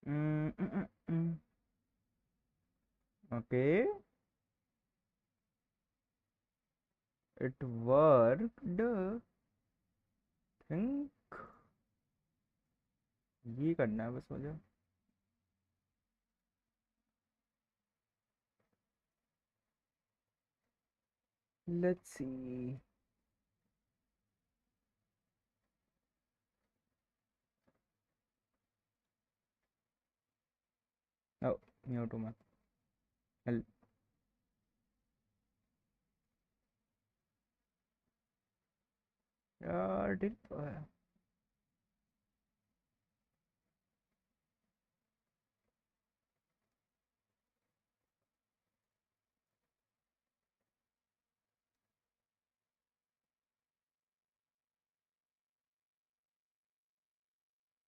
Mm, mm, mm, mm. Okay, it worked. Think ये करना है बस मुझे. Let's see. Oh, mute हूँ मैं. Hell, यार ठीक तो है.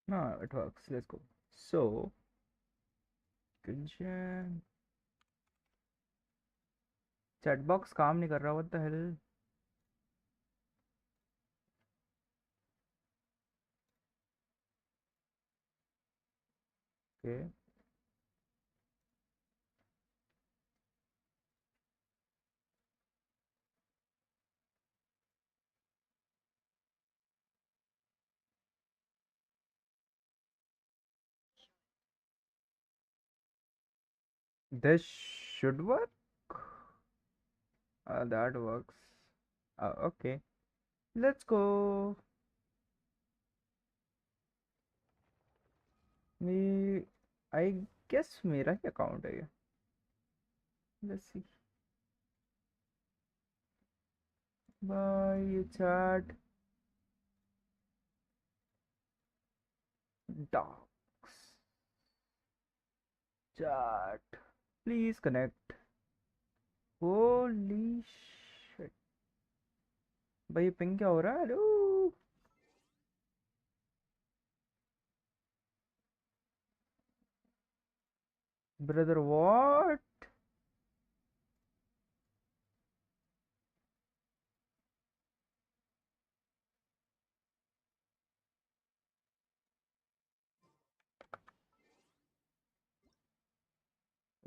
No, it works. Let's go. So, kitchen. Chat box काम नहीं कर रहा. What the hell? Okay. This should work. That works. Okay. Let's go. Me, I guess मेरा ही account है ये. Let's see. Bye, chat. Docs. Chat. Please connect. Holy shit. भाई ping क्या हो रहा है? हेलो. Brother, what?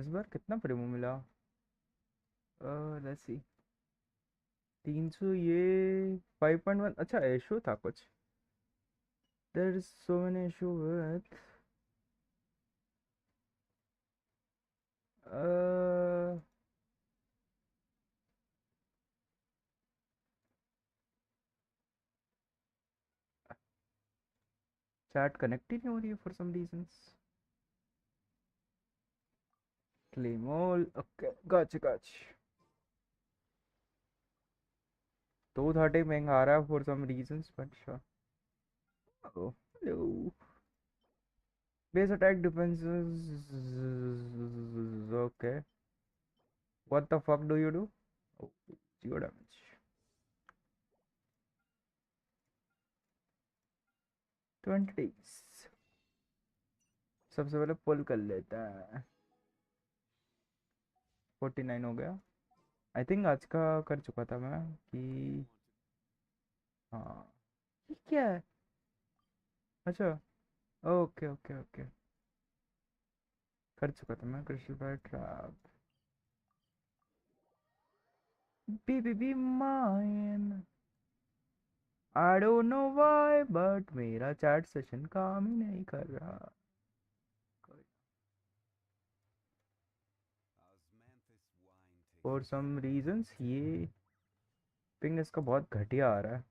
इस बार कितना प्रेमो मिला? Let's see. 300 ये 5.1. अच्छा इशू था कुछ. There is so many issue with uh chat connect ही नहीं हो रही है for some reasons. Claim all. Okay, gotcha. 230 महंगा आ रहा है for some reasons, but sure. Oh, hello. Base attack defenses. Okay. What the fuck do you do? Oh, 0 damage. 20 days. सबसे पहले पुल कर लेता है. 49 हो गया. आई थिंक आज का कर चुका था मैं कि. हाँ. ये क्या है? अच्छा. Okay okay okay. कर चुका था मैं crystal fire trap. Be mine. I don't know why but मेरा चैट सेशन काम ही नहीं कर रहा. फॉर सम रीजंस ये पिंग इसका बहुत घटिया आ रहा है.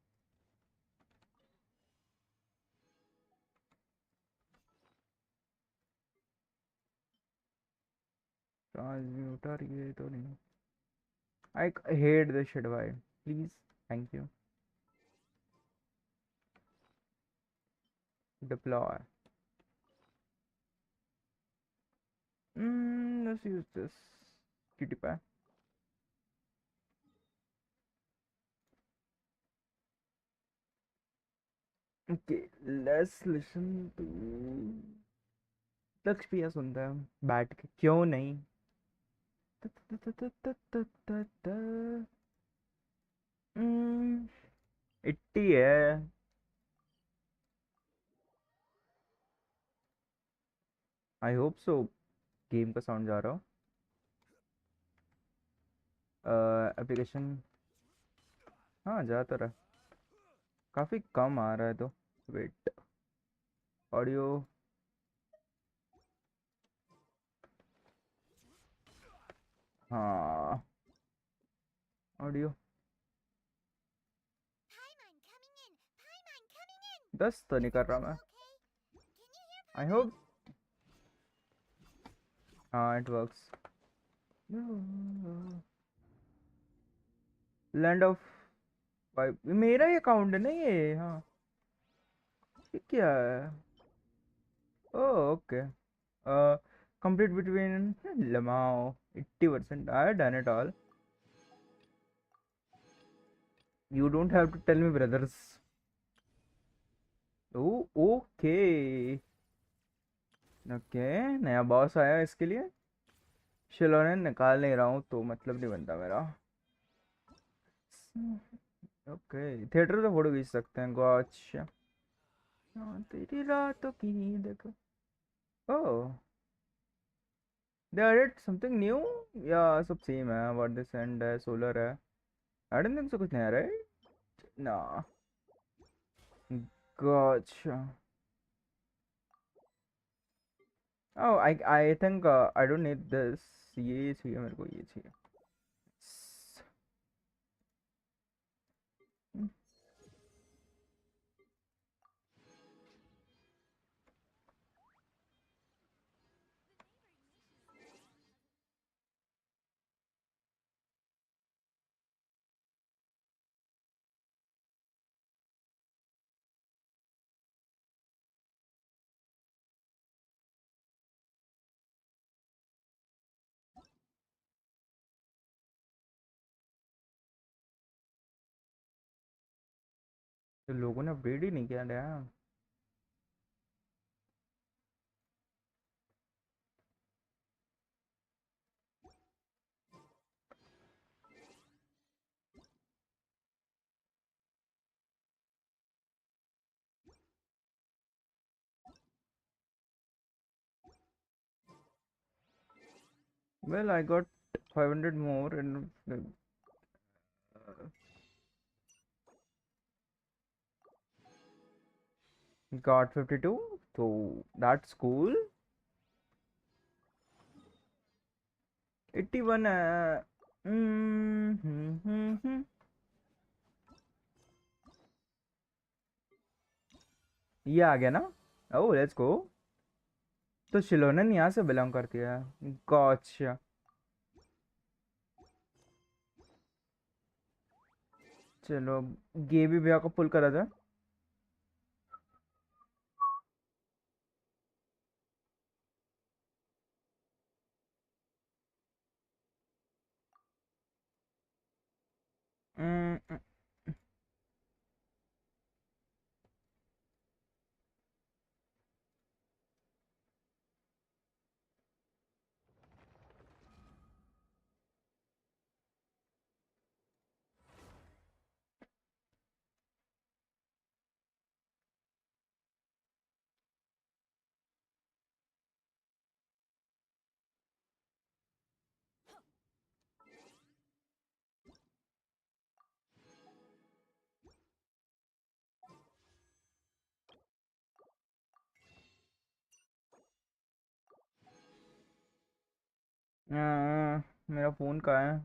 ट्रांसम्यूटर ये तो नहीं. I hate this shit. भाई please. Thank you. Deploy. Let's use this. Cutie pie. Okay. Let's listen to Lakshya सुनता है बैठ के. क्यों नहीं? इट्टी है. I hope so. गेम का साउंड जा रहा हो। एप्लीकेशन। हाँ जा तो रहा। काफ़ी कम आ रहा है तो। वेट। ऑडियो। हाँ। ऑडियो। 10 तो नहीं कर रहा मैं। I hope. हाँ it works. Land of wife मेरा ही अकाउंट है ना ये। हाँ। ये क्या है? Oh okay. कंप्लीट बिटवीन लमाओ 80%। I done it all. You don't have to tell me brothers. Okay. Okay. नया बॉस आया इसके लिए। शिलोने निकाल नहीं रहा हूँ तो मतलब नहीं बनता मेरा। ओके थिएटर तो फोटो खींच सकते हैं गॉच। हाँ, तेरी रातों की नींद को। Oh they added something new. या सब सेम है व्हाट दिस एंड है सोलर है। आई डोंट थिंक सो कुछ नया राइट ना। Gotcha. Oh I think I don't need this. ये चाहिए मेरे को ये चाहिए। तो लोगों ने अपडेट ही नहीं किया यार। Well, I got 500 more and got 52. So that's cool. 81 है। हम्म। ये आ गया ना। ओह लेट्स गो। तो शिलोनन यहाँ से बिलोंग करती है। गॉच। चलो ये भी भैया को पुल करा था। हम्म। मेरा फोन कहाँ है?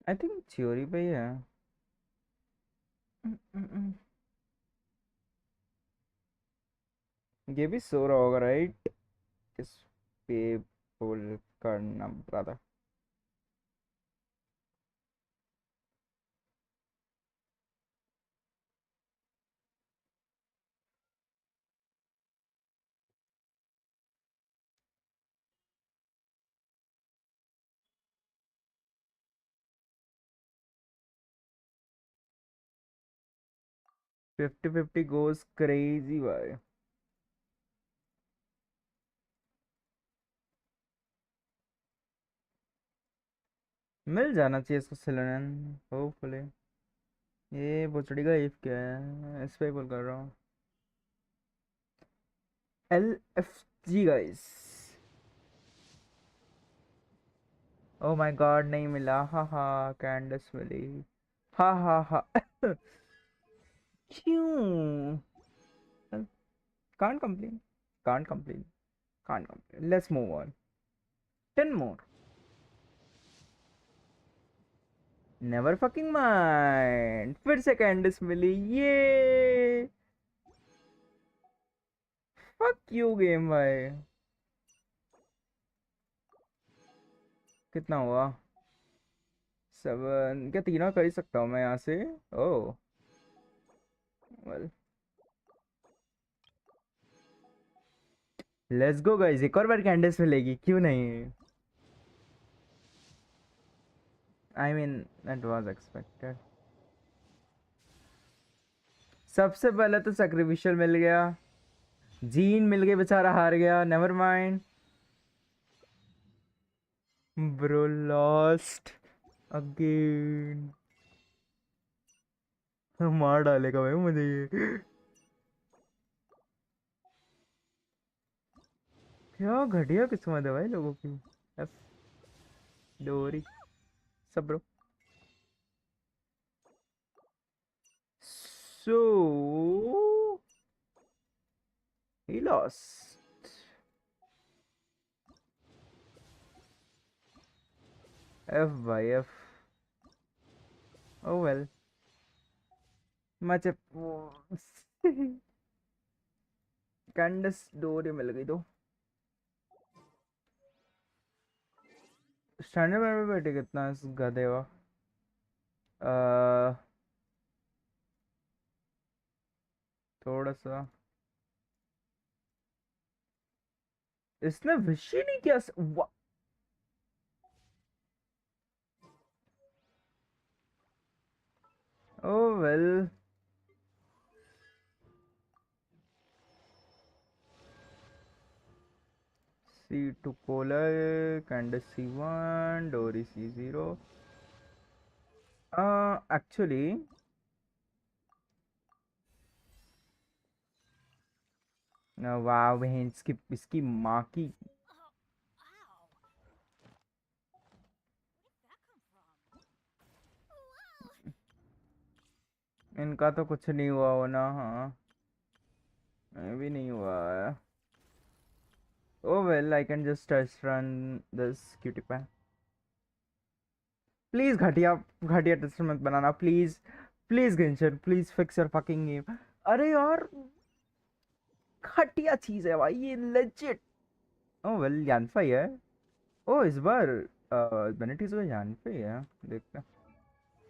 आई थिंक थ्योरी पे ही है। ये भी सो रहा होगा राइट। इस पे पुल करना पड़ा। 50-50 goes crazy भाई। मिल जाना चाहिए इसको सिलोनियन होपफुली। ये बुचड़ी का इफ क्या है, इस पे बोल कर रहा हूँ। LFG guys. Oh my God नहीं मिला, हा हा। कैंडस मिली, हा हा हा। क्यों? Can't complain, can't complain, can't complain. Let's move on. 10 more. Never fucking mind, फिर से कैंडस मिली, ये फक यू गेम भाई। कितना हुआ? 7। क्या तीनों कर ही सकता हूँ मैं यहाँ से? ओह वेल, लेट्स गो गाइस, एक और बार कैंडस मिलेगी, क्यों नहीं? I mean that was expected. सबसे पहले तो सैक्रिफिशियल मिल गया, जीन मिल गई, बेचारा हार गया, never mind. Bro lost again. मार डालेगा भाई मुझे ये। क्या घटिया किस्मत है भाई लोगों की। एफ डोरी सब bro. So he lost. F by F. Oh well, much. कैंडस डोरी मिल गई तो। स्टैंडर्ड में बैठे कितना इस गधे का? अह, थोड़ा सा। इसने विश ही नहीं किया ओ well. C2 polar, Candace C1, Dory C0. Actually, वाह बहन, इसकी माँ की। इनका तो कुछ नहीं हुआ हो ना? हाँ, भी नहीं हुआ है। Oh well, I can just test run this cutie pie. Please घटिया घटिया टेस्ट मत बनाना please. Please Genshin, please fix your fucking game. अरे यार, घटिया चीज है भाई ये, लेजिट। ओ वेल, जानफा ही है। ओ इस बार बेनेटिस को जानफा ही है, देखते हैं।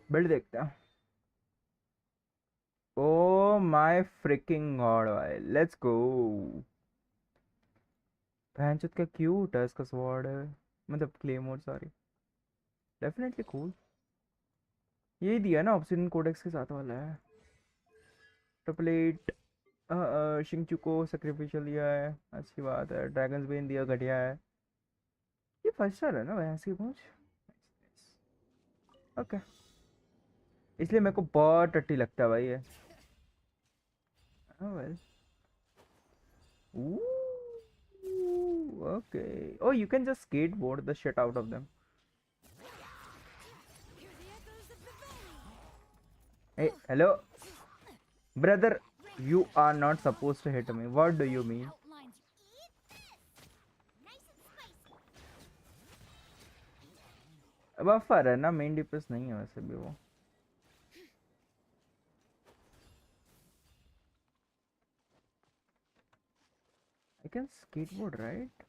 बिल्ड देखते हैं। ओ माय फ्रिकिंग गॉड भाई, लेट्स गो। भैंचोद का क्यूट है इसका स्वॉर्ड है, मतलब क्लेमोर, सॉरी। Definitely cool. यही दिया ना ऑब्सिडियन कोडेक्स के साथ वाला है। Triple eight. शिंगचू को सेक्रिफिशियल दिया है, अच्छी बात है। ड्रैगन्स बेन दिया, घटिया है। ये फर्स्ट स्टार है ना भैंस की पूंछ? ओके, इसलिए मेरे को बहुत टट्टी लगता है भाई ये। Well, okay. Oh, you can just skateboard the shit out of them. Hey, hello, brother. You are not supposed to hit me. What do you mean? Buffer है ना, मेन डिपेस नहीं है वैसे भी वो। I can skateboard, right?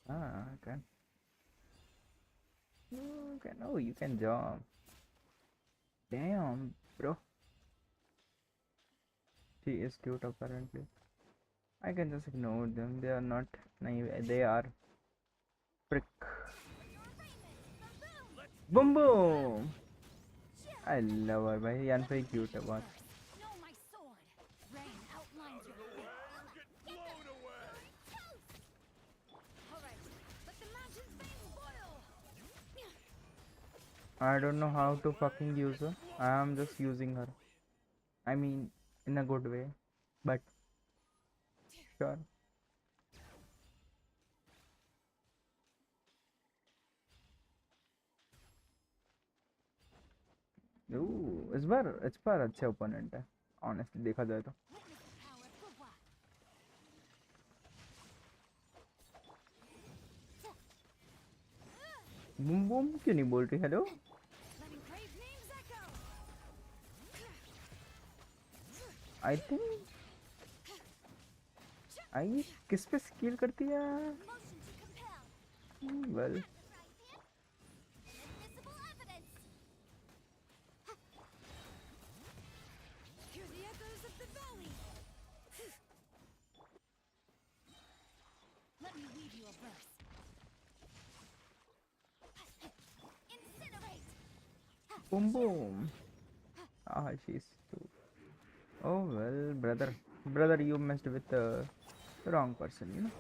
Ah, I can. You can. Oh, you can jump. Damn, bro. She is cute apparently. I can just ignore them. They are not. They are prick. Boom boom. I love her भाई, यान पे cute है बहुत। I don't know how to fucking use her. I am just using her. I mean, in a good way. But sure. इस बार अच्छे opponent है honestly देखा जाए तो. बूम बूम क्यों नहीं बोल रही हेलो. आई थिंक आई किस पे स्किल करती है. Well boom boom. Ah, she's too. Oh well, brother, you messed with the wrong person, you know.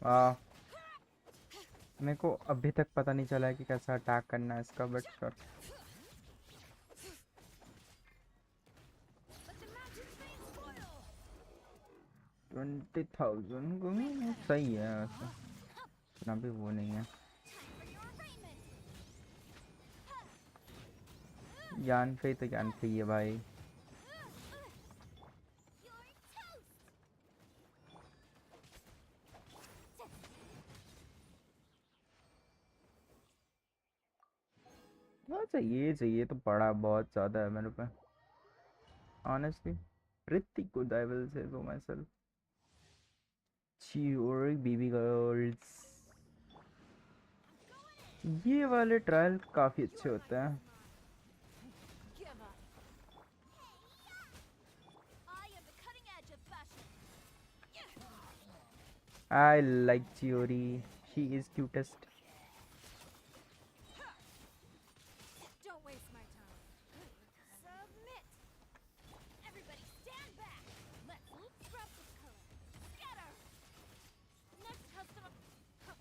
Ah, मेरे को अभी तक पता नहीं चला है कि कैसा अटैक करना है इसका, बट श्योर. 20,000 सही है वैसे, इतना भी वो नहीं है. ज्ञान फ्री तो ज्ञान फ्री है भाई. चाहिए तो पड़ा बहुत ज़्यादा है मेरे पे honestly. pretty good I will say so myself. Chiori BB girls, ये वाले ट्रायल काफ़ी अच्छे होते हैं. I like Chiori, she is cutest.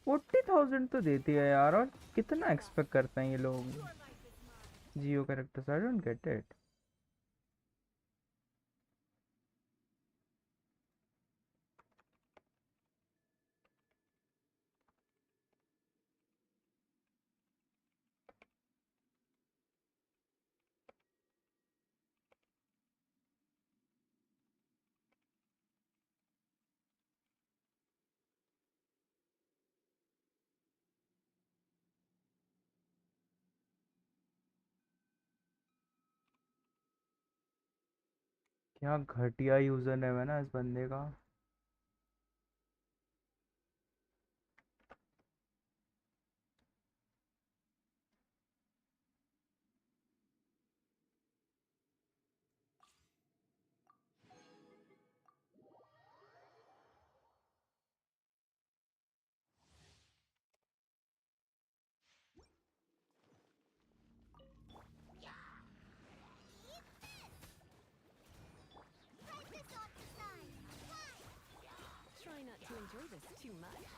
$40,000 तो देती है यार, और कितना एक्सपेक्ट करते हैं ये लोग. Geo characters I don't get it. क्या घटिया यूजर नेम है ना इस बंदे का.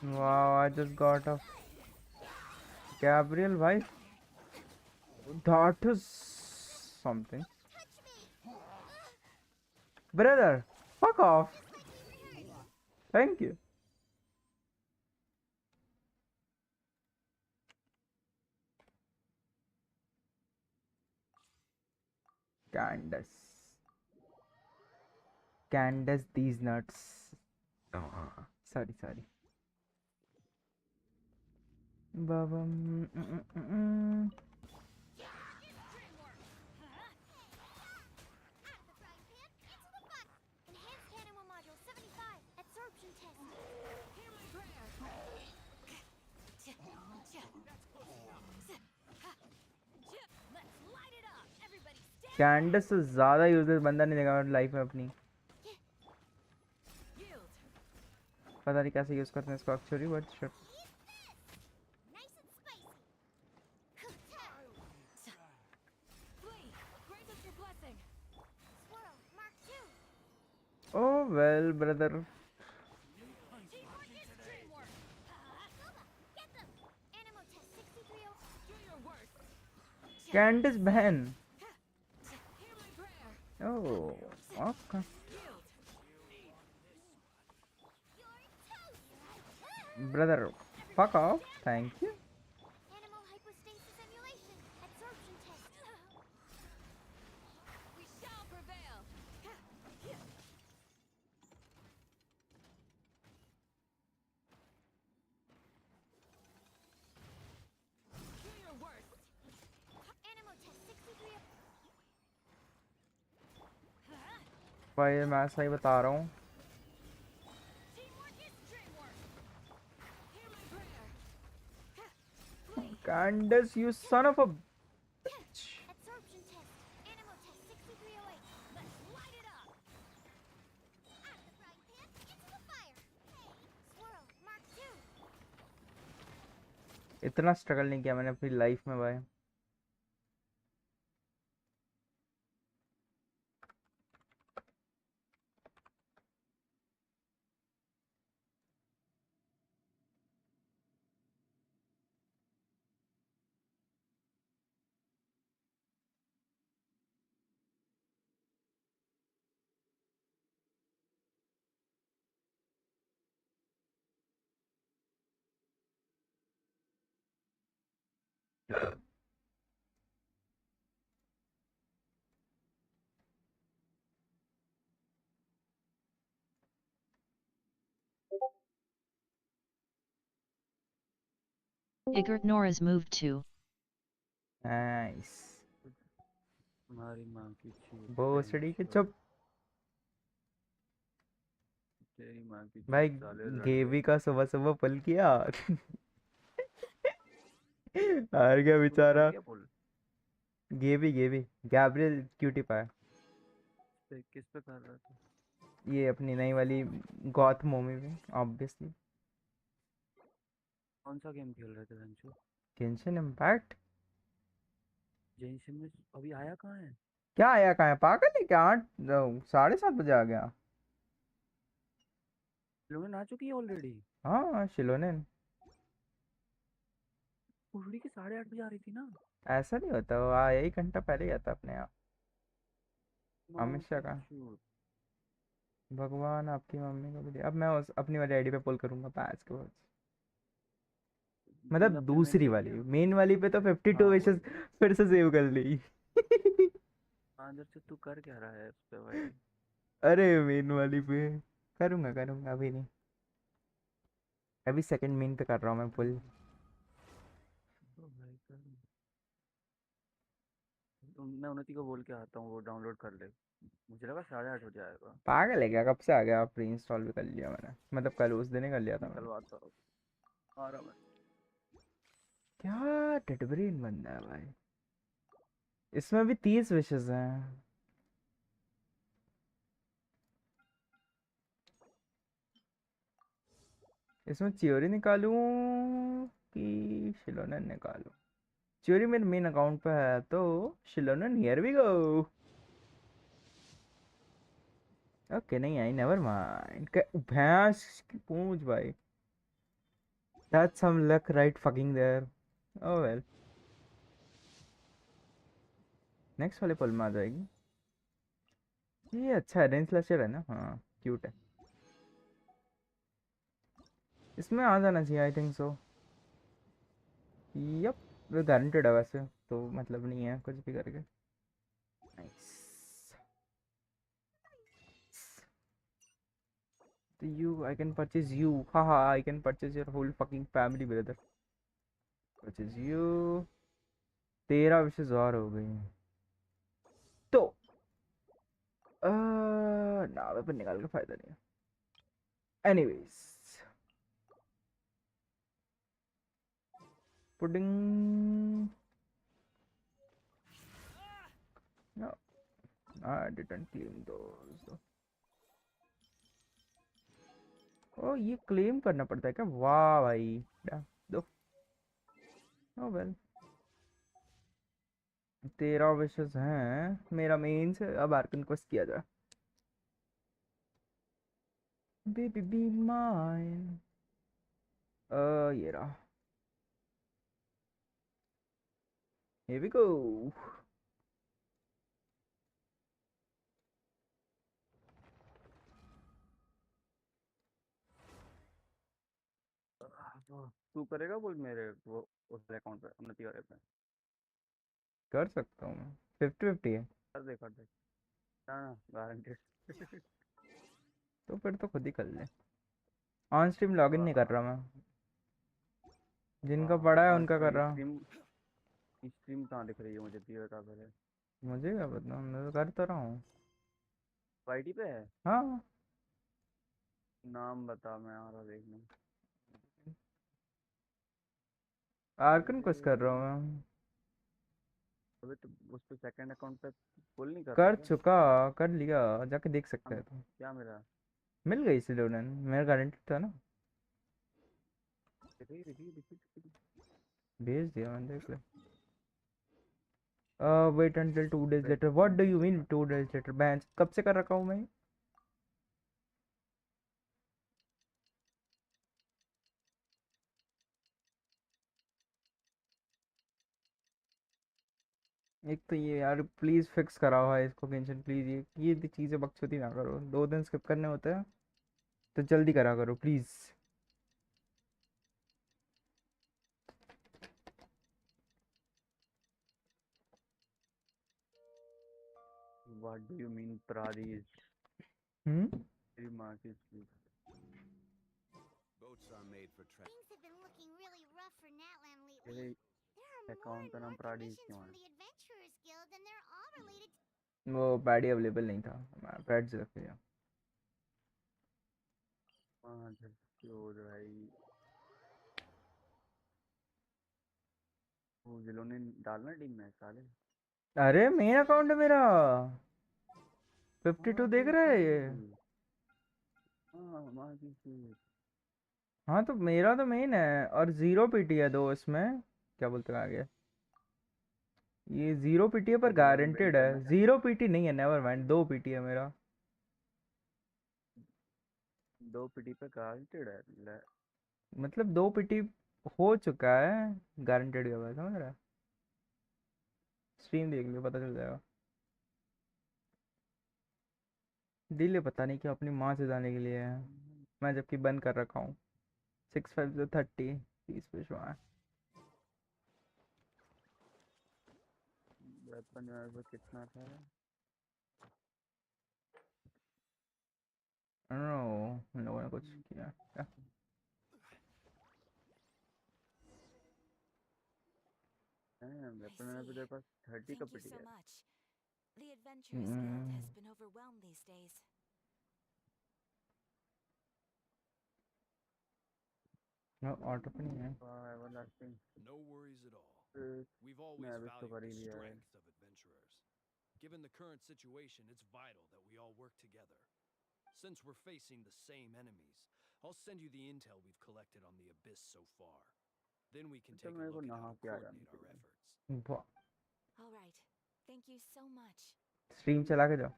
Wow, I just got a Gabriel wife. That is something. Brother, fuck off. Thank you. Candace these nuts. Oh, sorry. Babam. Kinds से ज़्यादा यूजर बंदा नहीं देखा लाइफ में अपनी. पता नहीं कैसे यूज़ करते हैं इसको actually, but shit. brother. Candice बहन. Oh, okay. Brother, fuck off. Thank you. भाई मैं सही बता रहा हूँ. Candice, you son of a bitch. इतना स्ट्रगल नहीं किया मैंने अपनी लाइफ में भाई. Igert Nora's moved to. Nice. हमारी माँ की चूत भोसड़ी के पेंचो, चुप. तेरी माँ की भाई चूत साले लड़के. गेवी का सुबह सुबह पुल किया. हार गया तूने कर बेचारा. दिया पुल? गेवी गेवी गैब्रियल क्यूटी पाया. किस पे कर रहा था? ये अपनी नई वाली गॉथ मोमी में ऑब्वियसली. कौन सा गेम खेल रहे थे पेंचो? Genshin impact. जेनशिन में अभी आया कहाँ है? क्या आया कहाँ है पागल है क्या. 8 7:30 बजे आ गया. लोगन आ चुकी है ऑलरेडी. हाँ शिलोनेन. उड़ी के 8:30 बजे आ रही थी ना. ऐसा नहीं होता वो आया 1 घंटा पहले ही आता अपने आप. माँ हमेशा की का. चूत. भगवान आपकी मम्मी को भी दे. अब मैं उस अपनी वाली आईडी पे पुल करूंगा पैच के बाद. मतलब तूने अपने मेन दूसरी पे वाली किया? मेन वाली पे तो 52 हाँ विशेस वही. फिर से सेव कर ली. अंदर से तू कर क्या रहा है उस पे भाई? अरे मेन वाली पे करूंगा करूंगा अभी नहीं. अभी सेकंड मेन पे कर रहा हूँ मैं पुल. तो भाई कर. मैं उन्नति को बोल के आता हूँ वो डाउनलोड कर ले. मुझे लगा 8:30 हो जाएगा. पागल है क्या कब से आ गया. प्री इंस्टॉल भी कर लिया मैंने. मतलब कल उस दिन ही कर लिया था मैंने. निकलवाता हूँ. आ रहा मैं. क्या टेटब्रेन बंदा है भाई. इसमें भी 30 विशेस हैं. इसमें चियोरी निकालूं कि शिलोनन निकालूं. चियोरी मेरे मेन अकाउंट पे है तो शिलोनन हियर वी गो. ओके नहीं आई नेवर माइंड. भैंस की पूंछ भाई. That's some luck right fucking there. Oh well. Next वाले पल में आ जाएगी. ये अच्छा है रेंज स्लैशर है ना. हाँ क्यूट है. इसमें आ जाना चाहिए I think so. Yup. Guaranteed है वैसे तो मतलब नहीं है कुछ भी करके. नाइस. तो you I can purchase you. Haha, I can purchase your whole fucking family brother. Purchase you. 13 विशेष और हो गई हैं. तो नावे पर निकाल के फायदा नहीं है. Anyways pudding. No, I didn't claim those. ओ ये क्लेम करना पड़ता है क्या. वाह भाई. दो. ओ वेल. 13 विशेष हैं मेरा मेन से. अब आर्कन क्वेस्ट किया जाए. Baby be mine. ये रहा. Here we go. तू करेगा बोल मेरे वो उस अकाउंट पे उन्नति वाले पे कर सकता हूँ मैं. 50-50 है. कर दे हाँ गारंटेड तो फिर तो खुद ही कर ले. ऑन स्ट्रीम लॉगिन नहीं कर रहा मैं. जिनका पड़ा है उनका कर रहा. स्ट्रीम स्ट्रीम कहाँ दिख रही है मुझे दिया था पहले मुझे क्या पता, मैं तो कर तो रहा हूँ. वाईटी पे है हाँ. नाम बता मैं आ रहा देखने आर्कन कुछ कर रहा हूँ मैं. अबे तो उस पे सेकंड अकाउंट पे पुल नहीं कर रहा कर क्या चुका. कर लिया. जाके देख सकते हैं तुम. क्या मेरा मिल गई सिलोनन. मेरा गारंटी था ना. दिखी भेज दिया मैंने, देख ले. Wait until 2 days wait later. What do you mean 2 days later? बैंच कब से कर रखा हूँ मैं. एक तो ये यार प्लीज फिक्स कराओ है इसको कैंसिल प्लीज. ये चीज़ें बकचोदी ना करो. 2 दिन स्किप करने होते हैं तो जल्दी करा करो please. What do you mean प्रादीज हम्म. तेरी माँ की चीज Boats are made for travel. Things have been looking really rough for Natland lately. तेरे There are more account and का नाम more प्राडीज commissions क्यों from है the Adventurers Guild, and they're all related वो पैडी अवेलेबल नहीं था. मैं pad से रख लिया. हाँ झटके भाई वो जिन्होंने डालना टीम में साले अरे मेन अकाउंट है मेरा. 52 माँ देख की रहा है ये. चीज हाँ माँ की चीज हाँ तो मेरा तो मेन है और 0 पीटी है 2 इसमें. क्या बोलते हैं आगे. ये 0 पीटी है पर तो लॉगिन पे नहीं गारंटेड है. करना क्या 0 पीटी नहीं है. Never mind. 2 पीटी है मेरा. 2 पीटी पे गारंटेड है मतलब 2 पीटी हो चुका है. गारंटेड का हुआ है, समझ रहा है. स्ट्रीम देख लियो पता चल जाएगा. दिल पता नहीं क्यों अपनी माँ से जाने के लिए है. मैं जबकि बंद कर रखा हूँ. 6 5 से 30 30 पे शो है. वेपन जो है वो कितना था उन लोगों ने कुछ किया क्या. वेपन जो है तो तेरे पास 30 का Thank you पीटी so है much. The Adventurers Guild has been overwhelmed these days. Auto पे नहीं है. Everlasting No worries at all. We've मैं always अभी तो valued कर the ही लिया है strength of adventurers. Given the current situation, it's vital that we all work together. Since we're facing the same enemies, I'll send you the intel we've collected on the Abyss so far. Then we can तो take a मेरे को look at नहा how to के आ जाना coordinate our चाहिए efforts. वाह. All right. Thank you so much. Stream चला के जाओ.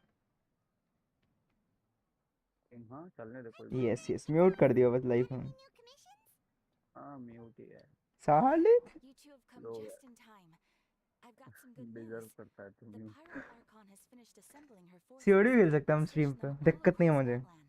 हाँ चलने दे कोई बात यस यस म्यूट कर दिया बस लाइफ में. Any new commissions? हाँ म्यूट ही है साले. You two have come low just in time. I've got some good deserve news. करता है तू The mute pirate Archon has finished assembling her COD forces खेल and सकता हूँ स्ट्रीम position पे. them all दिक्कत नहीं है across मुझे. Natlan.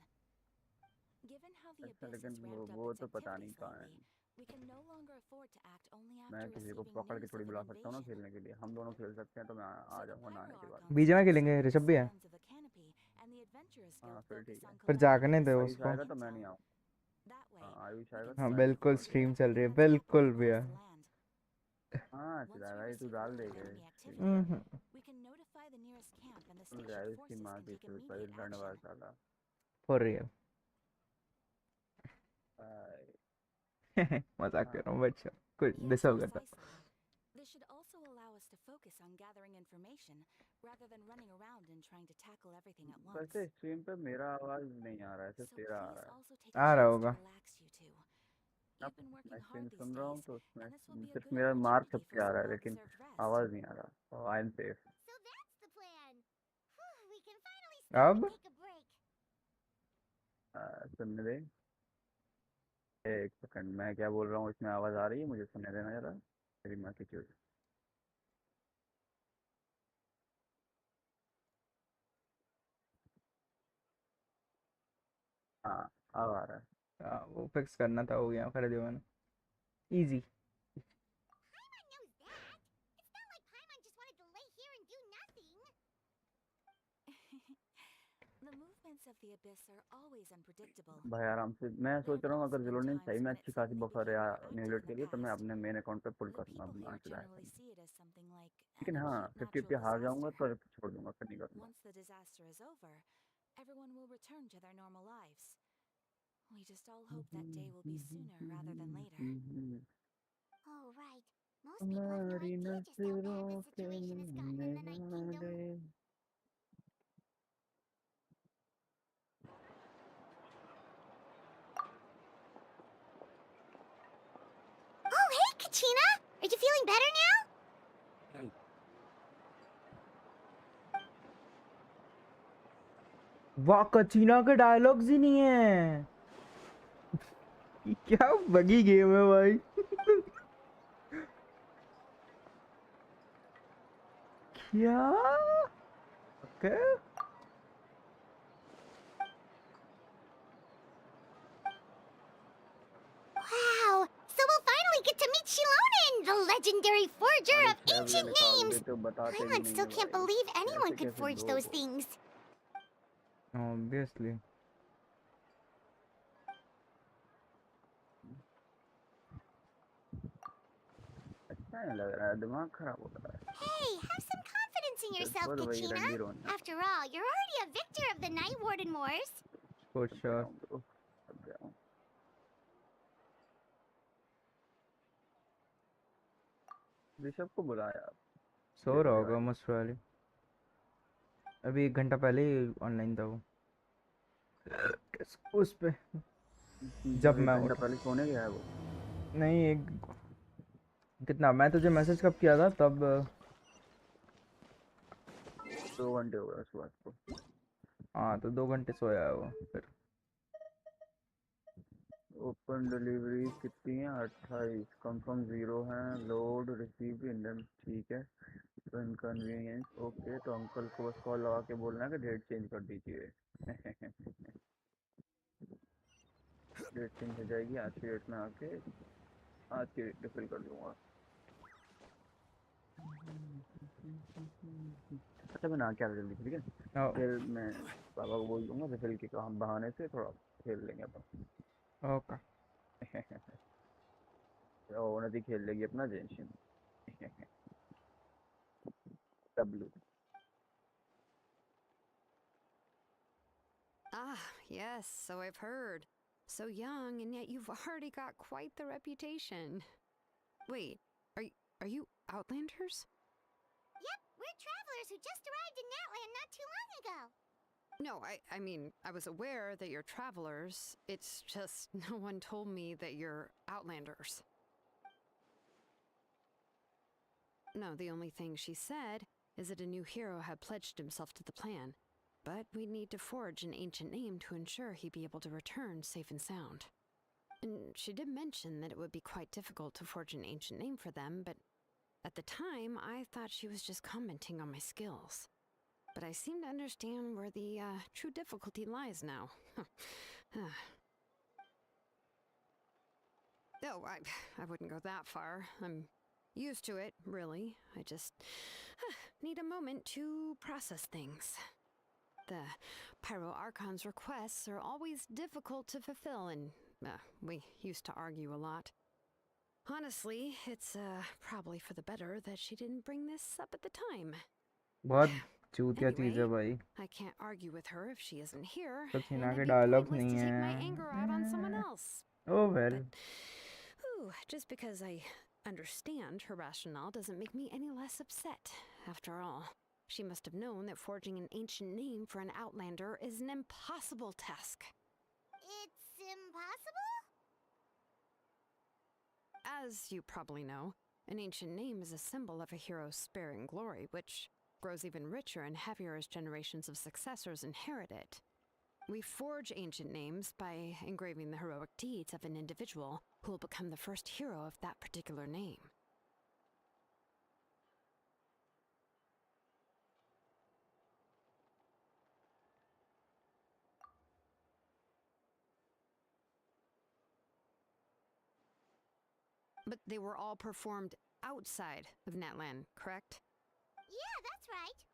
Given how the अच्छा Abyss लेकिन has ramped up वो its तो पता नहीं activities कहाँ है lately, we can no longer afford to act only मैं after किसी को receiving पकड़ के news थोड़ी of an बुला सकता हूँ ना invasion. खेलने के लिए हम दोनों खेल सकते हैं तो मैं आ So the जाऊँगा नहाने के बाद Pyro-Archon बीजे में suggests खेलेंगे. circling ऋषभ the भी है. sands of the canopy, and the Adventurers हाँ Guild फिर focus ठीक है on पर collecting जागने दो आयुष उसको. आएगा तो decisive मैं intel. नहीं आऊँ That way, हाँ आयुष we आएगा can तो हाँ मैं stay नहीं बिल्कुल close आऊँगा to स्ट्रीम चल रही everything है. that's बिल्कुल happening भैया. across the land. हाँ Once चला we भाई तू receive a डाल note of देगा enemy ठीक activity, है we can notify the nearest camp, and the soon station's Ayush की forces माँ can की take चूत भाई immediate लड़ने वाला action. साला फॉर रियल. हाय, मजाक कर हाँ रहा हूँ बच्चा. कुछ Yes, डिस्टर्ब करता. precisely. This should also allow us to focus on gathering information rather than running around and trying to tackle everything at once. वैसे स्ट्रीम पे मेरा आवाज नहीं आ रहा है सिर्फ So तेरा आ please रहा है also take a आ रहा chance to होगा. relax, you two. अब You've been मैं working स्ट्रीम hard these सुन रहा हूँ days, तो उसमें and this will be a सिर्फ good मेरा मार्क opportunity सबके for आ रहा some है लेकिन well-deserved rest. आवाज नहीं आ रहा I am safe So that's the plan. We can finally stop अब and take a break. सुनने दे। एक सेकंड, मैं क्या बोल रहा हूँ इसमें आवाज आ रही है? मुझे सुनने देना जरा, मेरी माँ की चोट। हाँ, अब आ रहा है। वो फिक्स करना था, हो गया, कर दिया मैंने। Easy. Paimon knows that. It's not like Paimon just wanted to lay here and do nothing. The movements of the abyss are always unpredictable. भाई आराम से, मैं There सोच have रहा हूँ also अगर been जिलों ने times सही में when it अच्छी खासी suddenly बफर became या more active न्यूलेट in के the लिए, तो मैं past. अपने मेन अकाउंट पे पुल The करूँगा people अपना here answer generally item. see it as something like लेकिन an हाँ, acute 50-50 natural हार जाऊंगा disaster. तो छोड़ दूंगा, फिर नहीं करूँगा। Once the disaster is over, everyone will return to their normal lives. We just all hope that day will be sooner rather than later. Oh, right. Most people have no हमारी idea just how bad नजरों the के situation has gotten in the Night Kingdom. मिलने। Oh, hey, Kachina! Are you feeling better now? वाह, कचीना के dialogues ही नहीं है। ये क्या बगी गेम है भाई। क्या? Okay. Wow! So we'll finally get to meet Shilonen, the legendary forger भाई of 6 बजे ancient निकाल names! देते हो, बताते भी Paimon नहीं still है can't भाई। believe anyone ऐसे could कैसे forge दो those हो? things. ऑब्वियसली। अच्छा नहीं लग रहा है, दिमाग खराब हो रहा है। Hey, have some confidence in बस yourself, बोल वही Kachina. रणवीर होना। After all, you're already a victor of the Night Warden Wars. For थक गया श्योर। हूँ ब्रो, थक गया हूँ। ऋषभ को बुलाया, सो रहा होगा मोस्ट प्रोबेबली। अभी 1 घंटा पहले ही ऑनलाइन था वो उस पे, जब मतलब 1 मैं घंटा उठा। पहले सोने गया है वो। नहीं, एक कितना, मैं तुझे मैसेज कब किया था तब? 2 घंटे हो गए उस बात को। हाँ, तो 2 घंटे सोया है वो फिर। ओपन डिलीवरी कितनी है? 28। कंफर्म 0 है। लोड रिसीव इंडियन, ठीक है। तो इनकन्वीनियंस, ओके। तो अंकल को बस कॉल लगा के बोलना है कि डेट चेंज कर दीजिए। डेट चेंज हो जाएगी, आज की डेट में आके आज की डेट फिल कर दूंगा। अच्छा मैं ना क्या जल्दी, ठीक है? फिर मैं पापा को बोल दूंगा रिफिल के काम बहाने से थोड़ा खेल लेंगे अपन। ओके। उन्नति खेल लेगी अपना जेंशन। W. Ah, yes, so I've heard. So young, and yet you've already got quite the reputation. Wait, are you Outlanders? Yep, we're travelers who just arrived in Natland not too long ago. No, I mean, I was aware that you're travelers. It's just no one told me that you're Outlanders. No, the only thing she said is that a new hero had pledged himself to the plan. But we'd need to forge an ancient name to ensure he'd be able to return safe and sound. And she did mention that it would be quite difficult to forge an ancient name for them, but at the time, I thought she was just commenting on my skills. But I seem to understand where the true difficulty lies now. No, I wouldn't go that far. I'm used to it, really. I just need a moment to process things. The ARCHON's requests are always difficult to fulfill, and we used to argue a lot. Honestly, it's probably for the better that she didn't bring this up at the time. बहुत चूतिया चीज है Anyway, भाई। I can't argue with her if she isn't here, कचीना and के it'd be dialogues pointless नहीं to take my है। anger out on someone else. Oh well. But, just because I understand her rationale doesn't make me any less upset. After all, she must have known that forging an ancient name for an Outlander is an impossible task. It's impossible? As you probably know, an ancient name is a symbol of a hero's sparing glory, which grows even richer and heavier as generations of successors inherit it. We forge ancient names by engraving the heroic deeds of an individual who will become the first hero of that particular name. But they were all performed outside of Natlan, correct? Yeah, that's right.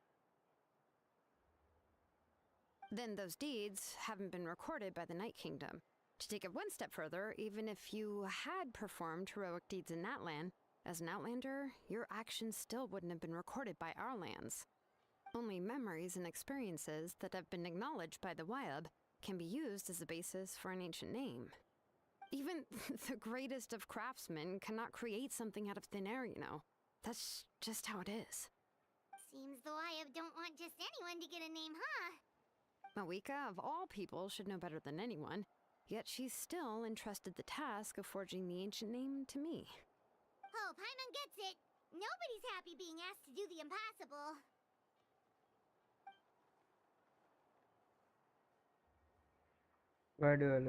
Then those deeds haven't been recorded by the Night Kingdom. To take it one step further, even if you had performed heroic deeds in Natlan, as an Outlander, your actions still wouldn't have been recorded by our lands. Only memories and experiences that have been acknowledged by the Wyab can be used as a basis for an ancient name. Even the greatest of craftsmen cannot create something out of thin air, you know. That's just how it is. Seems the Wyab don't want just anyone to get a name, huh? Mawika, of all people, should know better than anyone, yet she's still entrusted the task of forging the ancient name to me. Oh, Paimon gets it. Nobody's happy being asked to do the impossible. Why do I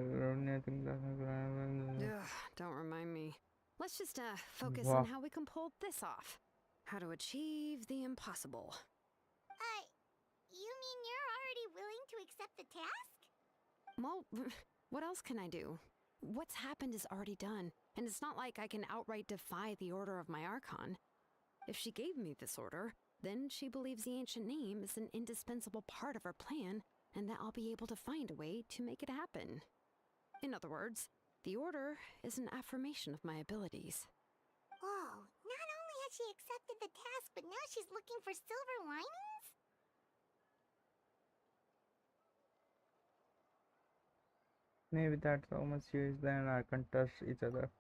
think Ugh, don't remind me. Let's just focus Wow. on how we can pull this off. How to achieve the impossible. You mean you're already willing to accept the task? Well, what else can I do? What's happened is already done, and it's not like I can outright defy the order of my Archon. If she gave me this order, then she believes the ancient name is an indispensable part of her plan, and that I'll be able to find a way to make it happen. In other words, the order is an affirmation of my abilities. Whoa, not only has she accepted the task, but now she's looking for silver linings? Maybe that's how much serious and Archon trust each other.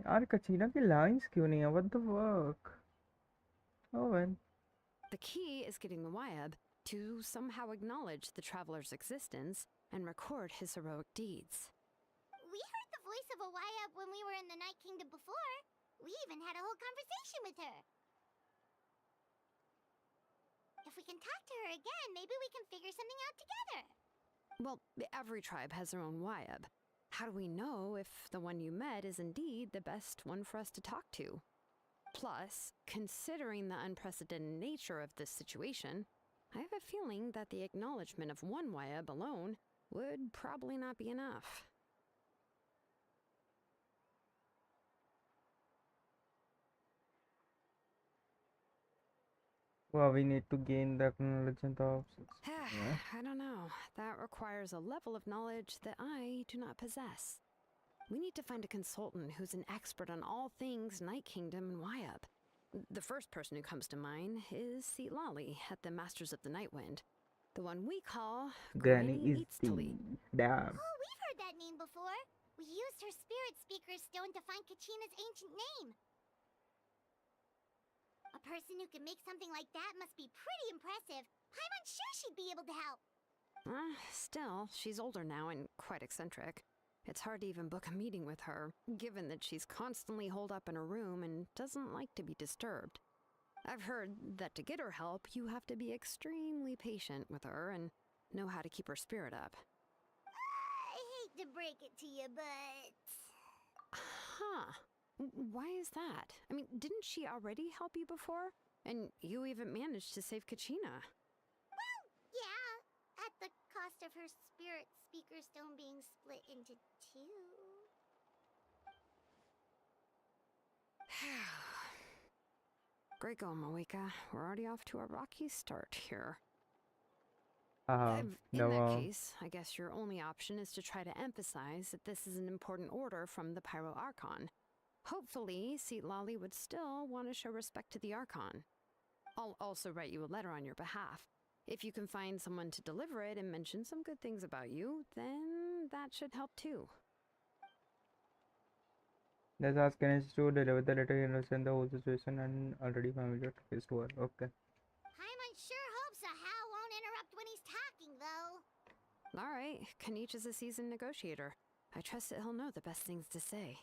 यार कचीना की lines क्यों नहीं है? What the fuck? Oh well. The key is getting the Wyab to somehow acknowledge the traveler's existence and record his heroic deeds. We heard the voice of a Wyab when we were in the Night Kingdom before. We even had a whole conversation with her. If we can talk to her again, maybe we can figure something out together. Well, every tribe has their own Wyab. How do we know if the one you met is indeed the best one for us to talk to? Plus, considering the unprecedented nature of this situation, I have a feeling that the acknowledgement of one Wyab alone would probably not be enough. Well, we need to gain the acknowledgement of. Yeah. I don't know. That requires a level of knowledge that I do not possess. We need to find a consultant who's an expert on all things Night Kingdom and Wyab. The first person who comes to mind is Seat Lolly at the Masters of the Nightwind. The one we call Granny Granny is the Eatstly. damn. Oh, we've heard that name before. We used her spirit speaker stone to find Kachina's ancient name. A person who can make something like that must be pretty impressive. Paimon's sure she'd be able to help. Still, she's older now and quite eccentric. It's hard to even book a meeting with her, given that she's constantly holed up in her room and doesn't like to be disturbed. I've heard that to get her help, you have to be extremely patient with her and know how to keep her spirit up. I hate to break it to you, but... Huh. Why is that? I mean, didn't she already help you before? And you even managed to save Kachina. Well, yeah, at the cost of her spirit speaker stone being split into two. Great going, Mawika. We're already off to a rocky start here. In No, that case, I guess your only option is to try to emphasize that this is an important order from the Pyro Archon. Hopefully, Seat Lolly would still want to show respect to the Archon. I'll also write you a letter on your behalf. If you can find someone to deliver it and mention some good things about you, then that should help too. let's ask Ganesh to deliver the letter. He understands the whole situation and already familiar to his work. Okay. Paimon sure hopes a Hal won't interrupt when he's talking, though. All right, Kanich is a seasoned negotiator. I trust that he'll know the best things to say.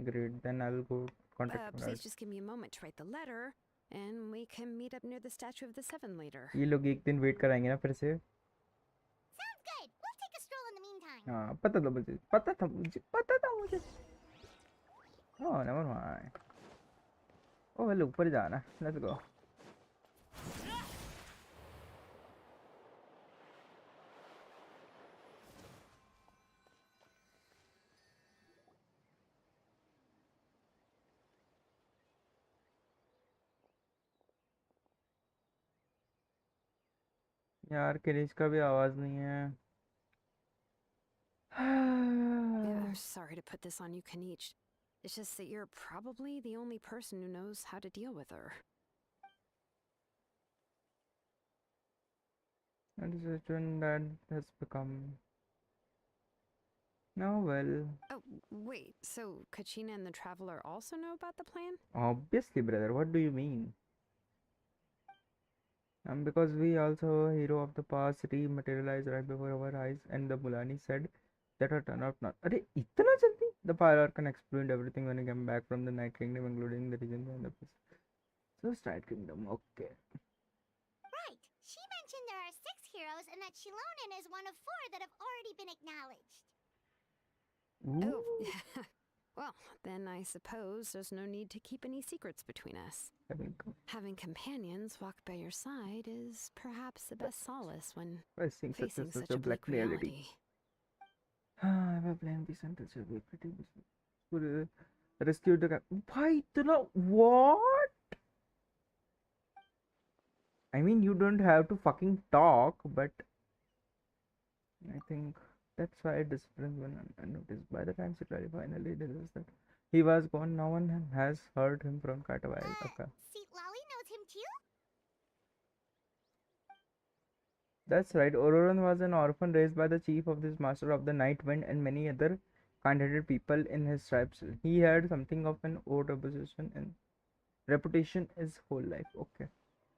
Great. Then I'll go contact him. Please just give me a moment to write the letter, and we can meet up near the Statue of the Seven later. ये लोग एक दिन wait कराएंगे ना फिर से हाँ पता था मुझे, पता था मुझे। ओह नेवर माइंड। ओह हेलो, ऊपर जाना, लेट्स गो। यार क्रिश का भी आवाज नहीं है। Yeah, I'm sorry to put this on you, Kanich. It's just that you're probably the only person who knows how to deal with her. And the situation that has become. No, well, Oh, wait, so Kachina and the Traveler also know about the plan? obviously, brother. What do you mean? Because we also hero of the past rematerialized right before our eyes, and the Mulani said that her turn out not. Arey, itna jaldi? The Fire Archon explained everything when he came back from the Night Kingdom, including the region and the place. So, Night Kingdom, okay. Right. She mentioned there are 6 heroes and that Shilonen is one of 4 that have already been acknowledged. Oh, Ooh, well, then I suppose there's no need to keep any secrets between us. Having companions walk by your side is perhaps the best solace when facing facing such such a a black bleak reality. reality. हाँ, मैं plan भी सुनते चल pretty पूरे rescue the guy. भाई इतना what? I mean, you don't have to fucking talk, but I think that's why it is different when unnoticed. By the time Citrali finally realizes that he was gone, no one has heard him from quite a while. Okay. Seat Lolly knows him too? That's right. Ororon was an orphan raised by the chief of this master of the night wind and many other kind-hearted people in his tribes. He had something of an odd opposition and reputation his whole life. Okay.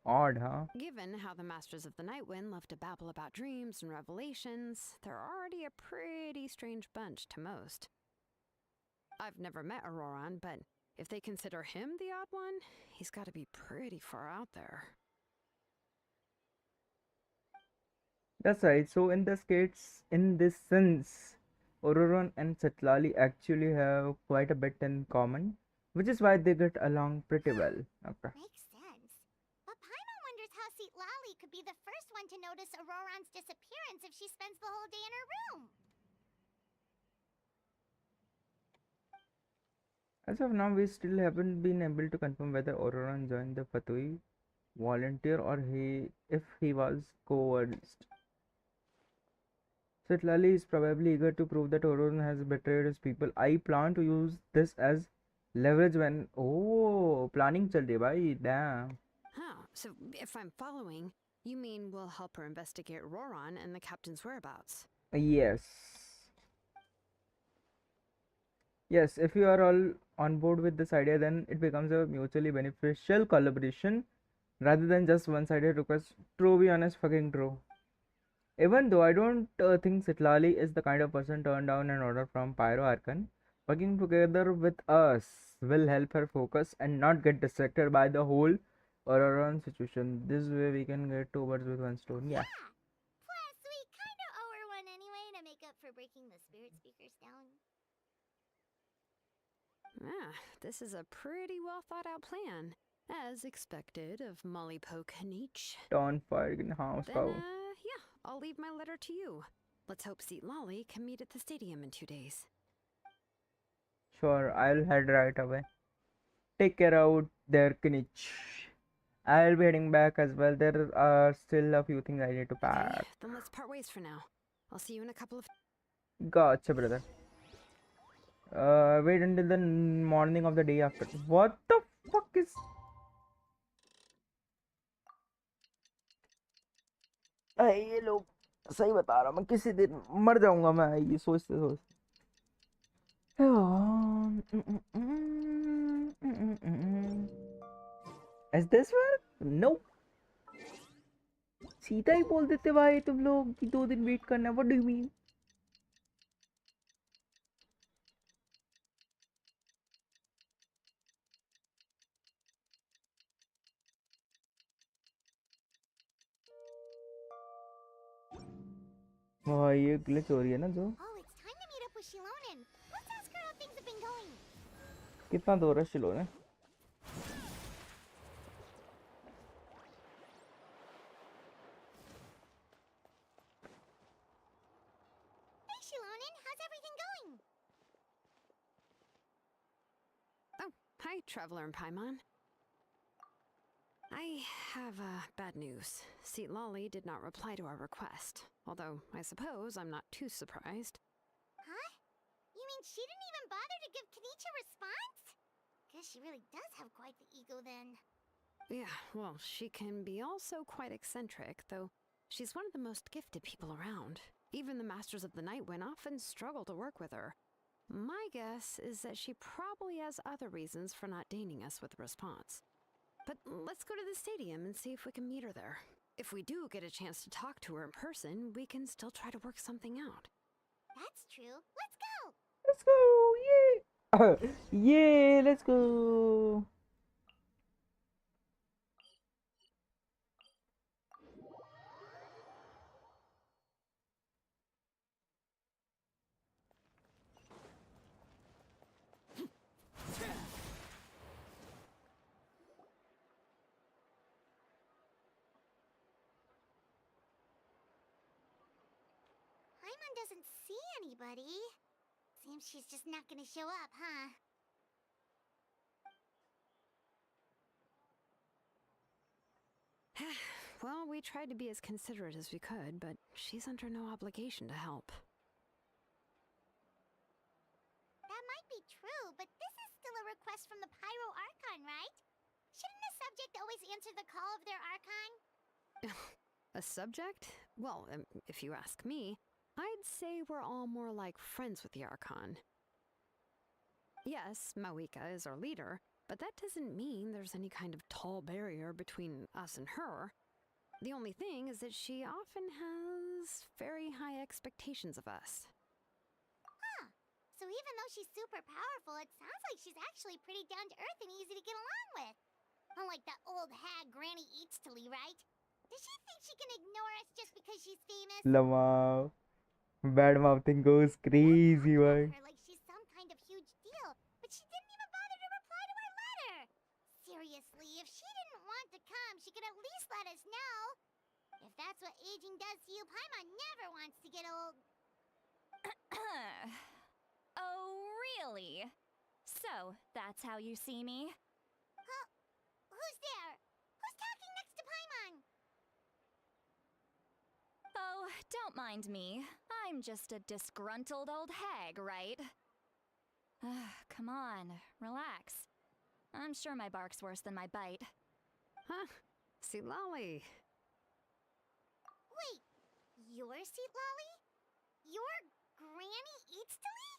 Odd, huh? Given how the Masters of the Night Wind love to babble about dreams and revelations, they're already a pretty strange bunch to most. I've never met Auroran, but if they consider him the odd one, he's got to be pretty far out there. That's right. So in this sense, Ororon and Satlali actually have quite a bit in common, which is why they get along pretty well. Okay. Makes sense. But Paimon wonders how Seat Lolly could be the first one to notice Auroran's disappearance if she spends the whole day in her room. As of now, we still haven't been able to confirm whether Ororon joined the Fatui volunteer or if he was coerced. Satlali is probably eager to prove that Ororon has betrayed his people. I plan to use this as leverage when planning chal rahi bhai, damn. Huh, so if I'm following, you mean we'll help her investigate Auroran and the captain's whereabouts? Yes. Yes, if you are all on board with this idea, then it becomes a mutually beneficial collaboration rather than just one-sided request. True, be honest, fucking true. Even though I don't think Sitlali is the kind of person turned down an order from Pyro Archon, working together with us will help her focus and not get distracted by the whole Auroran situation. This way we can get two birds with one stone. Yeah. Plus, we kinda owe her one anyway to make up for breaking the spirit speakers down. Ah, this is a pretty well thought out plan, as expected of Molly Poke Kanich. Dawn fire in house Then, cow. yeah, I'll leave my letter to you. Let's hope Seat Lolly can meet at the stadium in 2 days. Sure, I'll head right away. Take care out there, Kinich. I'll be heading back as well. There are still a few things I need to Okay, pack. then let's part ways for now. I'll see you in a couple of. Gotcha, brother. Wait until the morning of the day after. What the fuck is? ये लोग सही बता रहा हूँ, मैं किसी दिन मर जाऊंगा मैं ये सोचते सोचते. Is this work? No. सीधा ही बोल देते भाई तुम लोग कि 2 दिन वेट करना. What do you mean? भाई ये ग्लिच हो रही है ना जो. Oh, Shilonen. Let's ask her how things have been going. कितना दूर है शिलोन है? Hey, Shilonen, how's everything going? Oh, hi, Traveler and Paimon. I have bad news. Seat Lolly did not reply to our request, although I suppose I'm not too surprised. Huh? You mean she didn't even bother to give Kenichi a response? Guess she really does have quite the ego then. Yeah, well, she can be also quite eccentric, though she's one of the most gifted people around. Even the Masters of the Nightwind often struggle to work with her. My guess is that she probably has other reasons for not deigning us with a response. But let's go to the stadium and see if we can meet her there. If we do get a chance to talk to her in person, we can still try to work something out. That's true. Let's go! Let's go! Yay! Yay! Let's go! Paimon doesn't see anybody. Seems she's just not gonna show up, huh? Well, we tried to be as considerate as we could, but she's under no obligation to help. That might be true, but this is still a request from the Pyro Archon, right? Shouldn't a subject always answer the call of their Archon? A subject? Well, if you ask me, I'd say we're all more like friends with the Archon. Yes, Mawika is our leader, but that doesn't mean there's any kind of tall barrier between us and her. The only thing is that she often has very high expectations of us. Huh. So even though she's super powerful, it sounds like she's actually pretty down to earth and easy to get along with. Unlike that old hag Granny Eatstily, right? Does she think she can ignore us just because she's famous? Lama. Bad mouthing goes crazy, We're boy. talking about her like she's some kind of huge deal, but she didn't even bother to reply to our letter. Seriously, if she didn't want to come, she could at least let us know. If that's what aging does to you, Paimon never wants to get old. Oh, really? So, that's how you see me? Huh? Who's there? Who's talking next to Paimon? Oh, don't mind me. I'm just a disgruntled old hag, right? Come on, relax. I'm sure my bark's worse than my bite. Huh? See, Lolly. Wait, you're Seat Lolly? You're Granny Eatstily?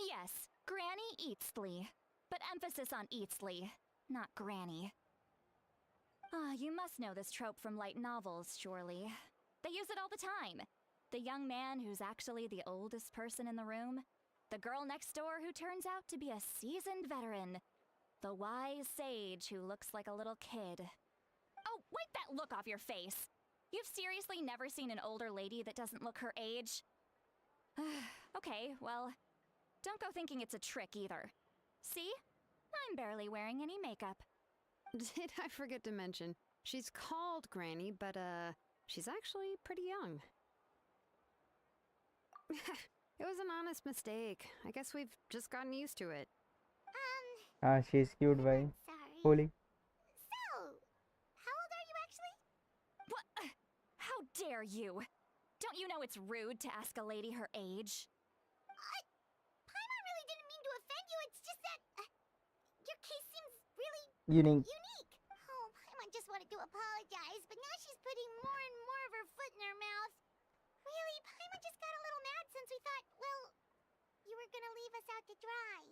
Yes, Granny Eatsley. But emphasis on Eatsley, not Granny. Ah, you must know this trope from light novels, surely. They use it all the time. The young man who's actually the oldest person in the room. The girl next door who turns out to be a seasoned veteran. The wise sage who looks like a little kid. Oh, wipe that look off your face! You've seriously never seen an older lady that doesn't look her age? Okay, well, don't go thinking it's a trick either. See? I'm barely wearing any makeup. Did I forget to mention, she's called Granny, but she's actually pretty young. It was an honest mistake. I guess we've just gotten used to it. Ah, she's cute, boy. Sorry. Holy. So, how old are you actually? What? How dare you? Don't you know it's rude to ask a lady her age? Paimon really didn't mean to offend you. It's just that your case seems really Unique. unique. Oh, Paimon just wanted to apologize, but now she's putting more and more of her foot in her mouth. Really, Paimon just got a little mad since we thought, well, you were gonna leave us out to dry.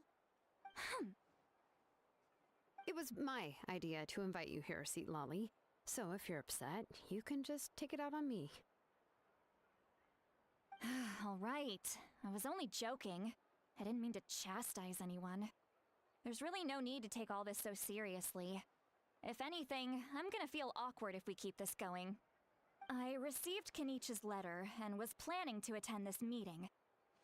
It was my idea to invite you here, Seat Lolly. So if you're upset, you can just take it out on me. All right. I was only joking. I didn't mean to chastise anyone. There's really no need to take all this so seriously. If anything, I'm gonna feel awkward if we keep this going. I received Kenichi's letter and was planning to attend this meeting.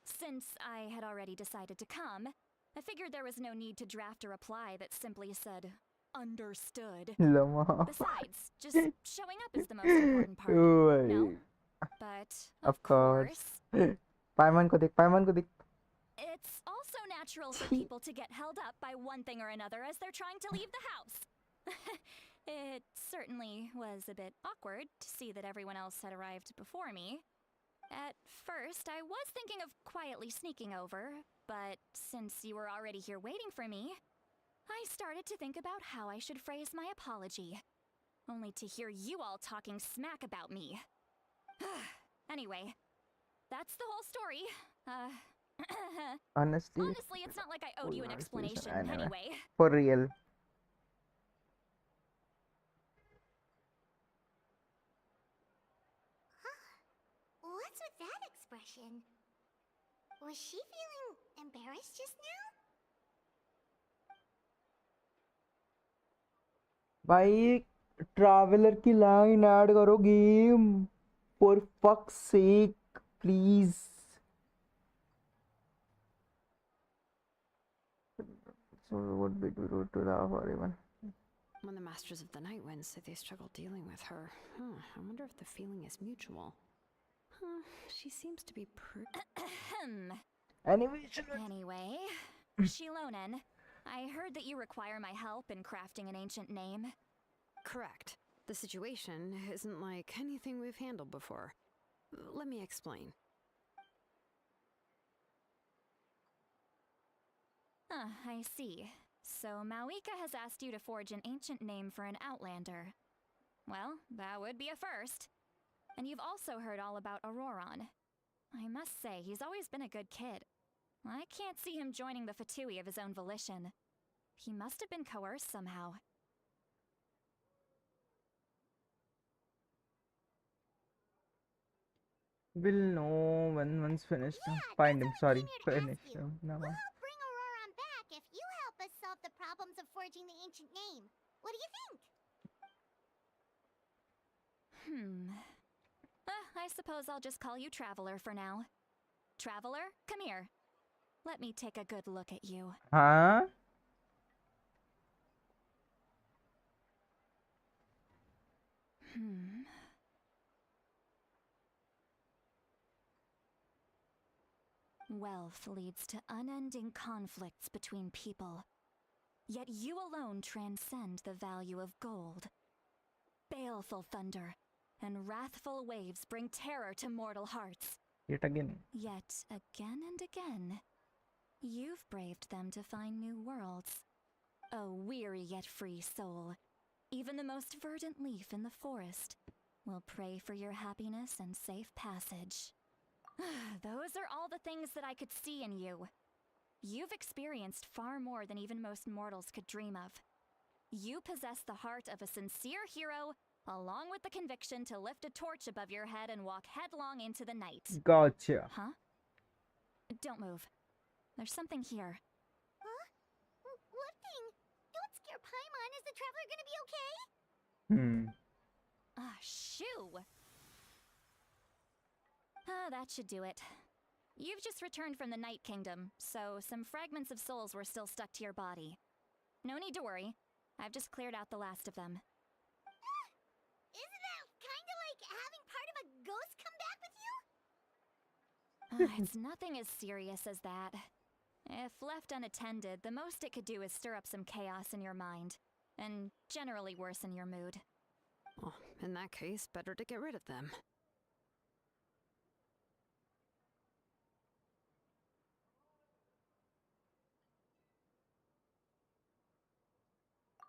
Since I had already decided to come, I figured there was no need to draft a reply that simply said, understood. Lama. Besides, just showing up is the most important part. Oh, No? But, of of course. course, पायमन को देख, पायमन को देख. it's also natural for Chhi. people to get held up by one thing or another as they're trying to leave the house. It certainly was a bit awkward to see that everyone else had arrived before me. At first, I was thinking of quietly sneaking over, but since you were already here waiting for me, I started to think about how I should phrase my apology. Only to hear you all talking smack about me. Anyway, that's the whole story. Honestly, Honestly, it's not like I owed you an full explanation anime. anyway. For real. What's with that expression? Was she feeling embarrassed just now? भाई traveller की line add करो game for fuck sake please. So what we do to laugh or even. When the Masters of the Night Wind say they struggle dealing with her, I wonder if the feeling is mutual. She seems to be Anyway, Shilonen, I heard that you require my help in crafting an ancient name. correct. The situation isn't like anything we've handled before. Let me explain. I see. So Mawika has asked you to forge an ancient name for an outlander. Well, that would be a first. And you've also heard all about Auroron. I must say, he's always been a good kid. I can't see him joining the Fatui of his own volition. He must have been coerced somehow. We'll know when one's finished. Yeah, Find that's him. what I Sorry, came here to finish ask you. him. No. We'll bring Auroron back if you help us solve the problems of forging the ancient name. What do you think? I suppose I'll just call you Traveler for now. Traveler, come here. Let me take a good look at you. Huh? Wealth leads to unending conflicts between people. Yet you alone transcend the value of gold. Baleful thunder and wrathful waves bring terror to mortal hearts. Yet again. Yet again and again, you've braved them to find new worlds. O weary yet free soul, even the most verdant leaf in the forest will pray for your happiness and safe passage. Those are all the things that I could see in you. You've experienced far more than even most mortals could dream of. You possess the heart of a sincere hero, along with the conviction to lift a torch above your head and walk headlong into the night. Gotcha. Huh? Don't move. There's something here. Huh? What thing? Don't scare Paimon. Is the traveler gonna be okay? Shoo! That should do it. You've just returned from the Night Kingdom, so some fragments of souls were still stuck to your body. No need to worry. I've just cleared out the last of them. Isn't that kinda like having part of a ghost come back with you? It's nothing as serious as that. If left unattended, the most it could do is stir up some chaos in your mind, and generally worsen your mood. Well, in that case, better to get rid of them.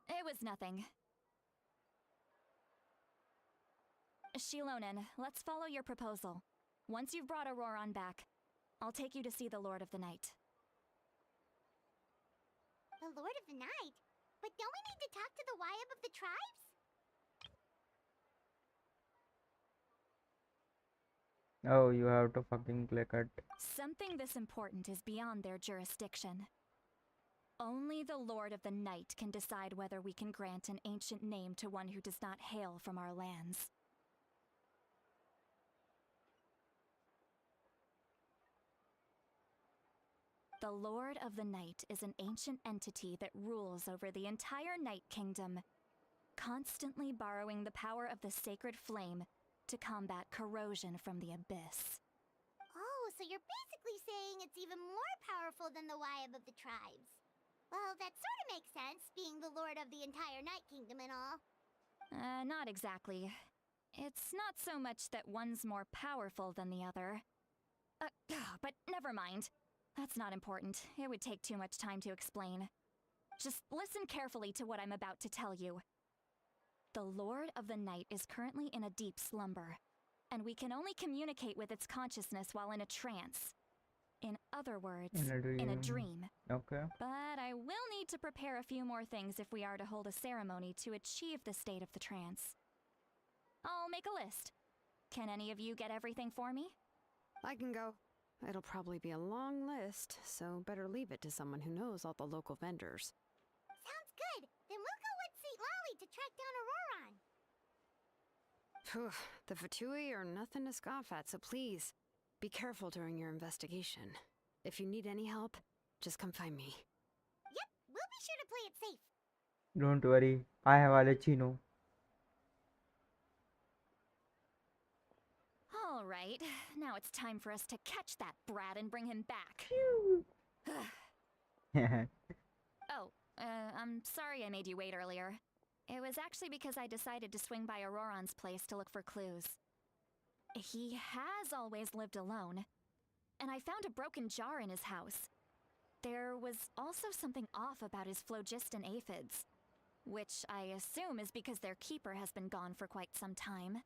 It was nothing. Shilonen, let's follow your proposal. Once you've brought Auroron back, I'll take you to see the Lord of the Night. The Lord of the Night? But don't we need to talk to the Waib of the tribes? Oh, you have to fucking click it. Something this important is beyond their jurisdiction. Only the Lord of the Night can decide whether we can grant an ancient name to one who does not hail from our lands. The Lord of the Night is an ancient entity that rules over the entire Night Kingdom, constantly borrowing the power of the sacred flame to combat corrosion from the abyss. Oh, so you're basically saying it's even more powerful than the Waib of the tribes. Well, that sort of makes sense, being the lord of the entire Night Kingdom and all. Not exactly. It's not so much that one's more powerful than the other. But never mind. That's not important. It would take too much time to explain. Just listen carefully to what I'm about to tell you. The Lord of the Night is currently in a deep slumber, and we can only communicate with its consciousness while in a trance. In other words, in a dream. Okay. But I will need to prepare a few more things if we are to hold a ceremony to achieve the state of the trance. I'll make a list. Can any of you get everything for me? I can go. It'll probably be a long list, so better leave it to someone who knows all the local vendors. Sounds good. Then we'll go with St. Lolly to track down Auroron. Phew, the Fatui are nothing to scoff at, so please, be careful during your investigation. If you need any help, just come find me. Yep, we'll be sure to play it safe. Don't worry, I have Alechino. All right, now it's time for us to catch that brat and bring him back. Oh, I'm sorry I made you wait earlier. It was actually because I decided to swing by Auroron's place to look for clues. He has always lived alone, and I found a broken jar in his house. There was also something off about his phlogiston aphids, which I assume is because their keeper has been gone for quite some time.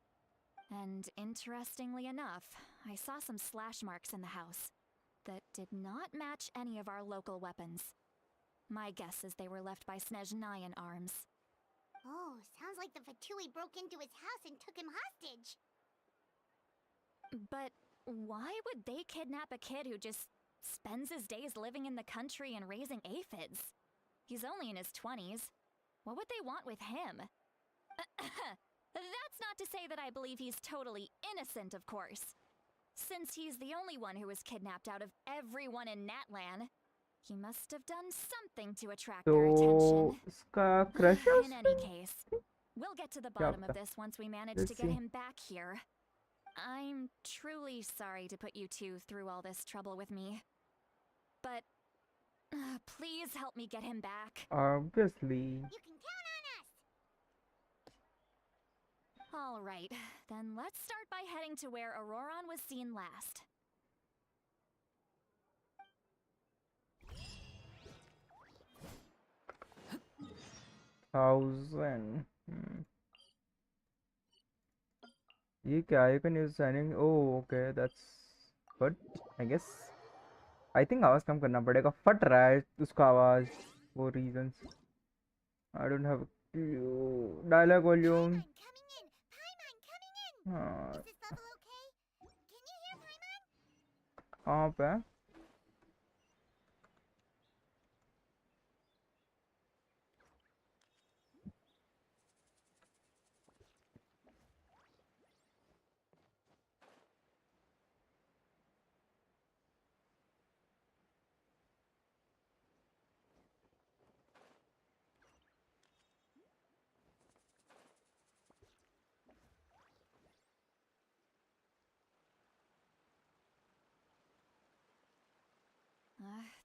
And interestingly enough, I saw some slash marks in the house that did not match any of our local weapons. My guess is they were left by Snezhnayan arms. Oh, sounds like the Fatui broke into his house and took him hostage. But why would they kidnap a kid who just spends his days living in the country and raising aphids? He's only in his 20s. What would they want with him? That's not to say that I believe he's totally innocent, of course. Since he's the only one who was kidnapped out of everyone in Natlan, he must have done something to attract their तो attention. उसका crush है In उस any पे? case, we'll get to the क्या bottom of पता? this once we manage Let's to get see. him back here. I'm truly sorry to put you two through all this trouble with me. But please help me get him back. Obviously. You can count on us. All right, then let's start by heading to where Auroron was seen last. Thousand. ये क्या है? You can use signing. Oh, okay, that's good. I guess. I think आवाज कम करना पड़ेगा. फट रहा है उसका आवाज. वो reasons. I don't have a clue. Dialogue volume. Paimon coming in! Paimon coming in! हाँ, Is this level okay? Can you hear Paimon? कहाँ पे है?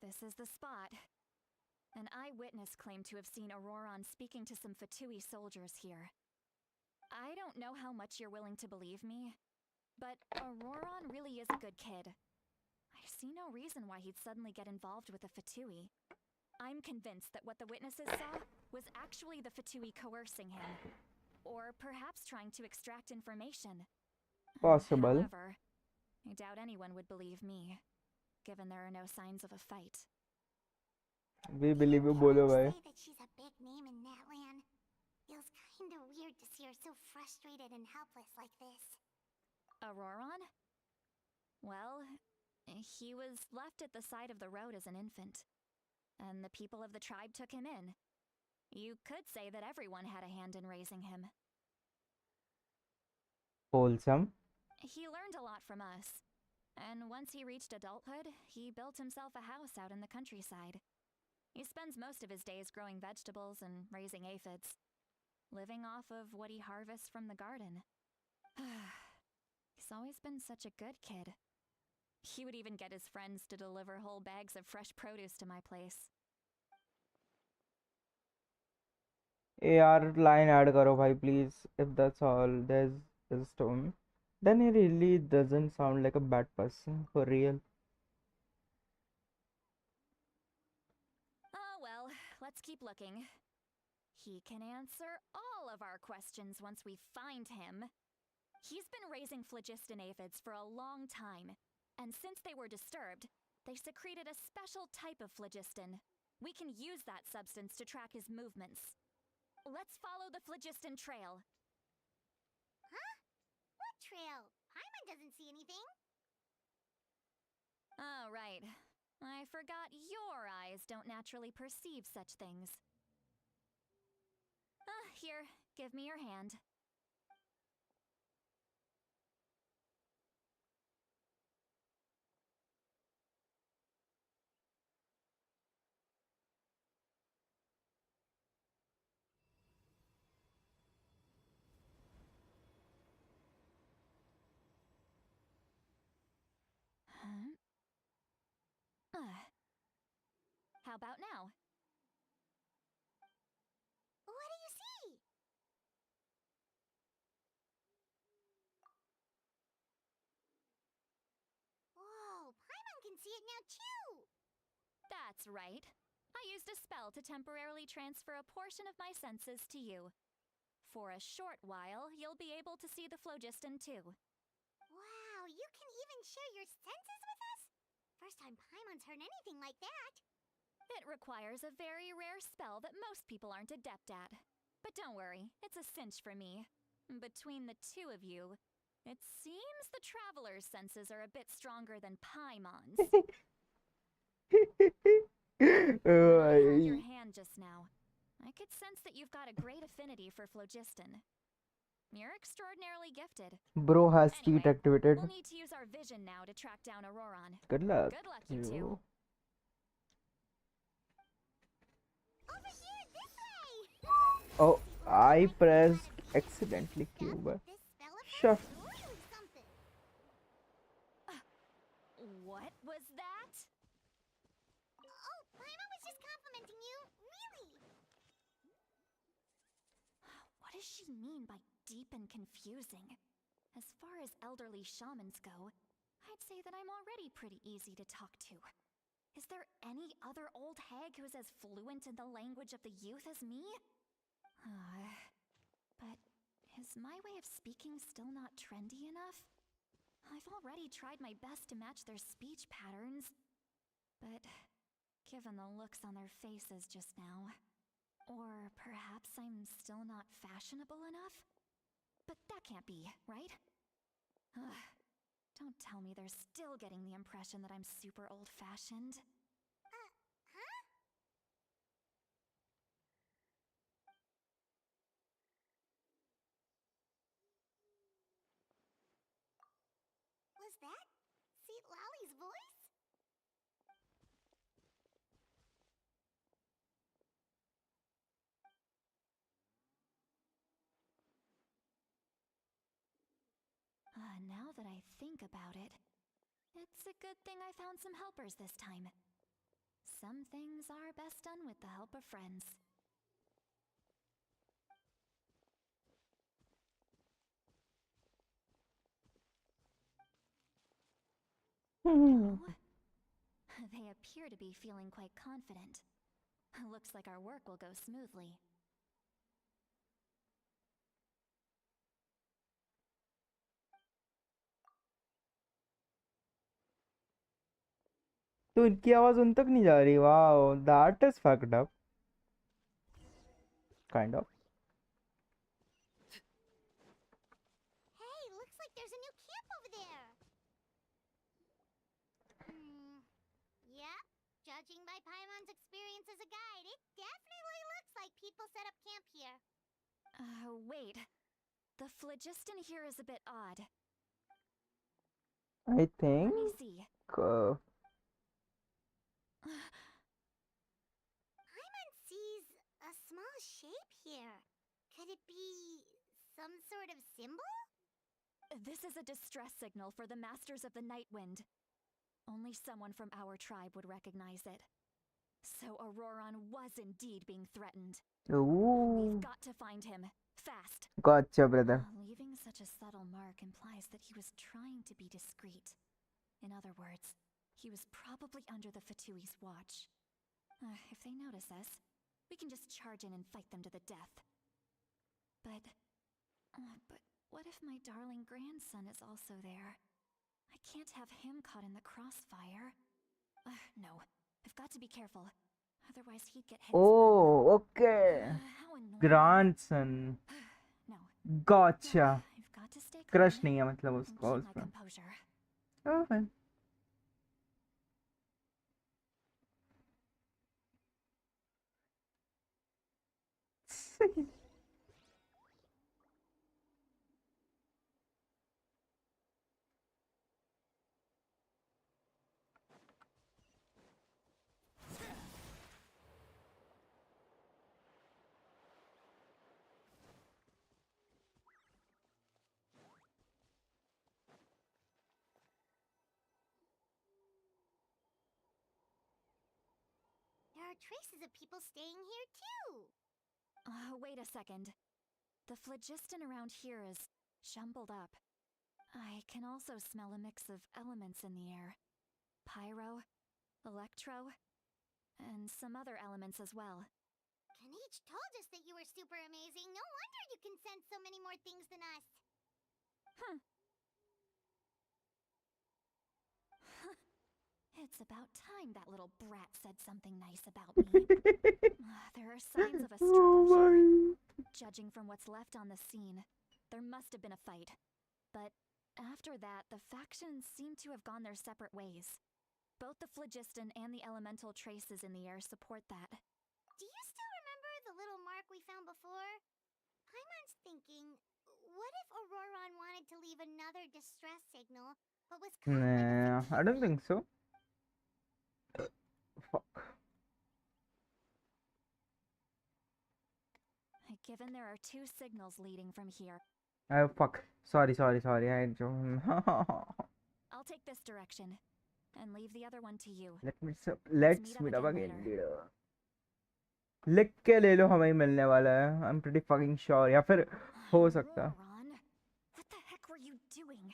This is the spot. An eyewitness claimed to have seen Auroron speaking to some Fatui soldiers here. I don't know how much you're willing to believe me, but Auroron really is a good kid. I see no reason why he'd suddenly get involved with the Fatui. I'm convinced that what the witnesses saw was actually the Fatui coercing him, or perhaps trying to extract information. Possible. However, I doubt anyone would believe me, given there are no signs of a fight. We believe you, Can बोलो you भाई. say that she's a big name in Natlan? Feels kinda weird to see her so frustrated and helpless like this. Auroron? Well, he was left at the side of the road as an infant, and the people of the tribe took him in. You could say that everyone had a hand in raising him. Wholesome. He learned a lot from us. And once he reached adulthood, he built himself a house out in the countryside. He spends most of his days growing vegetables and raising aphids, living off of what he harvests from the garden. He's always been such a good kid. He would even get his friends to deliver whole bags of fresh produce to my place. AR line add करो भाई please. If that's all there's is to him, then he really doesn't sound like a bad person for real. Oh well, let's keep looking. He can answer all of our questions once we find him. He's been raising phlogiston aphids for a long time, and since they were disturbed, they secreted a special type of phlogiston. We can use that substance to track his movements. Let's follow the phlogiston trail. Huh? What trail? Paimon doesn't see anything. Oh, right. I forgot your eyes don't naturally perceive such things. Here, give me your hand. Huh? How about now? What do you see? Whoa, Paimon can see it now too! That's right. I used a spell to temporarily transfer a portion of my senses to you. For a short while, you'll be able to see the phlogiston too. Wow, you can even share your senses with us? First time Paimon's heard anything like that. It requires a very rare spell that most people aren't adept at. But don't worry, it's a cinch for me. Between the two of you, it seems the traveler's senses are a bit stronger than Paimon's. When I held your hand just now, I could sense that you've got a great affinity for phlogiston. You're extraordinarily gifted. Bro has cheat Anyway, activated. we'll need to use our vision now to track down Auroron. Good luck. Good luck, you two. You. Over here, this way! Oh, I pressed accidentally Q. This spell of Sure. hers is doing something. What was that? Oh, Paimon was just complimenting you. Really? What does she mean by deep and confusing? As far as elderly shamans go, I'd say that I'm already pretty easy to talk to. Is there any other old hag who's as fluent in the language of the youth as me? But is my way of speaking still not trendy enough? I've already tried my best to match their speech patterns. But given the looks on their faces just now, or perhaps I'm still not fashionable enough? But that can't be, right? Don't tell me they're still getting the impression that I'm super old-fashioned. Huh? Was that Seat Lolly's voice? Now that I think about it, it's a good thing I found some helpers this time. Some things are best done with the help of friends. Oh? They appear to be feeling quite confident. Looks like our work will go smoothly. तो इनकी आवाज उन तक नहीं जा रही. Wow, that is fucked up. Kind of. Hey, looks like there's a new camp over there. Yeah, judging by Paimon's experience as a guide, it definitely looks like people set up camp here. Wait. The phlogiston here is a bit odd. I Let think me see. uh, Paimon sees a small shape here. Could it be some sort of symbol? This is a distress signal for the Masters of the Night Wind. Only someone from our tribe would recognize it. So Auroron was indeed being threatened. ooh, We've got to find him. Fast. gotcha, brother. Leaving such a subtle mark implies that he was trying to be discreet. In other words, he was probably under the Fatui's watch. If they notice us, we can just charge in and fight them to the death. But what if my darling grandson is also there? I can't have him caught in the crossfire. No, I've got to be careful. Otherwise he'd get hit as well. Oh, okay. How annoying. Grandson. No, Gotcha. I've got to stay calm crush नहीं है मतलब and उसको keep my उसमें. composure. Oh, fine. There are traces of people staying here too. Wait a second. The phlogiston around here is jumbled up. I can also smell a mix of elements in the air. Pyro, electro, and some other elements as well. Kanich told us that you were super amazing. No wonder you can sense so many more things than us. It's about time that little brat said something nice about me. There are signs of a struggle Oh here. my. Judging from what's left on the scene, there must have been a fight. But after that, the factions seem to have gone their separate ways. Both the phlogiston and the elemental traces in the air support that. Do you still remember the little mark we found before? Paimon's thinking, what if Auroron wanted to leave another distress signal, but was caught by Nah, the I don't think so. Fuck. Given there are two signals leading from here, Oh fuck. Sorry. I I'll take this direction and leave the other one to you. let's meet up again, dude. लिख के ले लो, हमें मिलने वाला है. I'm pretty fucking sure. या फिर हो सकता. Ron, what the heck were you doing?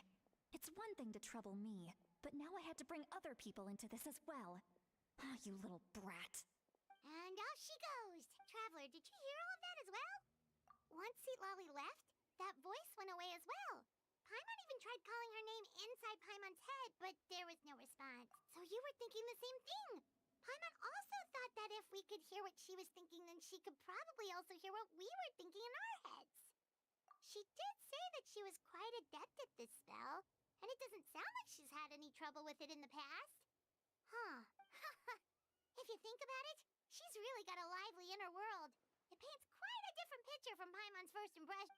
It's one thing to trouble me, but now I had to bring other people into this as well. Ah, you little brat. And off she goes. Traveler, did you hear all of that as well? Once Lolly left, that voice went away as well. Paimon even tried calling her name inside Paimon's head, but there was no response. So you were thinking the same thing. Paimon also thought that if we could hear what she was thinking, then she could probably also hear what we were thinking in our heads. She did say that she was quite adept at this spell, and it doesn't sound like she's had any trouble with it in the past. Huh. If you think about it, she's really got a lively inner world. It paints quite a different picture from Paimon's first impression.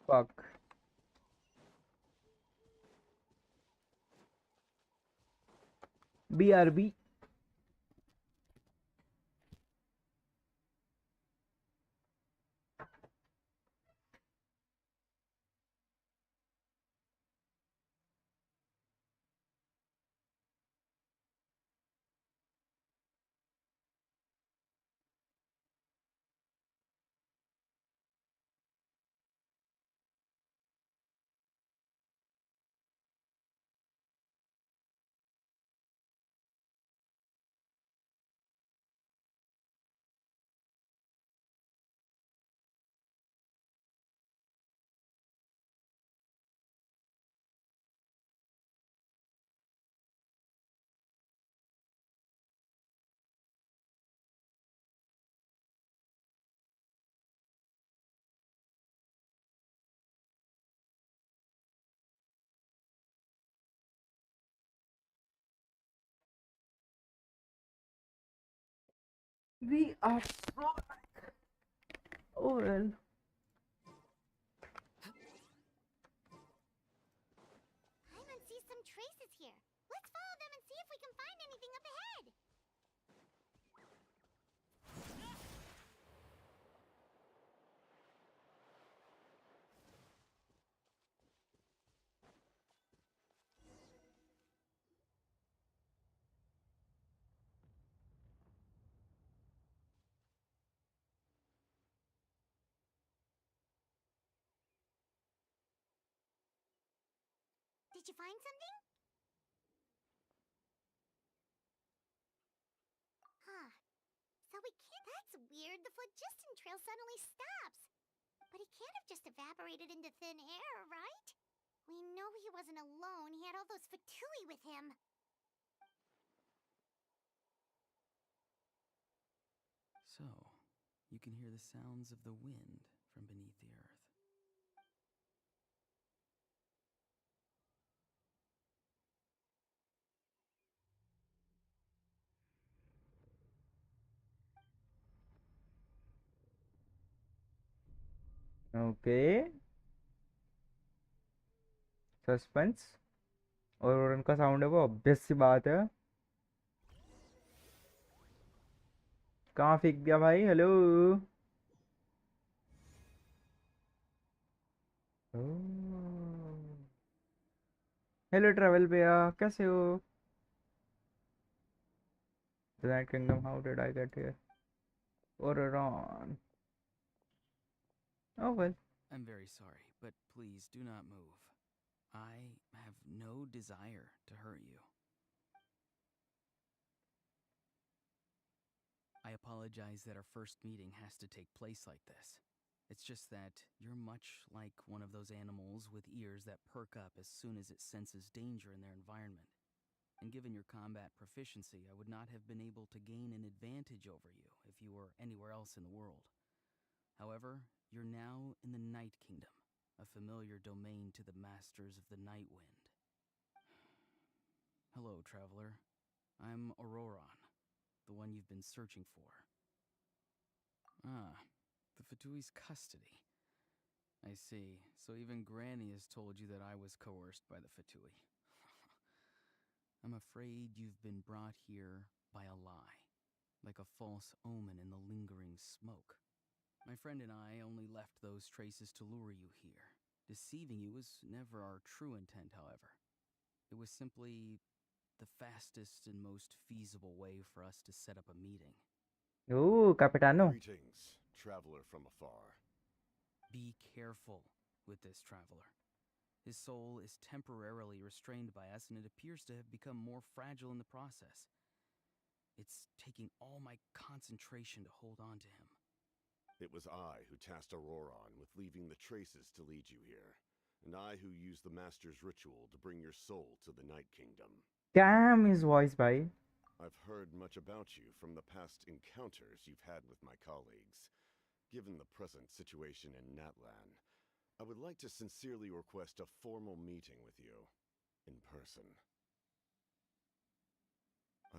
Fuck. BRB. We are so. Oh well. Did you find something? Huh. So we can't. That's weird. The phlogiston trail suddenly stops. But he can't have just evaporated into thin air, right? We know he wasn't alone. He had all those Fatui with him. So, you can hear the sounds of the wind from beneath the earth. Okay, suspense. और उनका sound है वो obvious सी बात है। कहाँ फेंक दिया भाई? हेलो। हेलो ट्रैवल भैया, कैसे हो? The Night Kingdom, how did I get here? Or around? Oh well. I'm very sorry, but please do not move. I have no desire to hurt you. I apologize that our first meeting has to take place like this. It's just that you're much like one of those animals with ears that perk up as soon as it senses danger in their environment. And given your combat proficiency, I would not have been able to gain an advantage over you if you were anywhere else in the world. However, you're now in the Night Kingdom, a familiar domain to the masters of the Night Wind. Hello, traveler. I'm Auroron, the one you've been searching for. Ah, the Fatui's custody. I see. So even Granny has told you that I was coerced by the Fatui. I'm afraid you've been brought here by a lie, like a false omen in the lingering smoke. My friend and I only left those traces to lure you here. Deceiving you was never our true intent, however. It was simply the fastest and most feasible way for us to set up a meeting. Oh, Capitano. Greetings, traveler from afar. Be careful with this traveler. His soul is temporarily restrained by us, and it appears to have become more fragile in the process. It's taking all my concentration to hold on to him. It was I who tasked Auroron with leaving the traces to lead you here, and I who used the Master's ritual to bring your soul to the Night Kingdom. Damn his voice, bhai. I've heard much about you from the past encounters you've had with my colleagues. Given the present situation in Natlan, I would like to sincerely request a formal meeting with you, in person.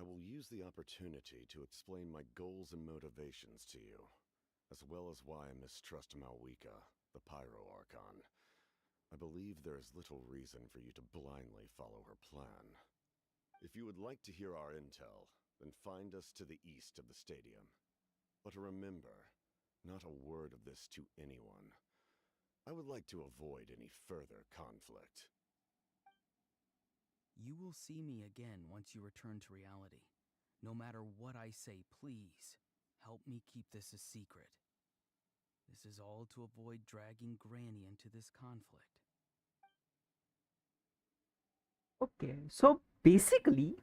I will use the opportunity to explain my goals and motivations to you, as well as why I mistrust Malwika, the Pyro Archon. I believe there is little reason for you to blindly follow her plan. If you would like to hear our intel, then find us to the east of the stadium. But remember, not a word of this to anyone. I would like to avoid any further conflict. You will see me again once you return to reality. No matter what I say, please, help me keep this a secret. This is all to avoid dragging Granny into this conflict. Okay, so basically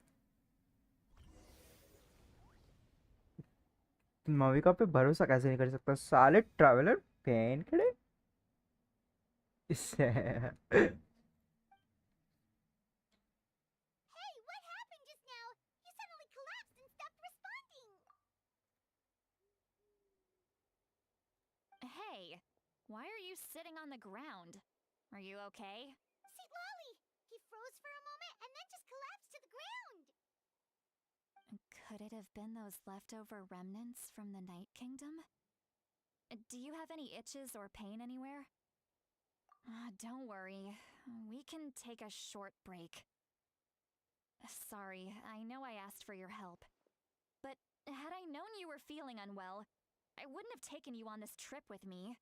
माविका पे भरोसा कैसे नहीं कर सकता साले traveller fan खड़े इससे Hey, what happened just now? You suddenly collapsed and stopped responding. Hey, why are you sitting on the ground? Are you okay? See, Lolly, he froze for a moment and then just collapsed to the ground. Could it have been those leftover remnants from the Night Kingdom? Do you have any itches or pain anywhere? Don't worry. We can take a short break. Sorry, I know I asked for your help. But had I known you were feeling unwell, I wouldn't have taken you on this trip with me.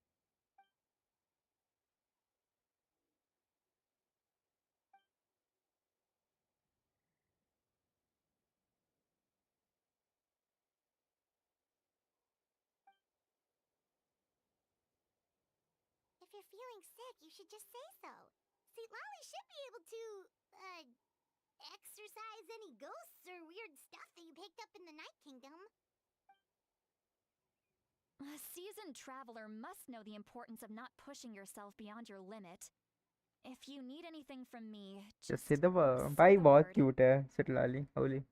If you're feeling sick, you should just say so. See, Lolly should be able to, exorcise any ghosts or weird stuff that you picked up in the Night Kingdom. A seasoned traveler must know the importance of not pushing yourself beyond your limit. If you need anything from me, Just just say the word. say भाई the बहुत word. cute है सिटलाली Holi.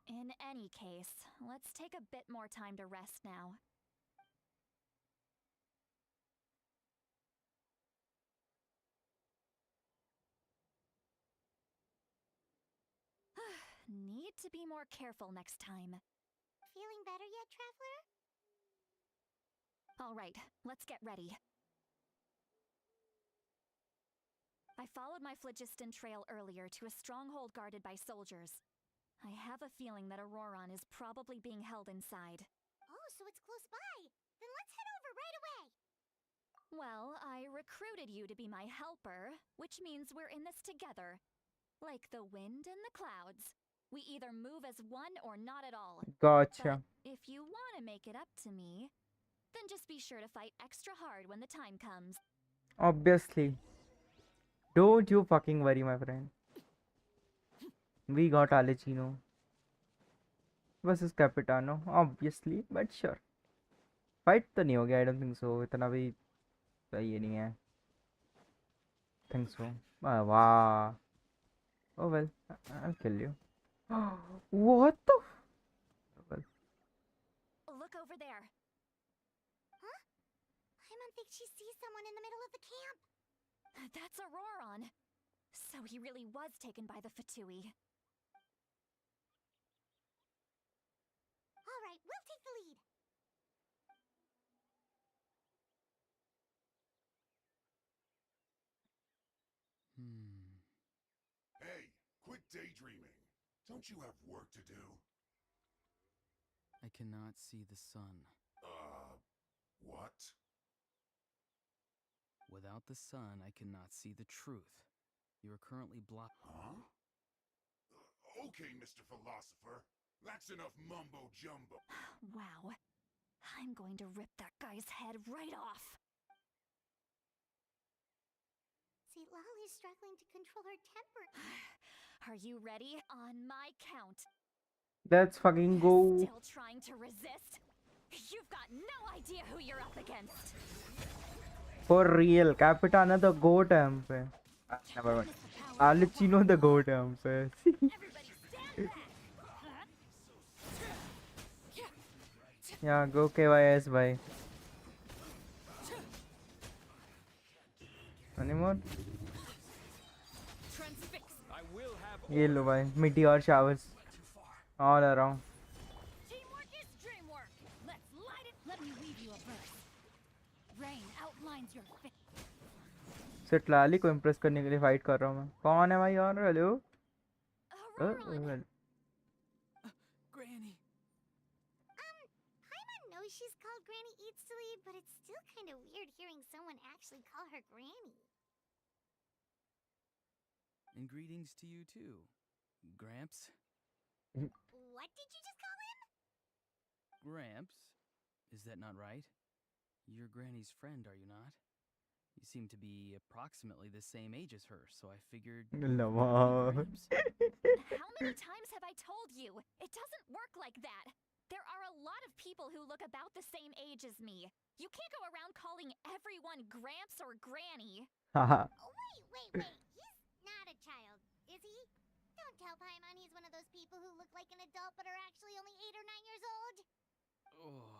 In any case, let's take a bit more time to rest now. Need to be more careful next time. Feeling better yet, Traveler? All right, let's get ready. I followed my phlogiston trail earlier to a stronghold guarded by soldiers. I have a feeling that Auroron is probably being held inside. Oh, so it's close by. Then let's head over right away. Well, I recruited you to be my helper, which means we're in this together. Like the wind and the clouds. We either move as one or not at all. Gotcha. But if you want to make it up to me, then just be sure to fight extra hard when the time comes. Obviously. Don't you fucking worry, my friend. We got Alecchino versus Capitano, obviously, but sure. Fight तो नहीं हो गया, I don't think so. इतना भी ये नहीं है. Think so. Wow. Oh well, I'll kill you. What the? Well. Look over there. Huh? Paimon thinks she sees someone in the middle of the camp. That's Auroron. So he really was taken by the Fatui. All right, we'll take the lead. Hey, quit daydreaming. Don't you have work to do? I cannot see the sun. What? Without the sun, I cannot see the truth. You are currently blocked. Huh? Okay, Mr. Philosopher. That's enough mumbo jumbo. Wow. I'm going to rip that guy's head right off. See, Lolly's struggling to control her temper. Are you ready? On my count. Let's fucking go. Still trying to resist? You've got no idea who you're up against. For real, Capitana the goat है हम पे. Never mind. Alecchino the goat है हम पे. Everybody stand back. Yeah, go KYS bhai. Any more? I will have ये लो भाई, meteor showers all around. Teamwork is dreamwork. Let's light it. Let me weave you a verse. Rain outlines your face. सिटलाली को impress करने के लिए fight कर रहा हूँ मैं. कौन है भाई और? Hello. Auroron. Granny. Paimon knows she's called Granny Eatsley, but it's still kind of weird hearing someone actually call her Granny. And greetings to you too, Gramps. What did you just call him? Gramps? Is that not right? You're Granny's friend, are you not? You seem to be approximately the same age as her, so I figured. Lama. Gramps? How many times have I told you? It doesn't work like that. There are a lot of people who look about the same age as me. You can't go around calling everyone Gramps or Granny. Haha. Oh, wait. He's not a child, is he? Don't tell Paimon he's one of those people who look like an adult but are actually only 8 or 9 years old. Oh,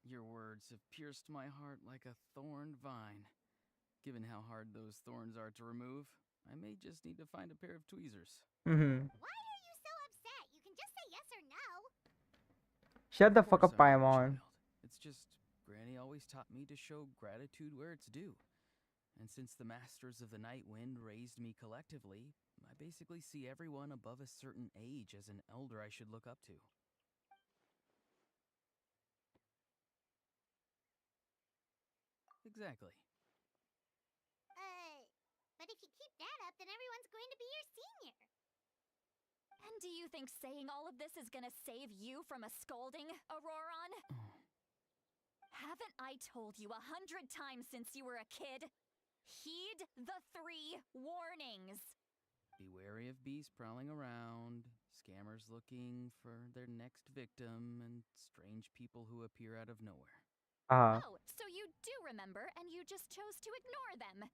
your words have pierced my heart like a thorned vine. Given how hard those thorns are to remove, I may just need to find a pair of tweezers. Why are you so upset? You can just say yes or no. Shut the Of fuck course up, I'm not a Paimon. child. It's just Granny always taught me to show gratitude where it's due. And since the Masters of the Night Wind raised me collectively, I basically see everyone above a certain age as an elder I should look up to. Exactly. But if you keep that up, then everyone's going to be your senior. And do you think saying all of this is gonna save you from a scolding, Auroron? Haven't I told you 100 times since you were a kid? Heed the 3 warnings. Be wary of beasts prowling around, scammers looking for their next victim, and strange people who appear out of nowhere. हाँ Oh, so you do remember and you just chose to ignore them.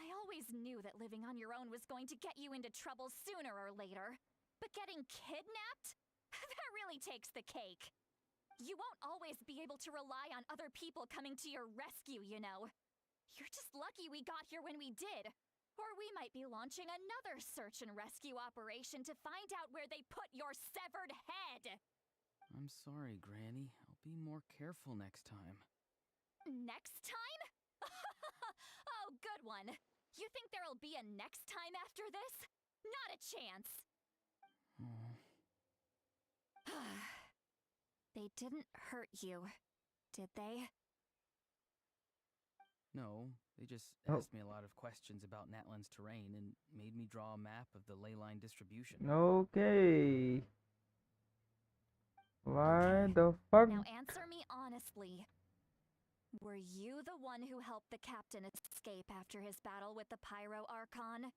I always knew that living on your own was going to get you into trouble sooner or later. But getting kidnapped? That really takes the cake. You won't always be able to rely on other people coming to your rescue, you know. You're just lucky we got here when we did. Or we might be launching another search and rescue operation to find out where they put your severed head. I'm sorry, Granny. I'll be more careful next time. Next time? Oh, good one. You think there'll be a next time after this? Not a chance. Oh. They didn't hurt you, did they? No, they just Oh. asked me a lot of questions about Natlan's terrain and made me draw a map of the ley line distribution. Okay. Why the fuck? Now answer me honestly. Were you the one who helped the captain escape after his battle with the Pyro Archon?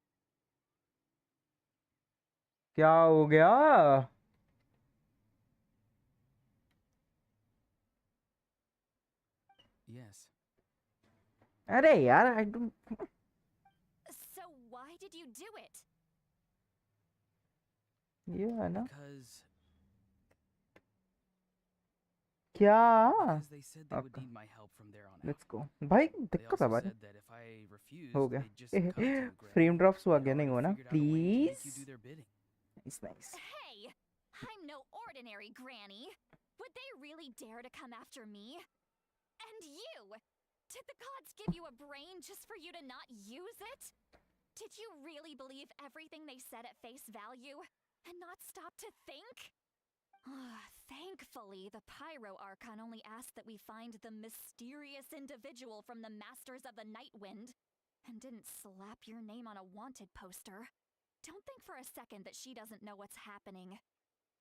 क्या हो गया? Yes. अरे यार I don't. So why did you do it? ये है ना? Because क्या? they said they would Okay. need my help from there on out. Let's go. भाई They दिक्कत है also भाई. said that if I refused, हो गया. they'd just come to you, Granny. Frame drops हुआ They'd क्या नहीं हुआ already ना? figured out a way to make Please. you do their bidding. It's nice. Hey, I'm no ordinary granny. Would they really dare to come after me? And you? Did the gods give you a brain just for you to not use it? Did you really believe everything they said at face value and not stop to think? Thankfully, the Pyro Archon only asked that we find the mysterious individual from the Masters of the Night Wind and didn't slap your name on a wanted poster. Don't think for a second that she doesn't know what's happening.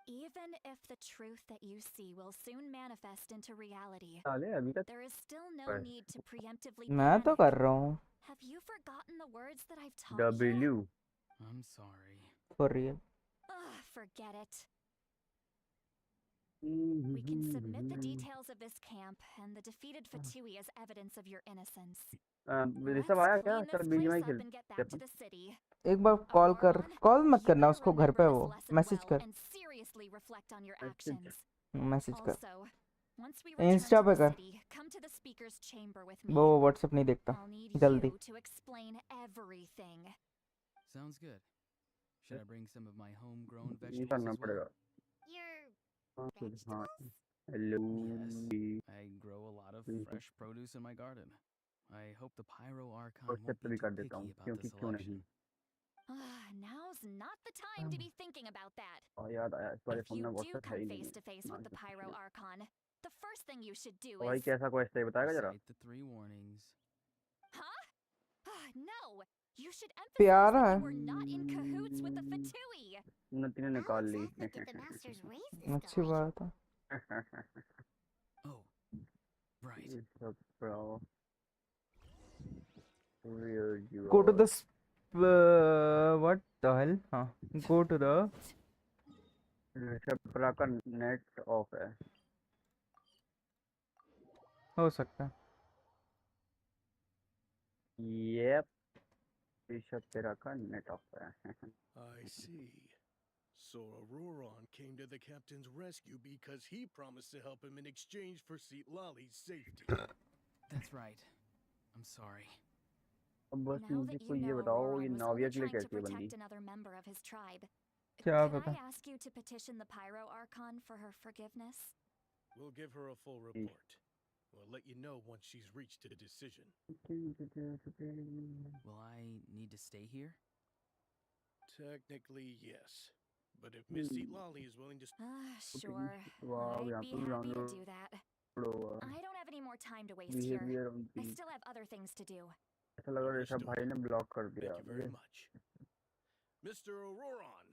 Even if the truth that you see will soon manifest into reality, साले अभी तक there is still no पर need to preemptively मैं तो panic. कर रहा हूँ. Have you forgotten the words that I've taught you? W I'm sorry. For real. Forget it. We can submit the details of this camp and the defeated Fatui as evidence of your innocence. Rishabh Let's आया क्या? clean चल this बीच में place he up and get back to खेलते the city. एक बार call कर. Auron, call मत you करना better उसको घर पे remember वो. this lesson मैसेज well कर. and seriously reflect on your Message. actions. Message कर. Also, once we return Insta to पे the कर. city, come to the speaker's chamber with me. वो WhatsApp नहीं देखता. I'll need जल्दी. you to explain everything. Sounds good. Should I bring some of my homegrown ये vegetables करना as well? पड़ेगा. Your हाँ vegetables? Hello Yes, I grow a lot of fresh produce in my garden. I hope the Pyro Archon won't WhatsApp पे be भी too कर picky देता हूँ about क्योंकि the क्यों नहीं. selection. Now's not the time to be thinking about that. और याद आया इस वाले If फोन you में do WhatsApp है come ही face नहीं. to face with the Pyro Archon, the first thing you should do भाई is... कैसा क्वेश्चन है बताएगा जरा. Recite the 3 warnings. Huh? No! You should emphasize प्यारा that है. you were not in cahoots with the Fatui! नती ने निकाल ली. Alex look at the master's raise this अच्छी guy. बात है. Oh, right. Rishabh bro. Where you Go to are. the what the hell? हाँ. Go to the. Rishabh प्रा का net of है. हो सकता है. Yep. ऋषभ तेरा का नेट ऑफ है. I see. So Auroron came to the captain's rescue because he promised to help him in exchange for Lali's safety. That's right. I'm sorry. अब बस Now मुझे that कोई you ये know बताओ ये Auroron was नाविया only के लिए trying to कैसी है बंदी. protect another member of his tribe, क्या could पता. I ask you to petition the Pyro Archon for her forgiveness? We'll give her a full report. We'll let you know once she's reached a decision. Will I need to stay here? Technically, yes. But if Miss Lali is willing to... Sure. Wow, I'd यहाँ be पे happy to download do that. हुआ. I don't have any more time to waste here. Behavior I उनकी. still have other things to do. ऐसा लगा Rishabh Understood. भाई ने block कर दिया. Thank you very much. Mr. Auroron,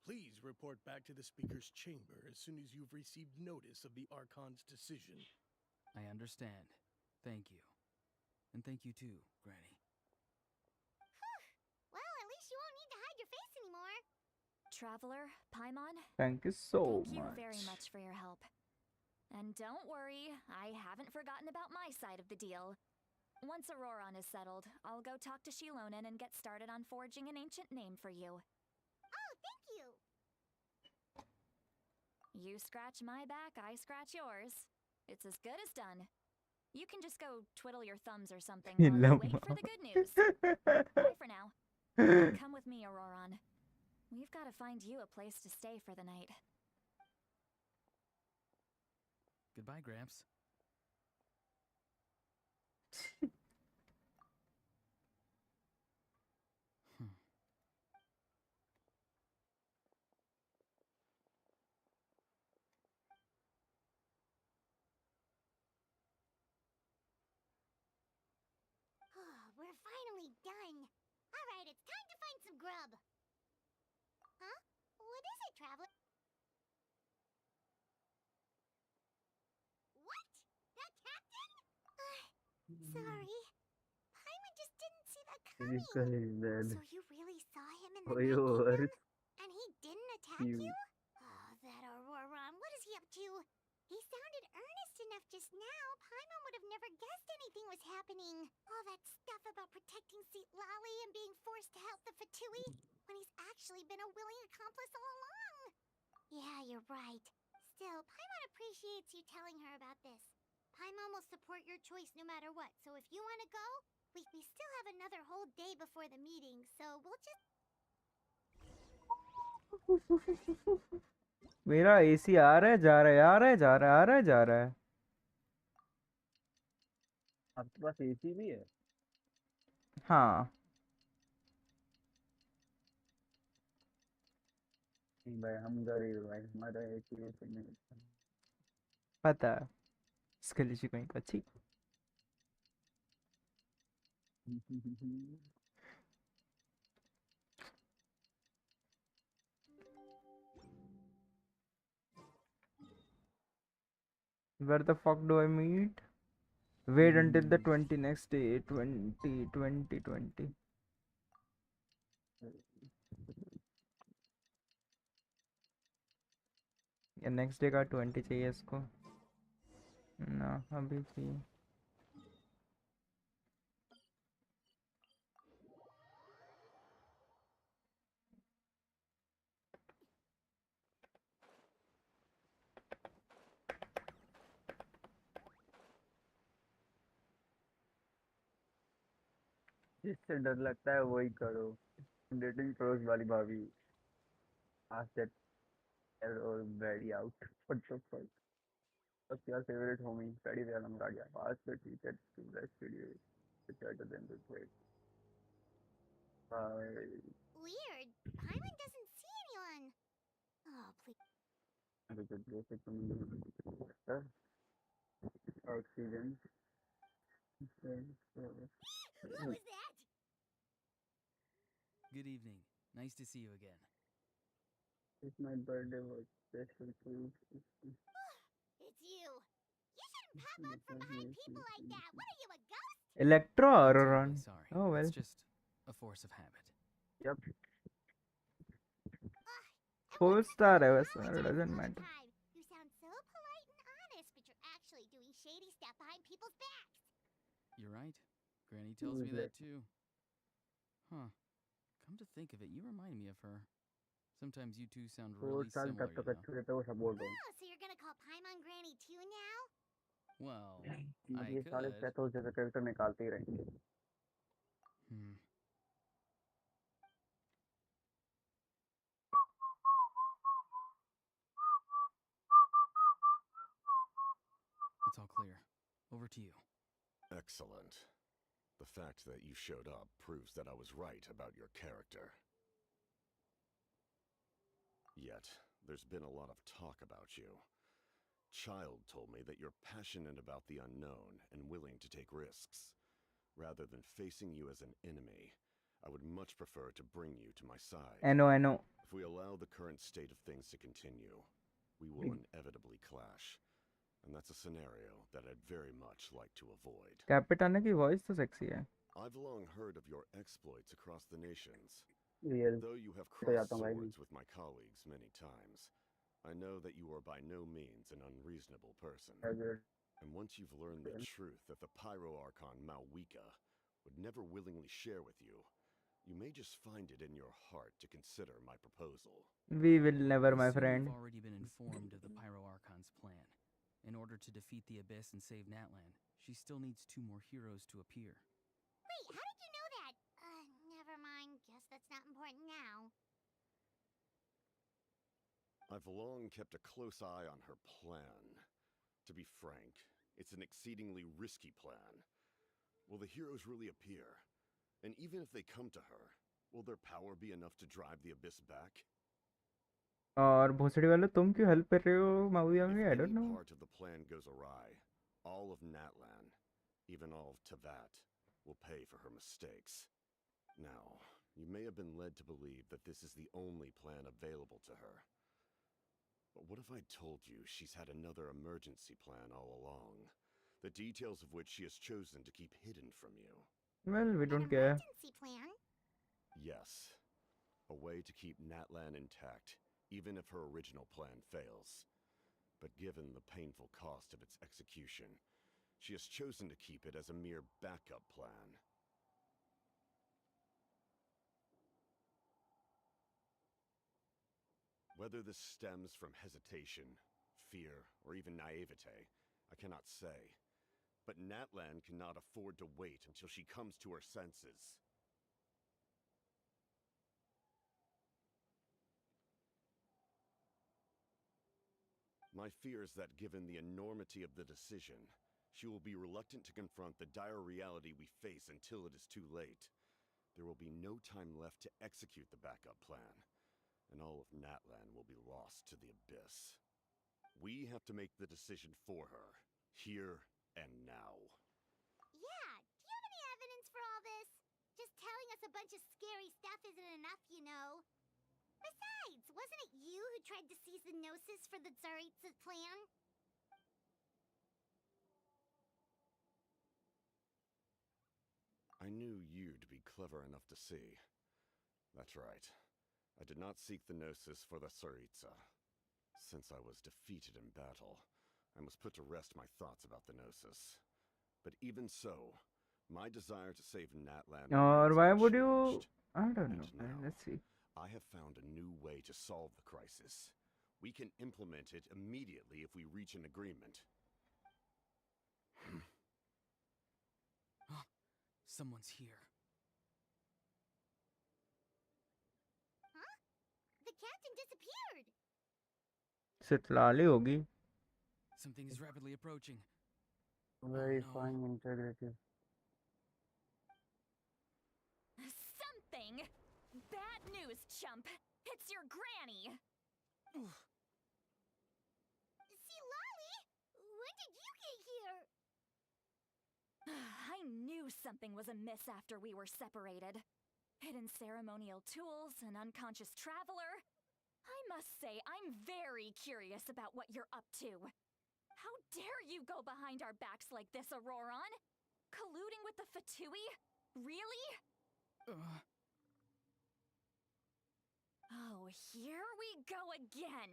please report back to the speaker's chamber as soon as you've received notice of the Archon's decision. I understand. Thank you. And thank you too, Granny. Traveler, Paimon. Thank you so Thank you very much. much for your help. And don't worry, I haven't forgotten about my side of the deal. Once Auroron is settled, I'll go talk to Shilonen and get started on forging an ancient name for you. Oh, thank you. You scratch my back, I scratch yours. It's as good as done. You can just go twiddle your thumbs or something while you wait for the good news. Bye for now. Come with me, Auroron. We've got to find you a place to stay for the night. Goodbye, Gramps. We're finally done. All right, it's time to find some grub. Huh? What is it, Traveler? What? That captain? Sorry. Paimon just didn't see that coming. This guy is dead. So you really saw him in the Oh, Night yo, Kingdom? Earth. And he didn't attack You. you? Oh, that Auroron. What is he up to? He sounded earnest enough just now. Paimon would have never guessed anything was happening. All that stuff about protecting Seat Lally and being forced to help the Fatui when he's actually been a willing accomplice all along. Yeah, you're right. Still, Paimon appreciates you telling her about this. Paimon will support your choice no matter what, so if you want to go, we still have another whole day before the meeting, so we'll just... मेरा AC आ रहा है जा रहा है आ रहा है जा रहा है आ रहा है जा रहा है. आपके पास एसी भी है? हाँ नहीं भाई, हम गरीब भाई, हमारा एसी वैसे नहीं. पता है इसके लिए कहीं का छी. Where the fuck do I meet? Wait until the 20 next day. 20. या नेक्स्ट डे का 20 चाहिए इसको ना अभी चाहिए. जिससे डर लगता है वही करो. डेटिंग प्रोज वाली भाभी. Ask that or Brady out. What the fuck? What's your favorite homie? Brady Venom Radia. Ask the teacher to breastfeed you. It's better than the plate. Weird. Paimon doesn't see anyone. Oh, please. Oxygen. What was that? Good evening. Nice to see you again. It's my birthday was special too. It's you. You shouldn't pop up from behind people like that. What are you, a ghost? Electro or I'm run? terribly sorry. Oh well. It's just a force of habit. Yep. Four star है वैसे. It doesn't matter. You sound so polite and honest, but you're actually doing shady stuff behind people's backs. You're right. Granny tells me that too. Huh. Come to think of it, you remind me of her. Sometimes you two sound really similar, Oh, so you're gonna call Paimon Granny too now? Well, ये सारे could. Pathos जैसे character निकालते ही रहेंगे. It's all clear. Over to you. Excellent. The fact that you showed up proves that I was right about your character. Yet, there's been a lot of talk about you. Child told me that you're passionate about the unknown and willing to take risks. Rather than facing you as an enemy, I would much prefer to bring you to my side. I know. If we allow the current state of things to continue, we will inevitably clash. And that's a scenario that I'd very much like to avoid. कैपिटाना की voice तो sexy है. I've long heard of your exploits across the nations. Real Though you have तो crossed जाता हूँ भाई मैं। swords with my colleagues many times, I know that you are by no means an unreasonable person. And once you've learned the truth that the Pyro-Archon Malwika would never willingly share with you, you may just find it in your heart to consider my proposal. We will never, I my assume friend. you've already been informed of the Pyro-Archon's plan. In order to defeat the Abyss and save Natlan, she still needs 2 more heroes to appear. Wait, how did you know that? Never mind. Guess that's not important now. I've long kept a close eye on her plan. To be frank, it's an exceedingly risky plan. Will the heroes really appear? And even if they come to her, will their power be enough to drive the Abyss back? और भोसड़ी वाले तुम क्यों help कर रहे हो माउया If में? I don't any know. part of the plan goes awry, all of Natlan, even all of Tavat, will pay for her mistakes. Now, you may have been led to believe that this is the only plan available to her. But what if I told you she's had another emergency plan all along, the details of which she has chosen to keep hidden from you? Well, we An don't care. emergency plan? Yes. A way to keep Natlan intact, even if her original plan fails. But given the painful cost of its execution, she has chosen to keep it as a mere backup plan. Whether this stems from hesitation, fear, or even naivete, I cannot say. But Natlan cannot afford to wait until she comes to her senses. My fear is that given the enormity of the decision, she will be reluctant to confront the dire reality we face until it is too late. There will be no time left to execute the backup plan, and all of Natlan will be lost to the Abyss. We have to make the decision for her, here and now. Yeah, do you have any evidence for all this? Just telling us a bunch of scary stuff isn't enough, you know. Besides, wasn't it you who tried to seize the Gnosis for the Tsaritsa plan? I knew you'd be clever enough to see. That's right. I did not seek the Gnosis for the Tsaritsa. Since I was defeated in battle, I must put to rest my thoughts about the Gnosis. But even so, my desire to save Natlan Or remains why would you? unchanged. I don't And know. now, Let's see. I have found a new way to solve the crisis. We can implement it immediately if we reach an agreement. Someone's here. Huh? The captain disappeared! सितलाली होगी. Something is rapidly approaching. Verifying integrity. Something? Bad news, chump. It's your granny. See, Lolly? When did you get here? I knew something was amiss after we were separated. Hidden ceremonial tools, an unconscious traveler. I must say, I'm very curious about what you're up to. How dare you go behind our backs like this, Auroron? Colluding with the Fatui? Really? Oh, here we go again.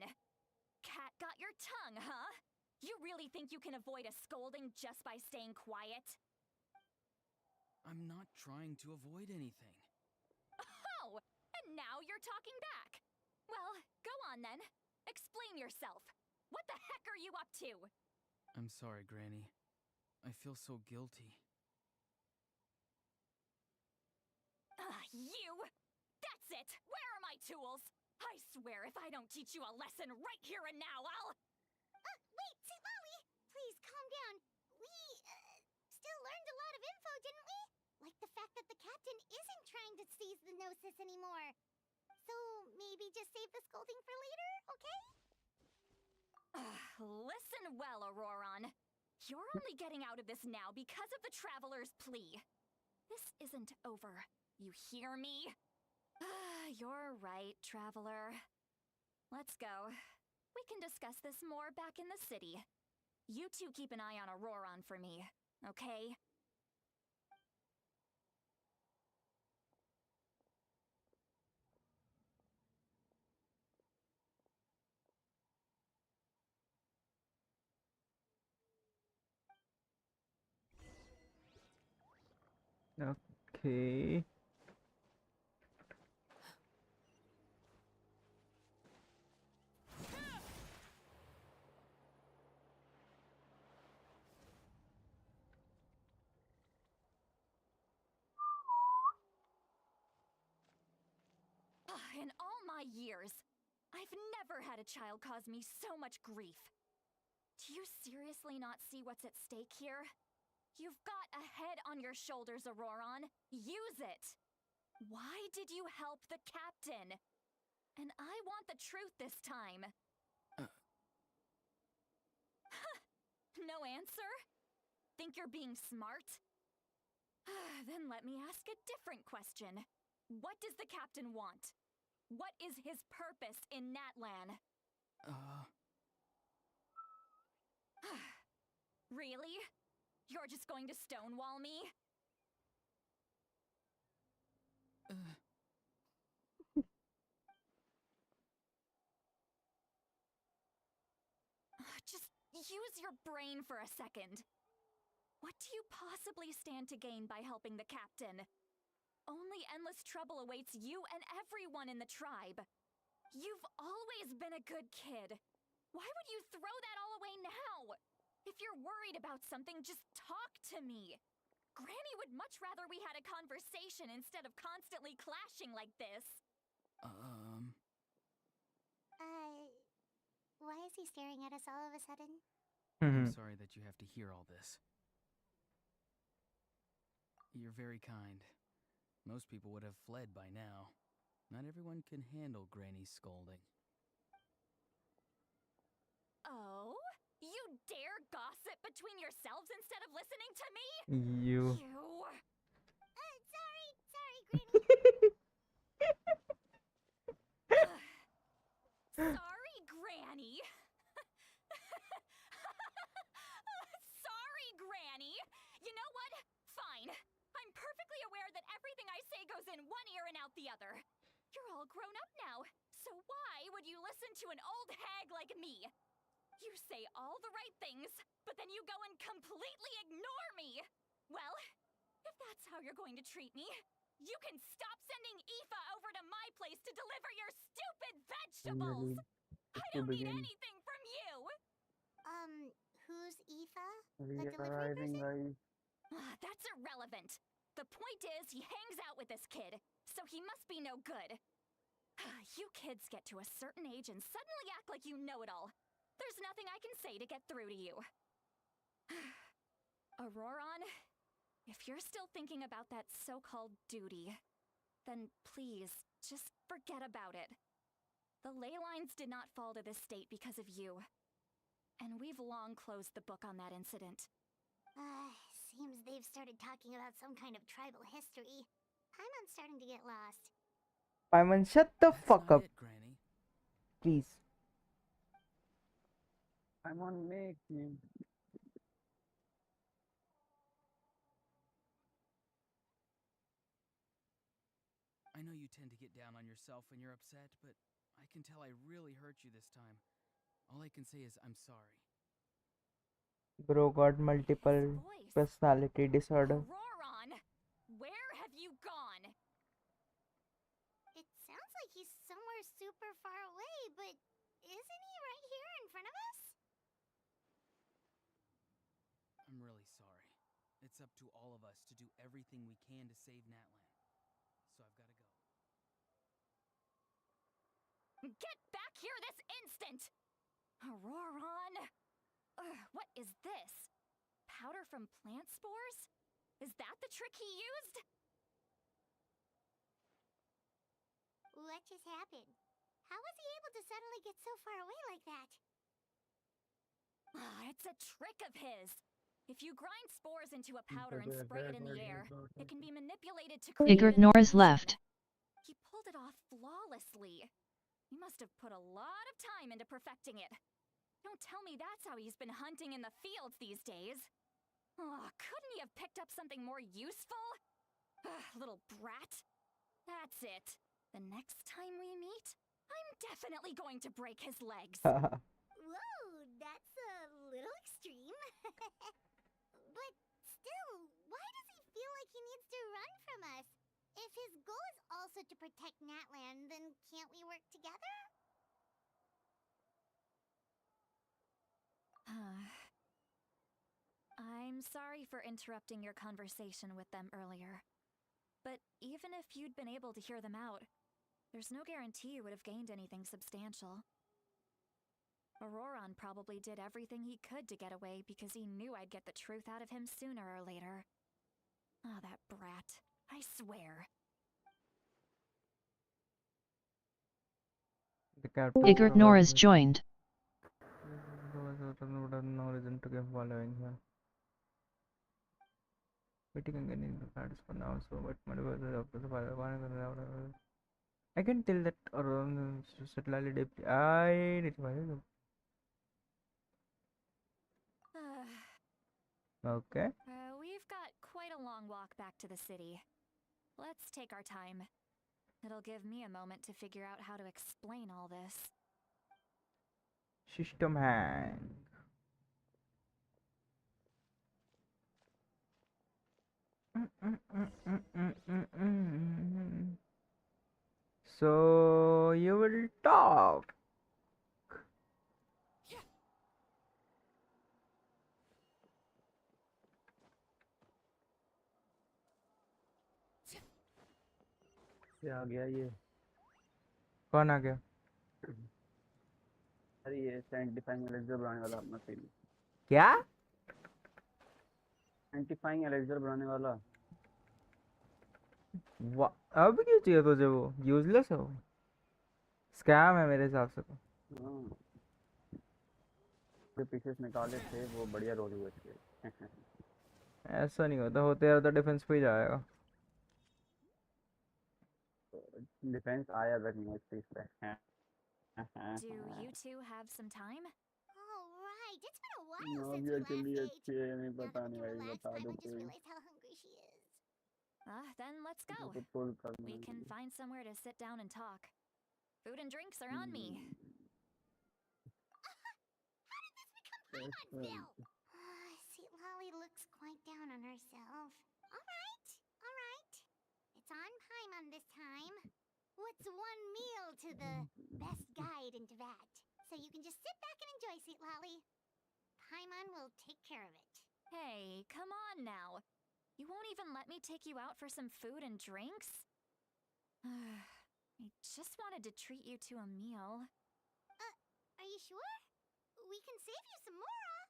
Cat got your tongue, huh? You really think you can avoid a scolding just by staying quiet? I'm not trying to avoid anything. Oh, and now you're talking back. Well, go on then. Explain yourself. What the heck are you up to? I'm sorry, Granny. I feel so guilty. You! That's it! Where are my tools? I swear if I don't teach you a lesson right here and now, I'll... Wait, Lolly! Please, calm down. We, still learned a lot of info, didn't we? Like the fact that the captain isn't trying to seize the Gnosis anymore. So, maybe just save the scolding for later, okay? Listen well, Auroron. You're only getting out of this now because of the Traveler's plea. This isn't over. You hear me? You're right, Traveler. Let's go. We can discuss this more back in the city. You two keep an eye on Auroron for me, okay? Okay. In all my years, I've never had a child cause me so much grief. Do you seriously not see what's at stake here? You've got a head on your shoulders, Auroron. Use it! Why did you help the captain? And I want the truth this time. No answer? Think you're being smart? Then let me ask a different question. What does the captain want? What is his purpose in Natlan? Really? You're just going to stonewall me? Just use your brain for a second. What do you possibly stand to gain by helping the captain? Only endless trouble awaits you and everyone in the tribe. You've always been a good kid. Why would you throw that all away now? If you're worried about something, just talk to me. Granny would much rather we had a conversation instead of constantly clashing like this. Why is he staring at us all of a sudden? I'm sorry that you have to hear all this. You're very kind. Most people would have fled by now. Not everyone can handle Granny's scolding. Oh? You dare gossip between yourselves instead of listening to me? You. Sorry, Granny. Sorry, Granny. Sorry, Granny. You know what? Fine. I'm perfectly aware that everything I say goes in one ear and out the other. You're all grown up now, so why would you listen to an old hag like me? You say all the right things, but then you go and completely ignore me. Well, if that's how you're going to treat me, you can stop sending Aoife over to my place to deliver your stupid vegetables. I don't need anything from you. Who's Aoife? We The are delivery arriving, person? guys. That's irrelevant. The point is, he hangs out with this kid, so he must be no good. You kids get to a certain age and suddenly act like you know it all. There's nothing I can say to get through to you. Auroron, if you're still thinking about that so-called duty, then please, just forget about it. The ley lines did not fall to this state because of you. And we've long closed the book on that incident. Seems they've started talking about some kind of tribal history. I'm starting to get lost. Paimon, shut the That's fuck not up, it, Granny. please. I'm on make him. I know you tend to get down on yourself when you're upset, but I can tell I really hurt you this time. All I can say is I'm sorry. Bro got multiple Voice. personality disorder. Auroron, where have you gone? It sounds like he's somewhere super far away, but isn't he right here in front of us? I'm really sorry. It's up to all of us to do everything we can to save Natlan. So I've got to go. Get back here this instant! Auroron! What is this? Powder from plant spores? Is that the trick he used? What just happened? How was he able to suddenly get so far away like that? It's a trick of his. If you grind spores into a powder and spray it in the air, it can be manipulated to create Igor an Norris illusion. left. He pulled it off flawlessly. He must have put a lot of time into perfecting it. Don't tell me that's how he's been hunting in the fields these days. Oh, couldn't he have picked up something more useful? Little brat. That's it. The next time we meet, I'm definitely going to break his legs. Whoa, that's a little extreme. But still, why does he feel like like he needs to run from us. If his goal is also to protect Natland, then can't we work together? I'm sorry for interrupting your conversation with them earlier. But even if you'd been able to hear them out, there's no guarantee you would have gained anything substantial. Auroron probably did everything he could to get away because he knew I'd get the truth out of him sooner or later. Oh, that brat. I swear. The captain Igor Norris joined. No reason to keep following her. Waiting and getting the cards for now, so but I can tell that around Satlali deeply. I did okay. We've got quite a long walk back to the city. Let's take our time. It'll give me a moment to figure out how to explain all this. System hang. So you will talk. क्या आ गया ये? कौन आ गया? अरे ये सैंटिफाइंग elixir बनाने वाला अपना सीन। क्या? सैंटिफाइंग एलेक्सर बनाने वाला। अब क्यों चाहिए तुझे वो? यूजलेस है वो। स्कैम है मेरे हिसाब से तो। हाँ। जो पीसेस निकाले थे वो बढ़िया रोल हुए थे। ऐसा नहीं होता, होते यार तो डिफेंस पे ही जाएगा। डिफेंस आया तक नहीं इस चीज पे। Do you two have some time? Oh, right. It's been a while No, since ये we last चलिए ate. अच्छी है, नहीं Now पता that we नहीं can भाई, relax, बता Paimon दो just कोई। realized how hungry she is. Then let's go. तो पुल करना We can है। find somewhere to sit down and talk. Food and drinks are on me. How did this become Paimonville? See, Lolly looks quite down on herself. All right. It's on Paimon this time. What's one meal to the best guide into that? So you can just sit back and enjoy, Sweet Lolly. Paimon will take care of it. Hey, come on now. You won't even let me take you out for some food and drinks? I just wanted to treat you to a meal. Are you sure? We can save you some Mora.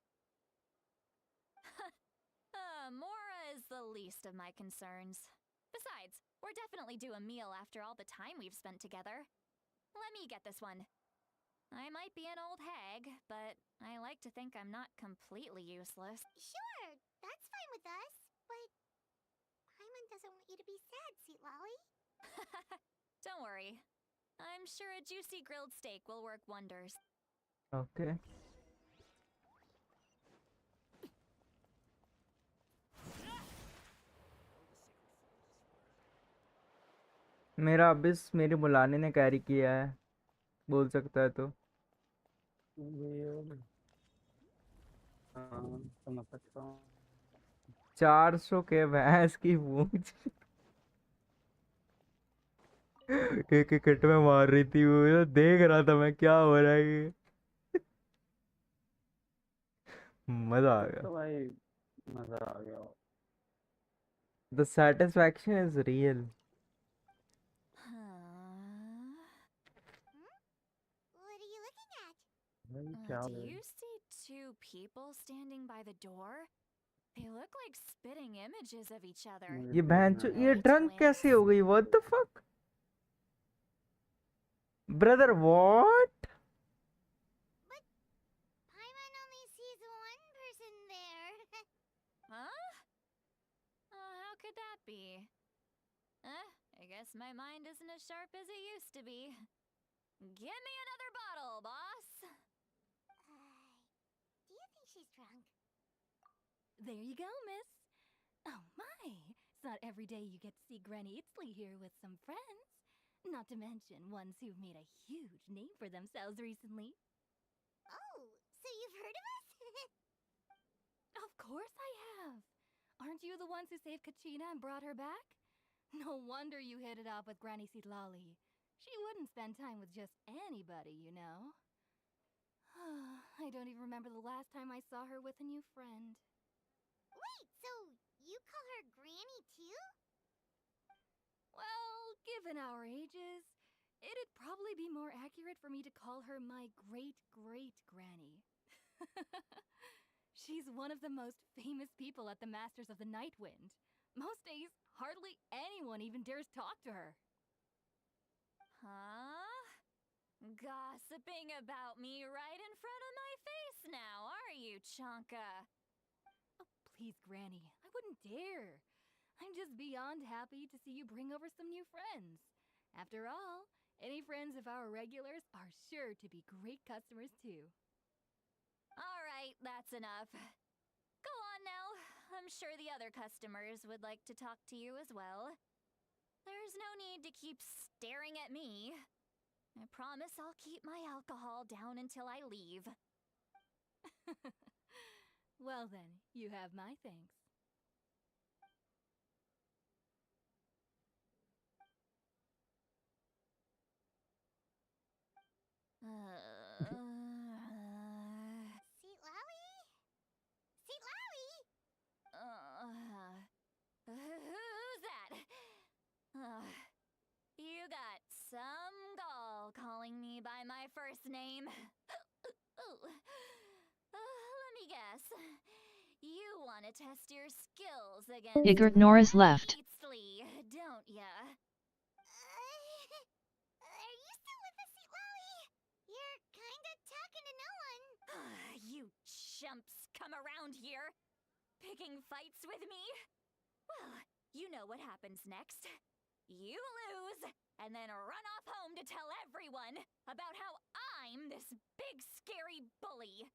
Mora is the least of my concerns. Besides, we're definitely due a meal after all the time we've spent together. Let me get this one. I might be an old hag, but I like to think I'm not completely useless. Sure, that's fine with us. But Paimon doesn't want you to be sad, Sweet Lolly. Don't worry. I'm sure a juicy grilled steak will work wonders. Okay. मेरा अबिस मेरे बुलाने ने carry किया है, बोल सकता है तो। समझ सकता हूँ। 400 के भैंस की पूंछ एक एक कट में मार रही थी वो, तो देख रहा था मैं क्या हो रहा है ये। मजा आ गया। तो भाई मजा आ गया। The satisfaction is real. What are you looking at? भाई क्या Do है? you see two people standing by the door? They look like spitting images of each other. ये भैंचो, ये ड्रंक कैसे हो गई? What the fuck? Brother, what? But Paimon only sees one person there. Huh? How could that be? I guess my mind isn't as sharp as it used to be. Give me another bottle, boss. Do you think she's drunk? There you go, miss. Oh my, it's not every day you get to see Granny Itzley here with some friends. Not to mention ones who've made a huge name for themselves recently. Oh, so you've heard of us? Of course I have. Aren't you the ones who saved Kachina and brought her back? No wonder you hit it off with Granny Sitlali. She wouldn't spend time with just anybody, you know. I don't even remember the last time I saw her with a new friend. Wait, so you call her Granny too? Well, given our ages, it'd probably be more accurate for me to call her my great-great-granny. She's one of the most famous people at the Masters of the Night Wind. Most days, hardly anyone even dares talk to her. Huh? Gossiping about me right in front of my face now, are you, Chonka? Oh, please, Granny, I wouldn't dare. I'm just beyond happy to see you bring over some new friends. After all, any friends of our regulars are sure to be great customers too. All right, that's enough. Go on now. I'm sure the other customers would like to talk to you as well. There's no need to keep staring at me. I promise I'll keep my alcohol down until I leave. Well then, you have my thanks. Sitlali? Sitlali? Who's that? You got some gall calling me by my first name. Let me guess. You want to test your skills against Ignora's left. Eatsley, don't ya? Are you still with us, Sitlali? You're kinda talking to no one. You chumps come around here, picking fights with me? Well, you know what happens next. You lose, and then run off home to tell everyone about how I'm this big scary bully.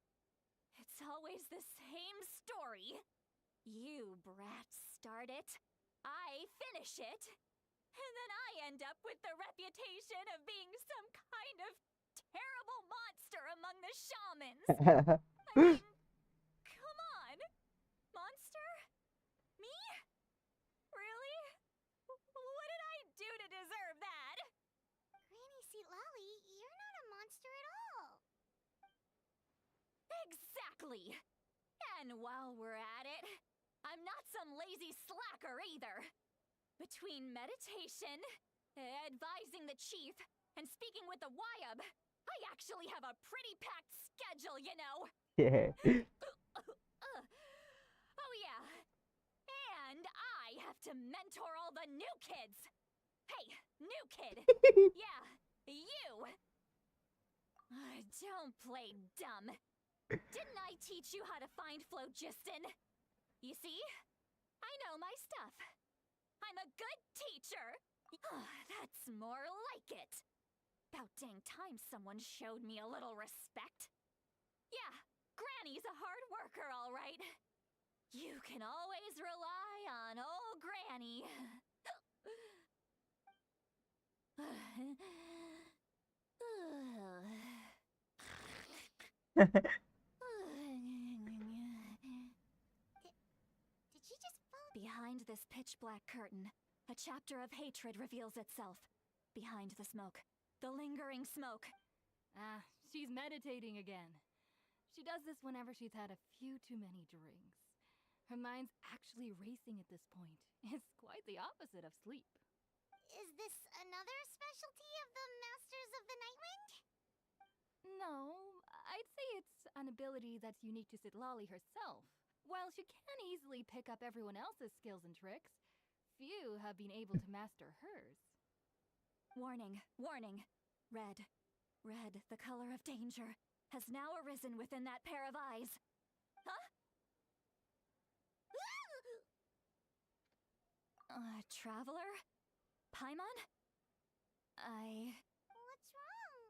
It's always the same story. You brats start it, I finish it, and then I end up with the reputation of being some kind of terrible monster among the shamans. I mean, come on. Monster? Me? Really? What did I do to deserve that? Granny Sitlali, you're not a monster at all. Exactly. And while we're at it, I'm not some lazy slacker either. Between meditation, advising the chief, and speaking with the Wyab, I actually have a pretty packed schedule, you know. Yeah. Oh yeah. And I have to mentor all the new kids. Hey, new kid. Yeah, you. Don't play dumb. Didn't I teach you how to find phlogiston? You see? I know my stuff. I'm a good teacher. That's more like it. About dang time someone showed me a little respect. Yeah, Granny's a hard worker, all right. You can always rely on old Granny. Did she just fall? Behind this pitch-black curtain, a chapter of hatred reveals itself. Behind the smoke, the lingering smoke. Ah, she's meditating again. She does this whenever she's had a few too many drinks. Her mind's actually racing at this point. It's quite the opposite of sleep. Is this another specialty of the Masters of the Night Wind? No, I'd say it's an ability that's unique to Sitlali herself. While she can easily pick up everyone else's skills and tricks, few have been able to master hers. Warning, warning. Red, the color of danger, has now arisen within that pair of eyes. Huh? Traveler? Paimon? What's wrong?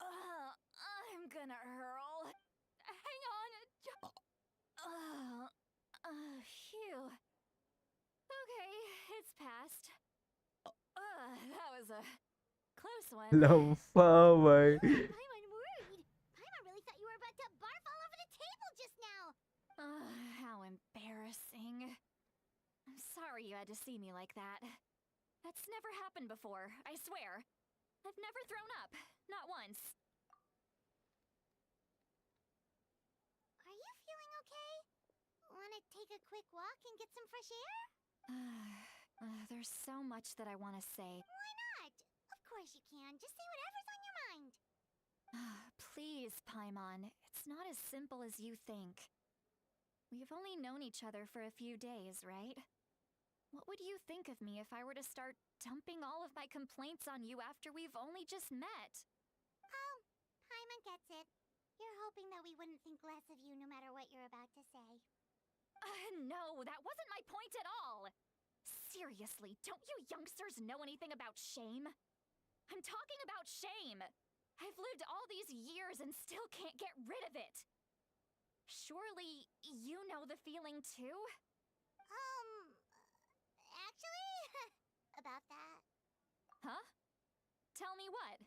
I'm gonna hurl. Hang on, Phew. Okay, it's passed. That was a close one. Lumpa, boy. Paimon worried. Paimon really thought you were about to barf all over the table just now. How embarrassing. embarrassing. I'm sorry you had to see me like that. That's never happened before, I swear. I've never thrown up. Not once. Are you feeling okay? Wanna take a quick walk and get some fresh air? There's so much that I want to say. Why not? Of course you can. Just say whatever's on your mind. Please, Paimon. It's not as simple as you think. We've only known each other for a few days, right? What would you think of me if I were to start dumping all of my complaints on you after we've only just met? Oh, Paimon gets it. You're hoping that we wouldn't think less of you no matter what you're about to say. No, that wasn't my point at all! Seriously, don't you youngsters know anything about shame? I'm talking about shame! I've lived all these years and still can't get rid of it! Surely, you know the feeling too? Actually, about that. Huh? Tell me what?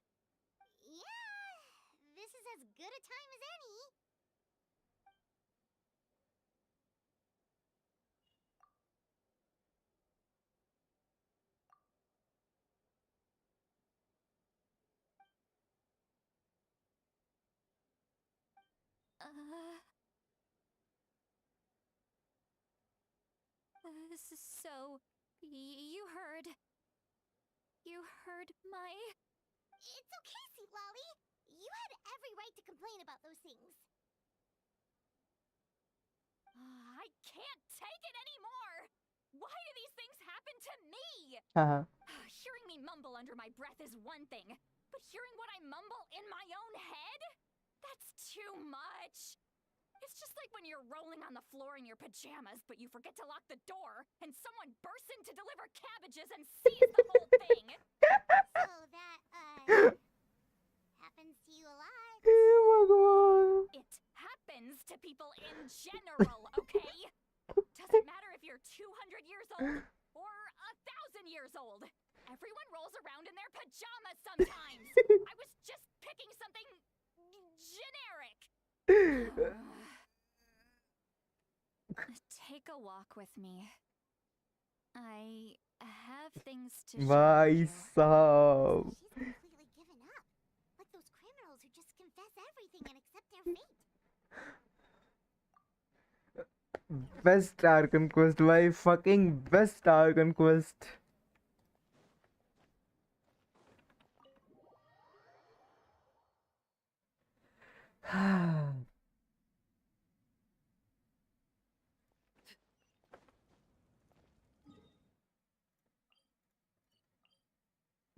Yeah, this is as good a time as any. So, you heard... You heard my... It's okay, Sweet Lolly. You had every right to complain about those things. I can't take it anymore! Why do these things happen to me? Haha. Hearing me mumble under my breath is one thing, but hearing what I mumble in my own head? That's too much! It's just like when you're rolling on the floor in your pajamas, but you forget to lock the door, and someone bursts in to deliver cabbages and sees the whole thing! So that, happens to you a lot. Oh my god. It happens to people in general, okay? Doesn't matter if you're 200 years old or 1,000 years old. Everyone rolls around in their pajamas sometimes. I was just picking something generic. Take a walk with me. I have things to show भाई you. साहब. She's completely given up. Like those criminals who just confess everything and accept their fate. Best Archon quest, भाई. Fucking best Archon quest.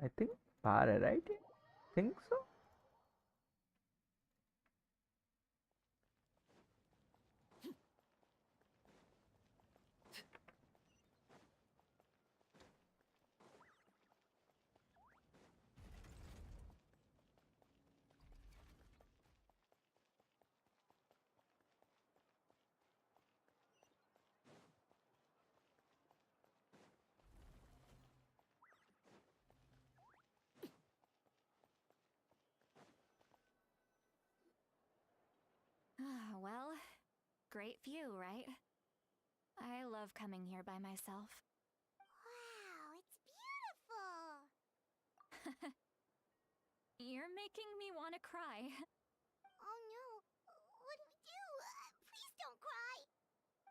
I think Para, right? Think so? Well, great view, right? I love coming here by myself. Wow, it's beautiful. You're making me want to cry. Oh no, what do we do? Please don't cry.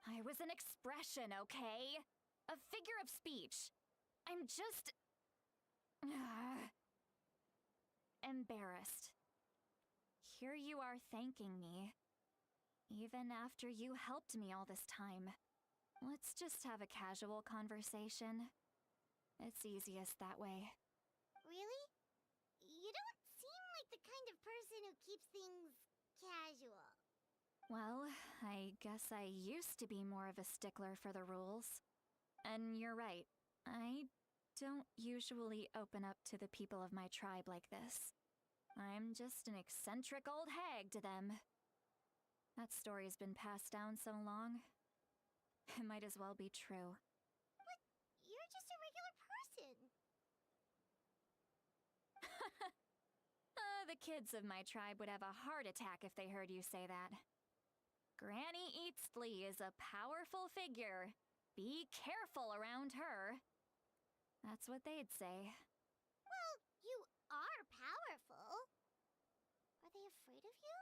I was an expression, okay? A figure of speech. I'm just... embarrassed. Here you are thanking me. Even after you helped me all this time. Let's just have a casual conversation. It's easiest that way. Really? You don't seem like the kind of person who keeps things casual. Well, I guess I used to be more of a stickler for the rules. And you're right, I don't usually open up to the people of my tribe like this. I'm just an eccentric old hag to them. That story's been passed down so long, it might as well be true. But you're just a regular person. The kids of my tribe would have a heart attack if they heard you say that. Granny Eatsley is a powerful figure. Be careful around her. That's what they'd say. Well, you are powerful. Are they afraid of you?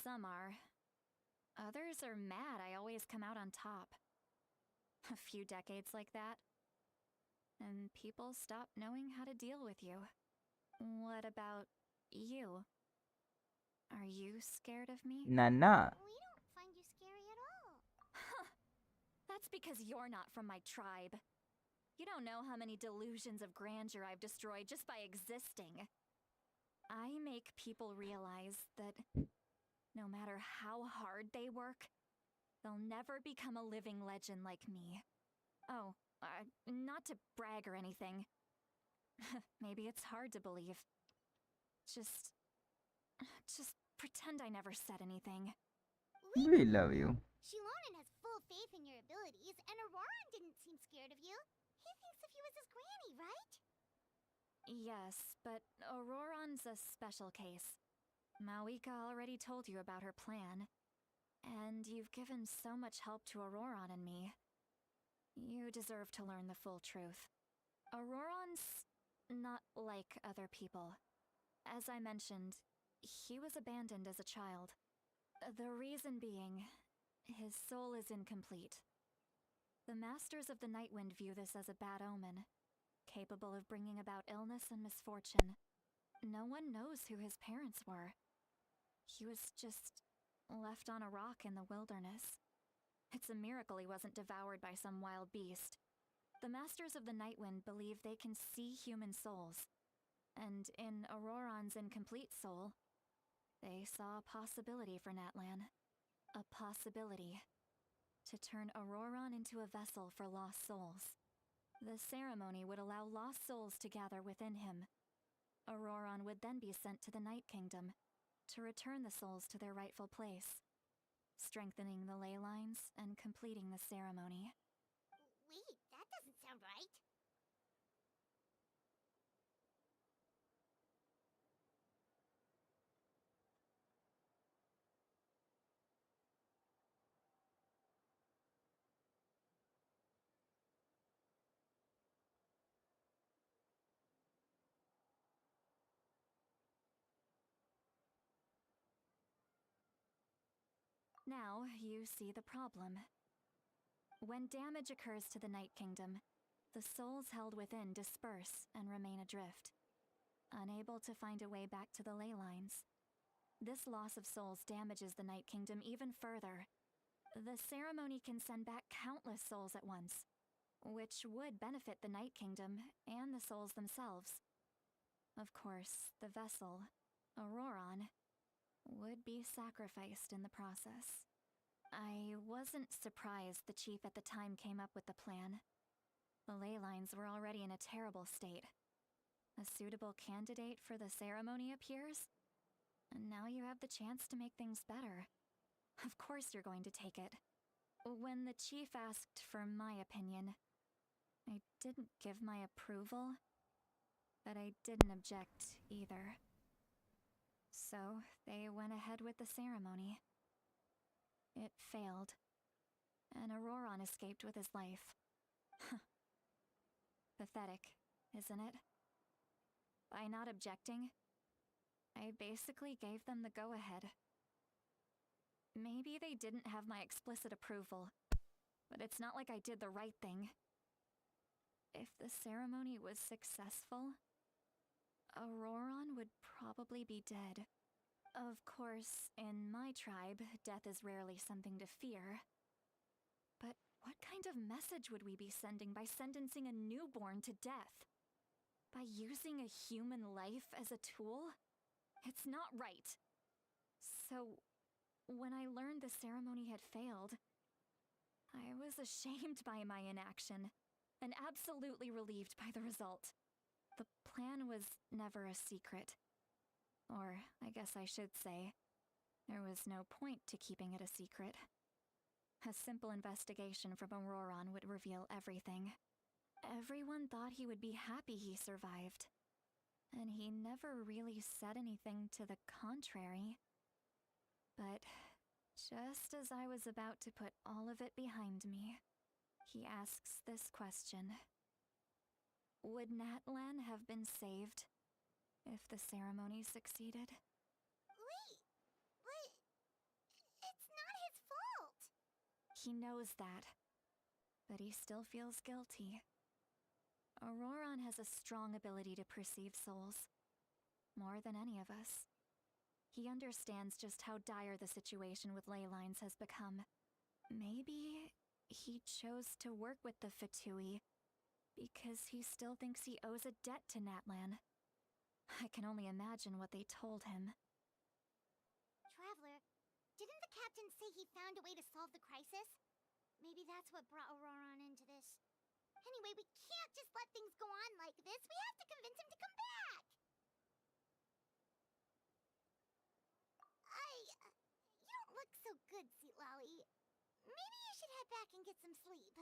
Some are. Others are mad I always come out on top. A few decades like that, and people stop knowing how to deal with you. What about you? Are you scared of me? Nana. We don't find you scary at all. That's because you're not from my tribe. You don't know how many delusions of grandeur I've destroyed just by existing. I make people realize that no matter how hard they work, they'll never become a living legend like me. Oh, not to brag or anything. Maybe it's hard to believe. Just pretend I never said anything. We love you. Shilonen has full faith in your abilities, and Auroran didn't seem scared of you. He thinks of you as his granny, right? Yes, but Auroran's a special case. Mawika already told you about her plan. And you've given so much help to Auroran and me. You deserve to learn the full truth. Auroran's not like other people. As I mentioned, he was abandoned as a child. The reason being, his soul is incomplete. The Masters of the Nightwind view this as a bad omen, capable of bringing about illness and misfortune. No one knows who his parents were. He was just left on a rock in the wilderness. It's a miracle he wasn't devoured by some wild beast. The Masters of the Nightwind believe they can see human souls, and in Auroran's incomplete soul, they saw a possibility for Natlan. A possibility to turn Auroran into a vessel for lost souls. The ceremony would allow lost souls to gather within him. Auroran would then be sent to the Night Kingdom to return the souls to their rightful place, strengthening the ley lines and completing the ceremony. Wait, that doesn't sound right. Now you see the problem. When damage occurs to the Night Kingdom, the souls held within disperse and remain adrift, unable to find a way back to the ley lines. This loss of souls damages the Night Kingdom even further. The ceremony can send back countless souls at once, which would benefit the Night Kingdom and the souls themselves. Of course, the vessel, Auroran, would be sacrificed in the process. I wasn't surprised the chief at the time came up with the plan. The ley lines were already in a terrible state. A suitable candidate for the ceremony appears, and now you have the chance to make things better. Of course you're going to take it. When the chief asked for my opinion, I didn't give my approval, but I didn't object either. So they went ahead with the ceremony. It failed, and Auroran escaped with his life. Pathetic, isn't it? By not objecting, I basically gave them the go-ahead. Maybe they didn't have my explicit approval, but it's not like I did the right thing. If the ceremony was successful, Auroran would probably be dead. Of course, in my tribe, death is rarely something to fear. But what kind of message would we be sending by sentencing a newborn to death? By using a human life as a tool? It's not right. So, when I learned the ceremony had failed, I was ashamed by my inaction, and absolutely relieved by the result. The plan was never a secret. Or, I guess I should say, there was no point to keeping it a secret. A simple investigation from Auroran would reveal everything. Everyone thought he would be happy he survived, and he never really said anything to the contrary. But just as I was about to put all of it behind me, he asks this question. Would Natlan have been saved if the ceremony succeeded? Wait, but it's not his fault. He knows that, but he still feels guilty. Auroron has a strong ability to perceive souls, more than any of us. He understands just how dire the situation with ley lines has become. Maybe he chose to work with the Fatui because he still thinks he owes a debt to Natlan. I can only imagine what they told him. Traveler, didn't the captain say he found a way to solve the crisis? Maybe that's what brought Auroron into this. Anyway, we can't just let things go on like this. We have to convince him to come back. You don't look so good, Seatlolly. Maybe you should head back and get some sleep.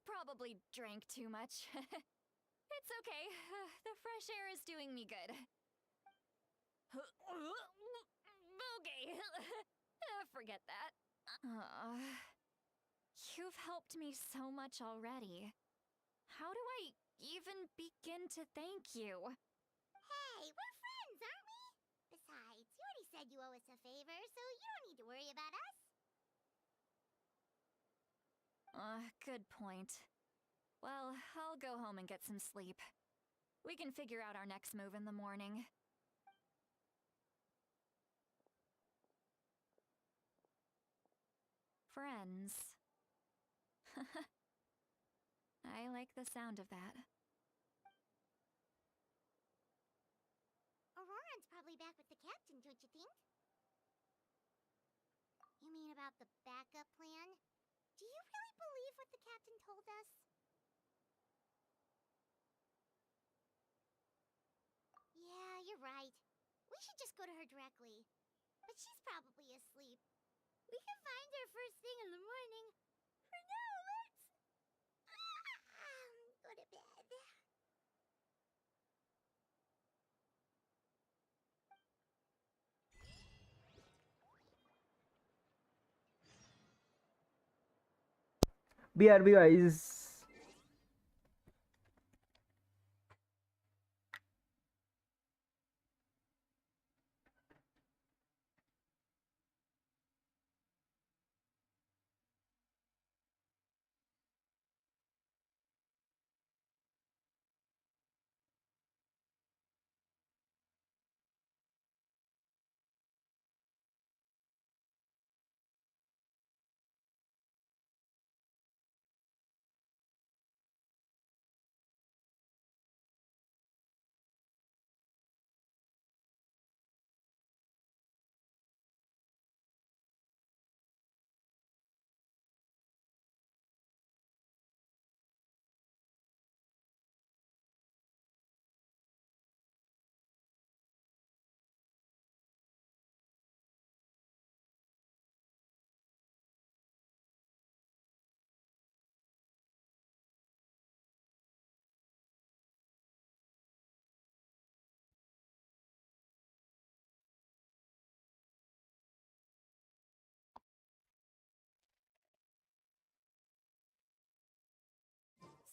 Probably drank too much. It's okay. The fresh air is doing me good. Okay. Forget that. You've helped me so much already. How do I even begin to thank you? Hey, we're friends, aren't we? Besides, you already said you owe us a favor, so you don't need to worry about us. Good point. Well, I'll go home and get some sleep. We can figure out our next move in the morning. Friends. I like the sound of that. Auroran's probably back with the captain, don't you think? You mean about the backup plan? Do you really believe what the captain told us? Yeah, you're right. We should just go to her directly. But she's probably asleep. We can find her first thing in the morning. For now, let's... go to bed. BRB guys.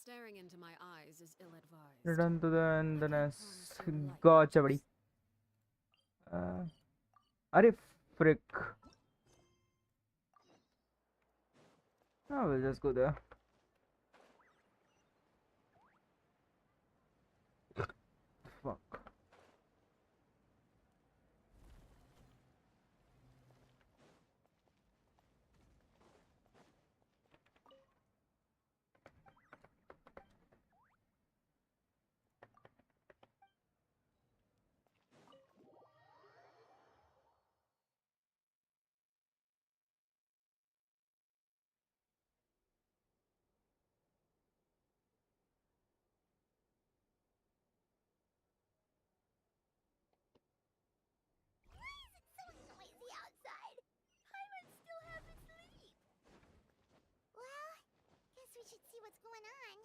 Staring into my eyes is ill-advised. Return to the endless. so light? Gotcha, buddy. Are frick. Oh, we'll just go there. Fuck. Why is it so noisy outside? Paimon still hasn't sleep. Well, guess we should see what's going on.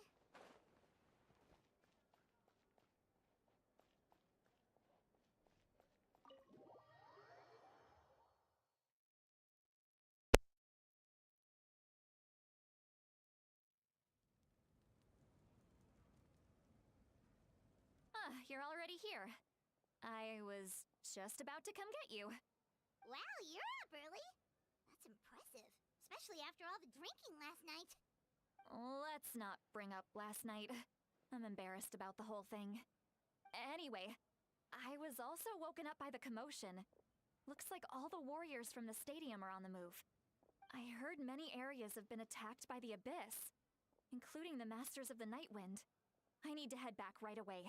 you're already here. I was just about to come get you. Wow, you're up early. That's impressive, especially after all the drinking last night. Let's not bring up last night. I'm embarrassed about the whole thing. Anyway, I was also woken up by the commotion. Looks like all the warriors from the stadium are on the move. I heard many areas have been attacked by the Abyss, including the Masters of the Nightwind. I need to head back right away.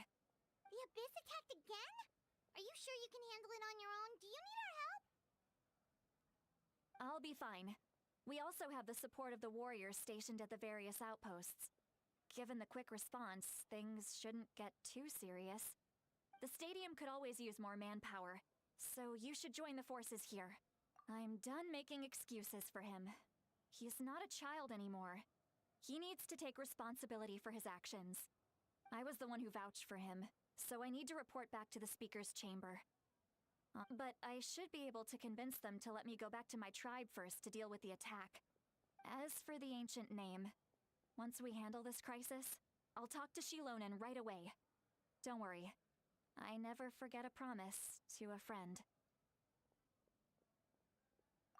The Abyss attacked again? Are you sure you can handle it on your own? Do you need our help? I'll be fine. We also have the support of the warriors stationed at the various outposts. Given the quick response, things shouldn't get too serious. The stadium could always use more manpower, so you should join the forces here. I'm done making excuses for him. He's not a child anymore. He needs to take responsibility for his actions. I was the one who vouched for him, so I need to report back to the speaker's chamber. But I should be able to convince them to let me go back to my tribe first to deal with the attack. As for the ancient name, once we handle this crisis, I'll talk to Shilonen right away. Don't worry. I never forget a promise to a friend.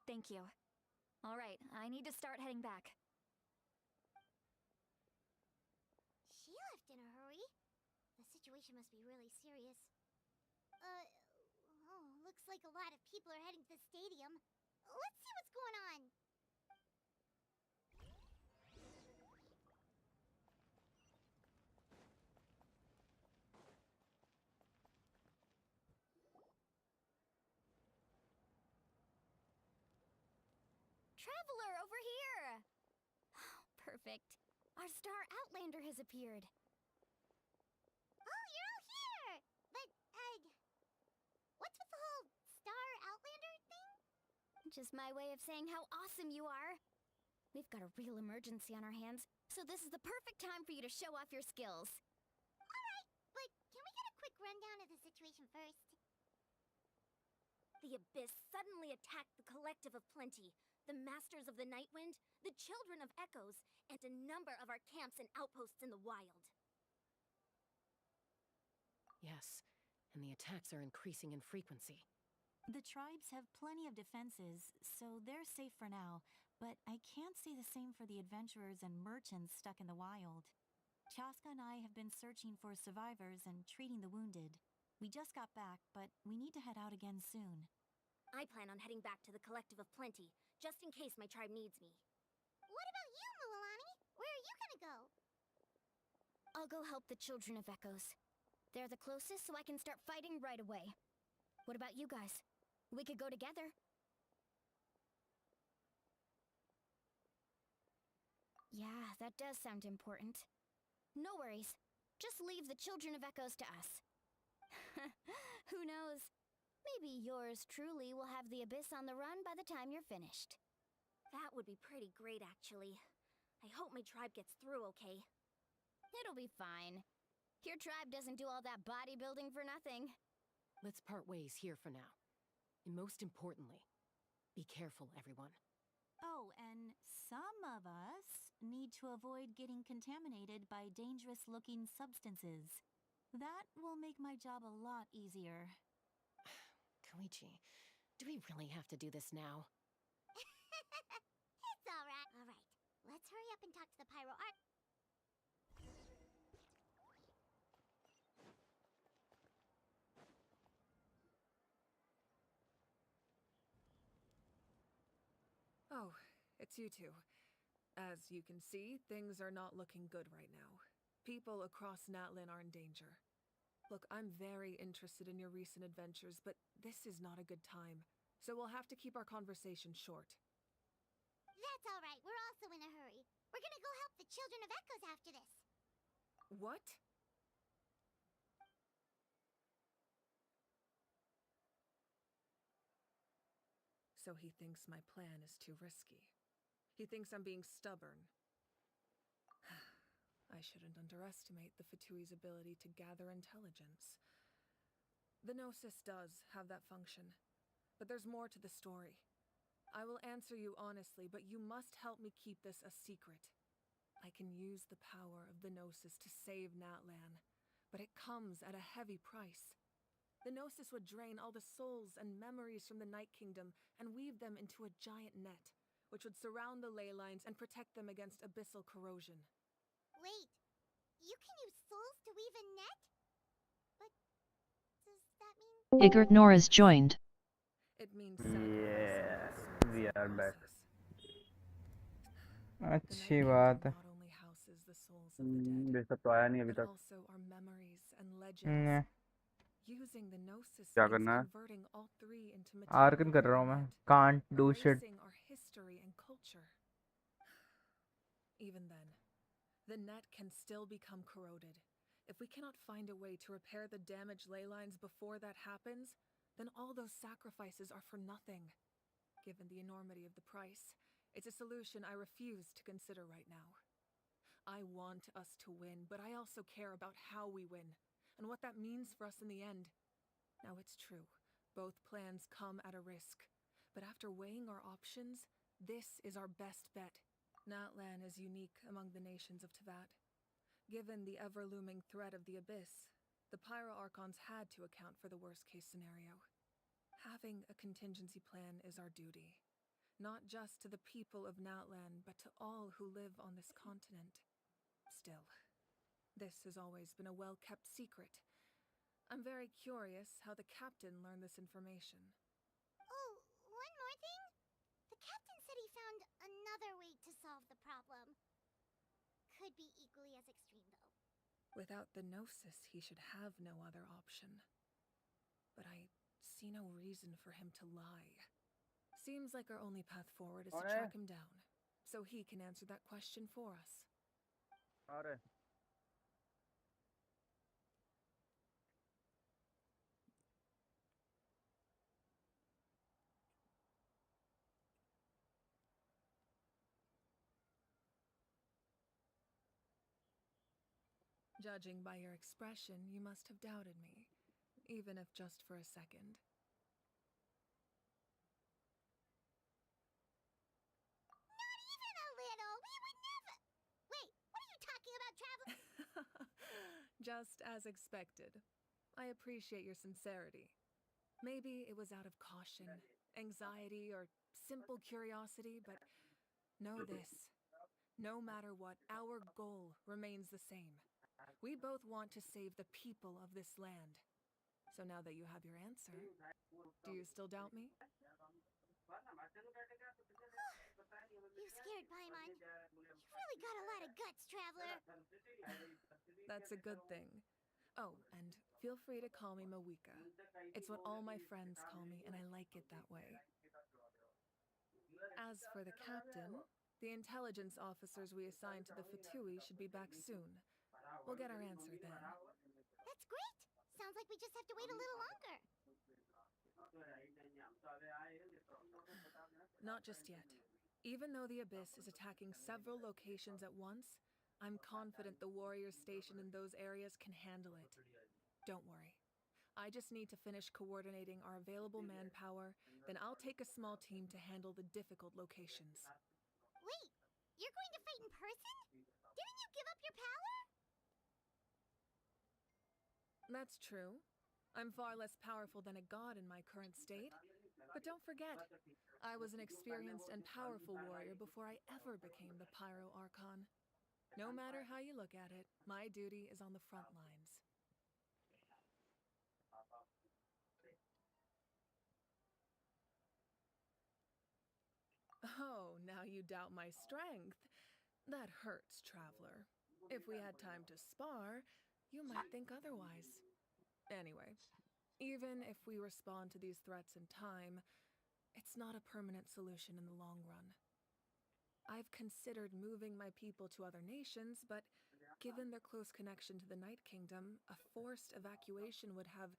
Thank you. All right, I need to start heading back. She left in a hurry. The situation must be really serious. Looks like a lot of people are heading to the stadium. Let's see what's going on. Traveler, over here! Perfect. Our star Outlander has appeared. Oh, you're all here! But, what's with the whole Star Outlander thing? Just my way of saying how awesome you are. We've got a real emergency on our hands, so this is the perfect time for you to show off your skills. Alright, but can we get a quick rundown of the situation first? The Abyss suddenly attacked the Collective of Plenty, the Masters of the Nightwind, the Children of Echoes, and a number of our camps and outposts in the wild. Yes, and the attacks are increasing in frequency. The tribes have plenty of defenses, so they're safe for now, but I can't say the same for the adventurers and merchants stuck in the wild. Chaska and I have been searching for survivors and treating the wounded. We just got back, but we need to head out again soon. I plan on heading back to the Collective of Plenty, just in case my tribe needs me. What about you, Mualani? Where are you gonna go? I'll go help the Children of Echoes. They're the closest, so I can start fighting right away. What about you guys? We could go together. Yeah, that does sound important. No worries. Just leave the Children of Echoes to us. Who knows? Maybe yours truly will have the Abyss on the run by the time you're finished. That would be pretty great, actually. I hope my tribe gets through okay. It'll be fine. Your tribe doesn't do all that bodybuilding for nothing. Let's part ways here for now. And most importantly, be careful, everyone. Oh, and some of us need to avoid getting contaminated by dangerous-looking substances. That will make my job a lot easier. Koichi, do we really have to do this now? It's alright. Alright, let's hurry up and talk to the Pyro Art. Oh, it's you two. As you can see, things are not looking good right now. People across Natlin are in danger. Look, I'm very interested in your recent adventures, but this is not a good time, so we'll have to keep our conversation short. That's alright, we're also in a hurry. We're gonna go help the Children of Echoes after this. What? So he thinks my plan is too risky. He thinks I'm being stubborn. I shouldn't underestimate the Fatui's ability to gather intelligence. The Gnosis does have that function, but there's more to the story. I will answer you honestly, but you must help me keep this a secret. I can use the power of the Gnosis to save Natlan, but it comes at a heavy price. The Gnosis would drain all the souls and memories from the Night Kingdom and weave them into a giant net, which would surround the ley lines and protect them against abyssal corrosion. Wait, you can use souls to weave a net? But does that mean... Igor Nora's joined. It means Yeah, sacrificing we the souls are in the back. process. The अच्छी Night बात Kingdom है. not only houses the souls of the dead, ये सब तो आया नहीं अभी but तक. also our memories and legends. ने Using the Gnosis क्या means करना है? converting all three into material Arkan कर for रहा the हूँ मैं. net, Can't do shit. erasing our history and culture. Even then, the net can still become corroded. If we cannot find a way to repair the damaged ley lines before that happens, then all those sacrifices are for nothing. Given the enormity of the price, it's a solution I refuse to consider right now. I want us to win, but I also care about how we win, and what that means for us in the end. Now it's true, both plans come at a risk, but after weighing our options, this is our best bet. Natlan is unique among the nations of Teyvat. Given the ever-looming threat of the Abyss, the Pyro-Archons had to account for the worst-case scenario. Having a contingency plan is our duty, not just to the people of Natlan, but to all who live on this continent. Still, this has always been a well-kept secret. I'm very curious how the captain learned this information. Oh, one more thing? The captain said he found another way to solve the problem. Could be equally as extreme, though. Without the Gnosis, he should have no other option. But I see no reason for him to lie. Seems like our only path forward is to track him down, so he can answer that question for us. अरे Judging by your expression, you must have doubted me, even if just for a second. Not even a little! We would never... Wait, what are you talking about, traveler? Just as expected. I appreciate your sincerity. Maybe it was out of caution, anxiety, or simple curiosity, but know this. No matter what, our goal remains the same. We both want to save the people of this land. So now that you have your answer, do you still doubt me? You scared Paimon. You've really got a lot of guts, traveler. That's a good thing. Oh, and feel free to call me Mawika. It's what all my friends call me, and I like it that way. As for the captain, the intelligence officers we assigned to the Fatui should be back soon. We'll get our answer then. That's great! Sounds like we just have to wait a little longer. Not just yet. Even though the Abyss is attacking several locations at once, I'm confident the warriors stationed in those areas can handle it. Don't worry. I just need to finish coordinating our available manpower, then I'll take a small team to handle the difficult locations. Wait, you're going to fight in person? Didn't you give up your power? That's true. I'm far less powerful than a god in my current state. But don't forget, I was an experienced and powerful warrior before I ever became the Pyro Archon. No matter how you look at it, my duty is on the front lines. Oh, now you doubt my strength. That hurts, traveler. If we had time to spar, you might think otherwise. Anyway, even if we respond to these threats in time, it's not a permanent solution in the long run. I've considered moving my people to other nations, but given their close connection to the Night Kingdom, a forced evacuation would have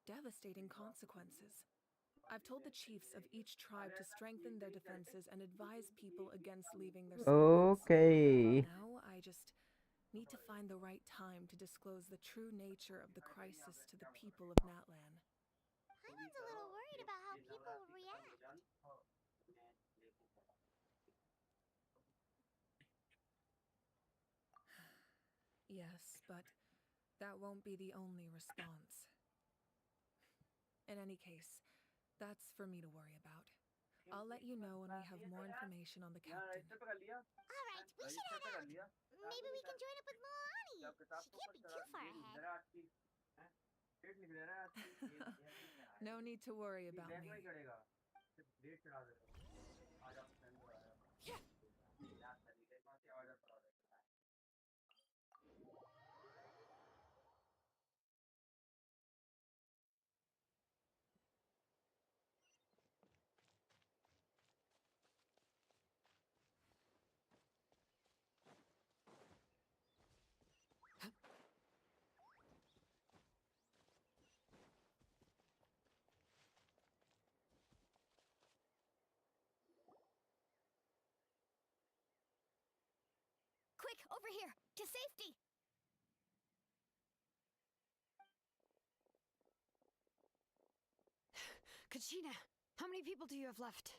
devastating consequences. I've told the chiefs of each tribe to strengthen their defenses and advise people against leaving their settlements. Okay. Now I just need to find the right time to disclose the true nature of the crisis to the people of Natlan. Paimon's a little worried about how people will react. Yes, but that won't be the only response. In any case, that's for me to worry about. I'll let you know when we have more information on the captain. Alright, we should head out. Maybe we can join up with Milani. She can't be too far ahead. No need to worry about me. Quick, over here! To safety! Kachina, how many people do you have left?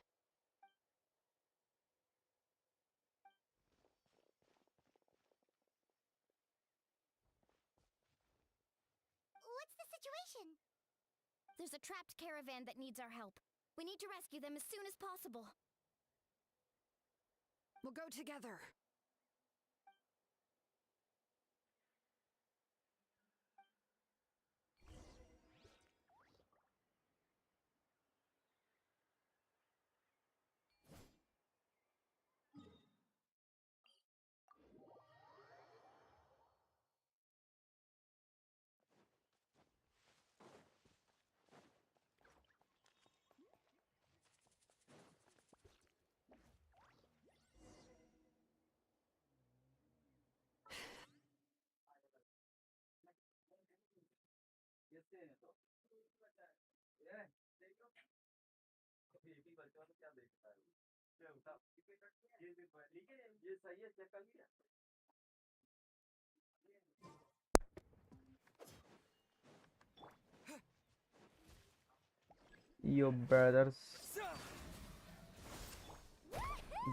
What's the situation? There's a trapped caravan that needs our help. We need to rescue them as soon as possible. We'll go together. Yo brothers,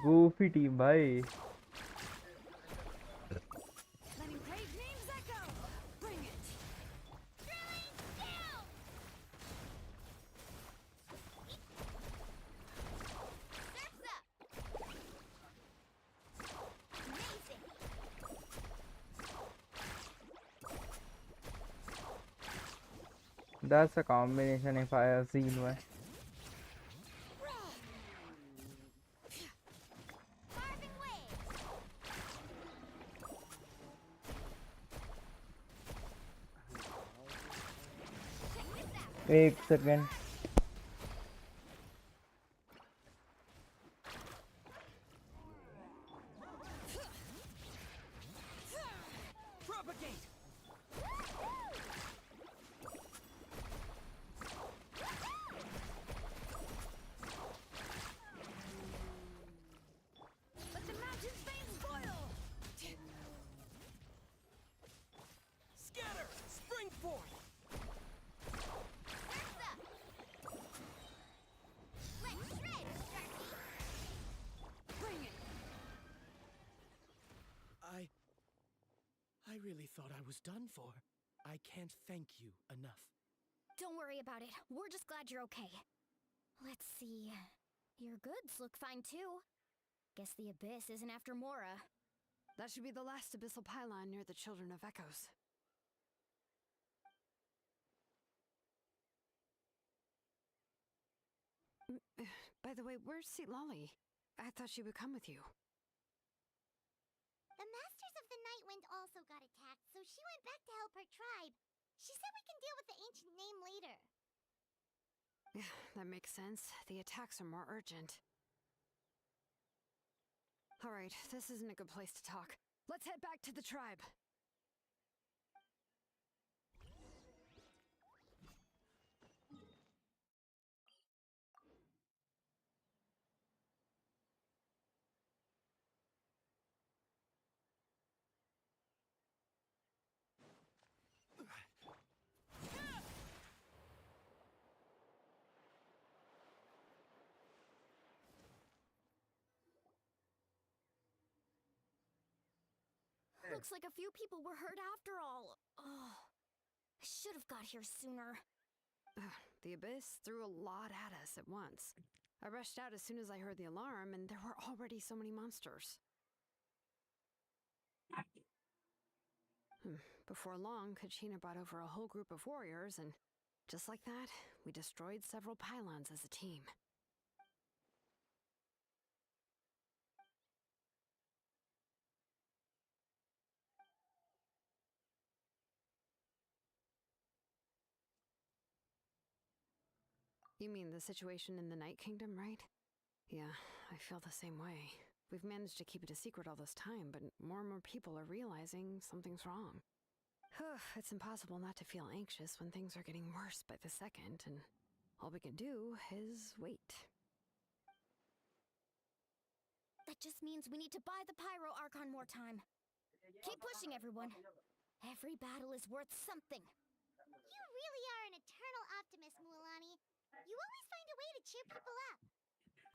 goofy team भाई. Letting brave names echo! Bring it! Surf's up! Amazing! That's a combination if I have seen one. Carving waves! Check this out! एक second. Propagate! Let the mountain's veins boil! Scatter! Spring forth! Surf's up! Let's shred, Sharky! Bring it! I really thought I was done for. I can't thank you enough. Don't worry about it. We're just glad you're okay. Let's see. Your goods look fine too. Guess the Abyss isn't after Mora. That should be the last abyssal pylon near the Children of Echoes. By the way, where's Lolly? I thought she would come with you. The Masters of the Night Wind also got attacked, so she went back to help her tribe. She said we can deal with the ancient name later. Yeah, that makes sense. The attacks are more urgent. Alright, this isn't a good place to talk. Let's head back to the tribe. Looks like a few people were hurt after all. Oh, I should have got here sooner. The abyss threw a lot at us at once. I rushed out as soon as I heard the alarm, and there were already so many monsters. Before long, Kachina brought over a whole group of warriors, and just like that, we destroyed several pylons as a team. You mean the situation in the Night Kingdom, right? Yeah, I feel the same way. We've managed to keep it a secret all this time, but more and more people are realizing something's wrong. It's impossible not to feel anxious when things are getting worse by the second, and all we can do is wait. That just means we need to buy the Pyro Archon more time. Keep pushing, everyone. Every battle is worth something. You really are an eternal optimist, Mualani. You always find a way to cheer people up.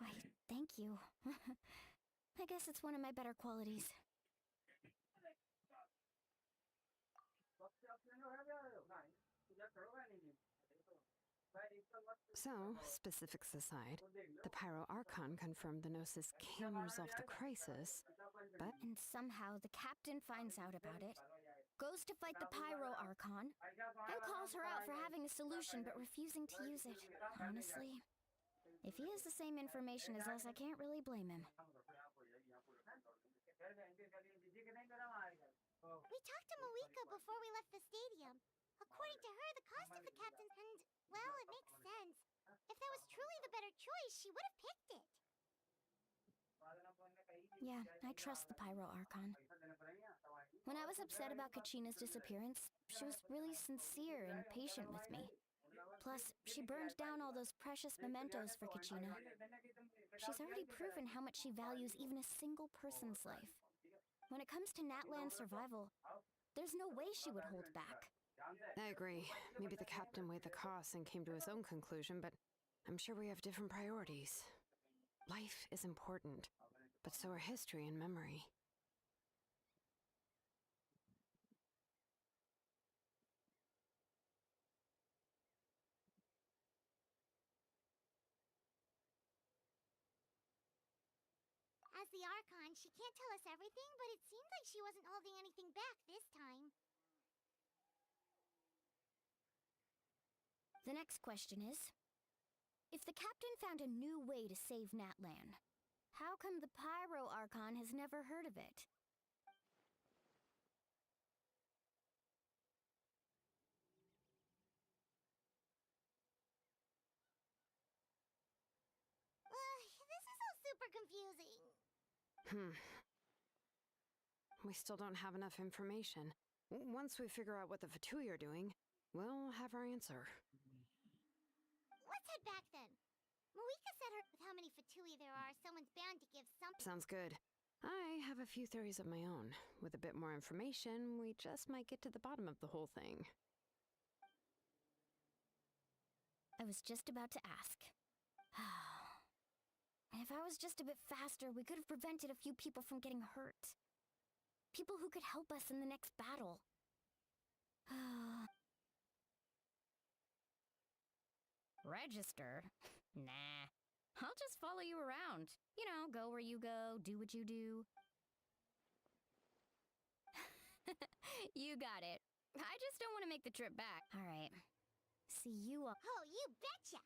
Why, thank you. I guess it's one of my better qualities. So, specifics aside, the Pyro Archon confirmed the Gnosis can resolve the crisis, but... And somehow the captain finds out about it, goes to fight the Pyro Archon, and calls her out for having a solution but refusing to use it. Honestly, if he has the same information as us, I can't really blame him. We talked to Moika before we left the stadium. According to her, the cost of the captain and, well, it makes sense. If that was truly the better choice, she would have picked it. Yeah, I trust the Pyro Archon. When I was upset about Kachina's disappearance, she was really sincere and patient with me. Plus, she burned down all those precious mementos for Kachina. She's already proven how much she values even a single person's life. When it comes to Natlan's survival, there's no way she would hold back. I agree. Maybe the captain weighed the costs and came to his own conclusion, but I'm sure we have different priorities. Life is important, but so are history and memory. As the Archon, she can't tell us everything, but it seems like she wasn't holding anything back this time. The next question is, if the captain found a new way to save Natlan, how come the Pyro Archon has never heard of it? This is all super confusing. We still don't have enough information. Once we figure out what the Fatui are doing, we'll have our answer. Let's head back then. Moika said with how many Fatui there are, someone's bound to give something. Sounds good. I have a few theories of my own. With a bit more information, we just might get to the bottom of the whole thing. I was just about to ask. If I was just a bit faster, we could have prevented a few people from getting hurt. People who could help us in the next battle. Register? Nah. I'll just follow you around. You know, go where you go, do what you do. You got it. I just don't want to make the trip back. All right. See you up. Oh, you betcha!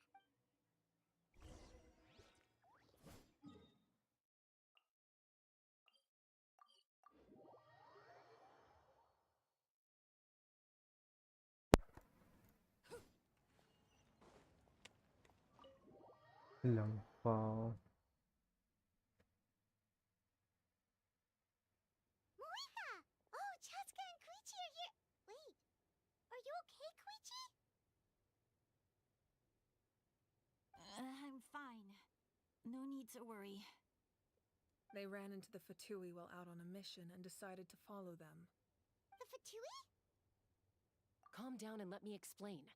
Lampao. Moika! Oh, Chaska and Koichi are here. Wait, are you okay, Koichi? I'm fine. No need to worry. They ran into the Fatui while out on a mission and decided to follow them. The Fatui? Calm down and let me explain.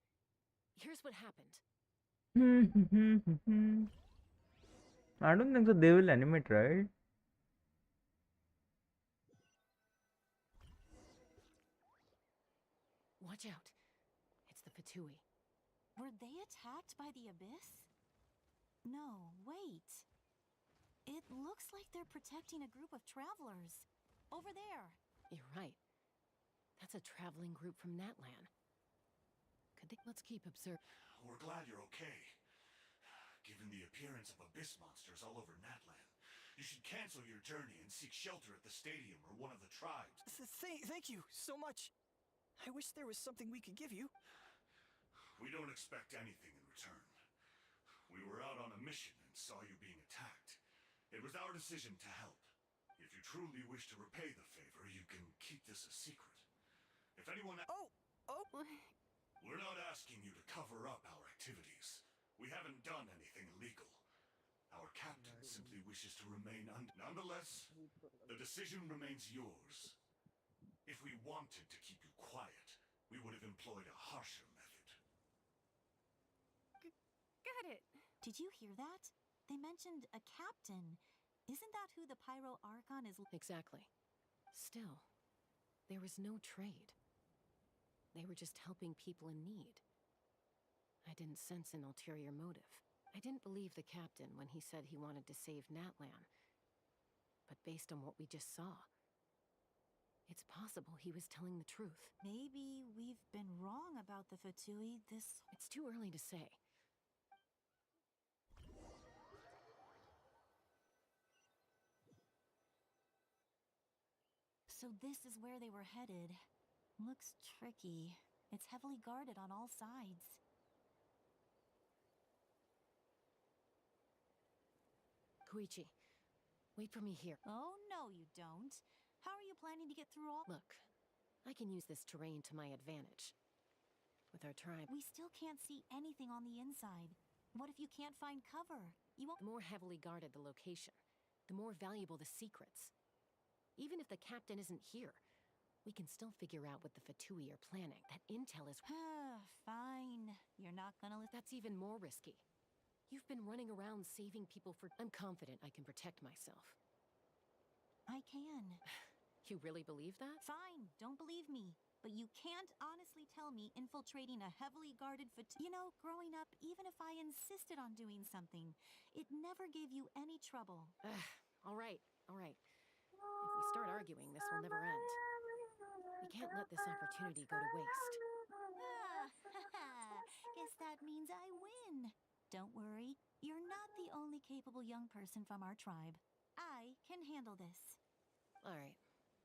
Here's what happened. I don't think so. They will animate, right? Watch out. It's the Fatui. Were they attacked by the Abyss? No, wait. It looks like they're protecting a group of travelers. Over there. You're right. That's a traveling group from Natlan. Could they? Let's keep observing. We're glad you're okay. Given the appearance of abyss monsters all over Natlan, you should cancel your journey and seek shelter at the stadium or one of the tribes. Thank you so much. I wish there was something we could give you. We don't expect anything in return. We were out on a mission and saw you being attacked. It was our decision to help. If you truly wish to repay the favor, you can keep this a secret. If anyone... Oh! We're not asking you to cover up our activities. We haven't done anything illegal. Our captain simply wishes to remain Nonetheless, the decision remains yours. If we wanted to keep you quiet, we would have employed a harsher method. Got it. Did you hear that? They mentioned a captain. Isn't that who the Pyro Archon is? Exactly. Still, there was no trade. They were just helping people in need. I didn't sense an ulterior motive. I didn't believe the captain when he said he wanted to save Natlan. But based on what we just saw, it's possible he was telling the truth. Maybe we've been wrong about the Fatui. It's too early to say. So this is where they were headed. Looks tricky. It's heavily guarded on all sides. Koichi, wait for me here. Oh, no, you don't. How are you planning to get through all— Look, I can use this terrain to my advantage. With our tribe... We still can't see anything on the inside. What if you can't find cover? You won't— The more heavily guarded the location, the more valuable the secrets. Even if the captain isn't here, we can still figure out what the Fatui are planning. That intel is... Fine. You're not gonna That's even more risky. You've been running around saving people for... I'm confident I can protect myself. I can. You really believe that? Fine, don't believe me. But you can't honestly tell me infiltrating a heavily guarded You know, growing up, even if I insisted on doing something, it never gave you any trouble. All right, all right. If we start arguing, this will never end. We can't let this opportunity go to waste. Guess that means I win. Don't worry, you're not the only capable young person from our tribe. I can handle this. All right,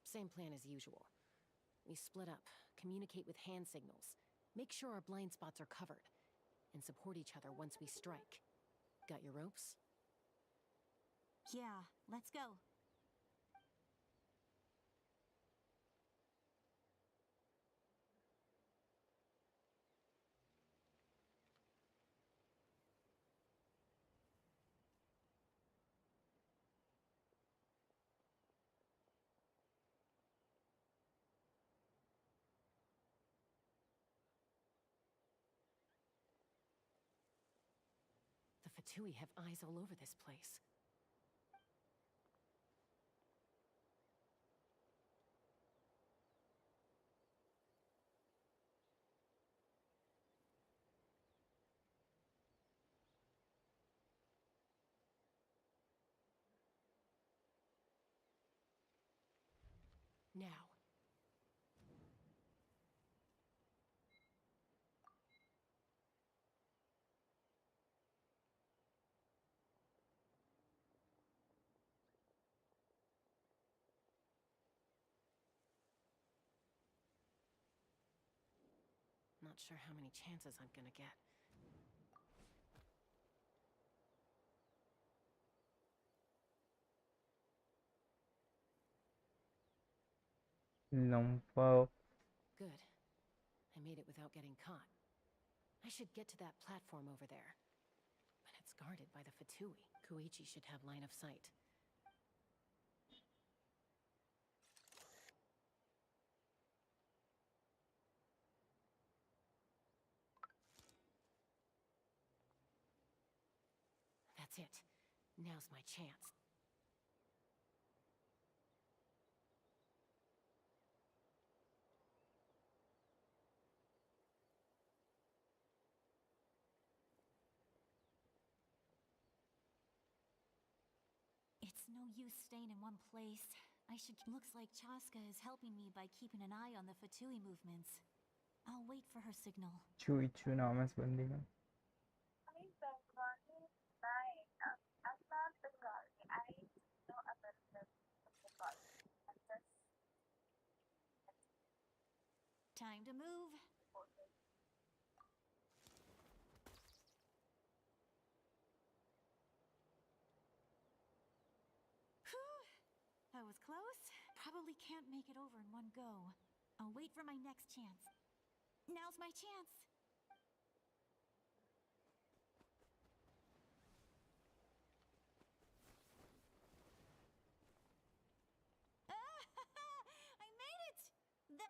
same plan as usual. We split up, communicate with hand signals, make sure our blind spots are covered, and support each other once we strike. Got your ropes? Yeah, let's go. The Fatui have eyes all over this place. Now. Not sure how many chances I'm gonna get. Lumpo. Good. I made it without getting caught. I should get to that platform over there. But it's guarded by the Fatui. Koichi should have line of sight. That's it. Now's my chance. use staying in one place. I should. Looks like Chaska is helping me by keeping an eye on the Fatui movements. I'll wait for her signal. चू नाम है इस बंदी का. Time to move. Whew. That was close. Probably can't make it over in one go. I'll wait for my next chance. Now's my chance. I made it!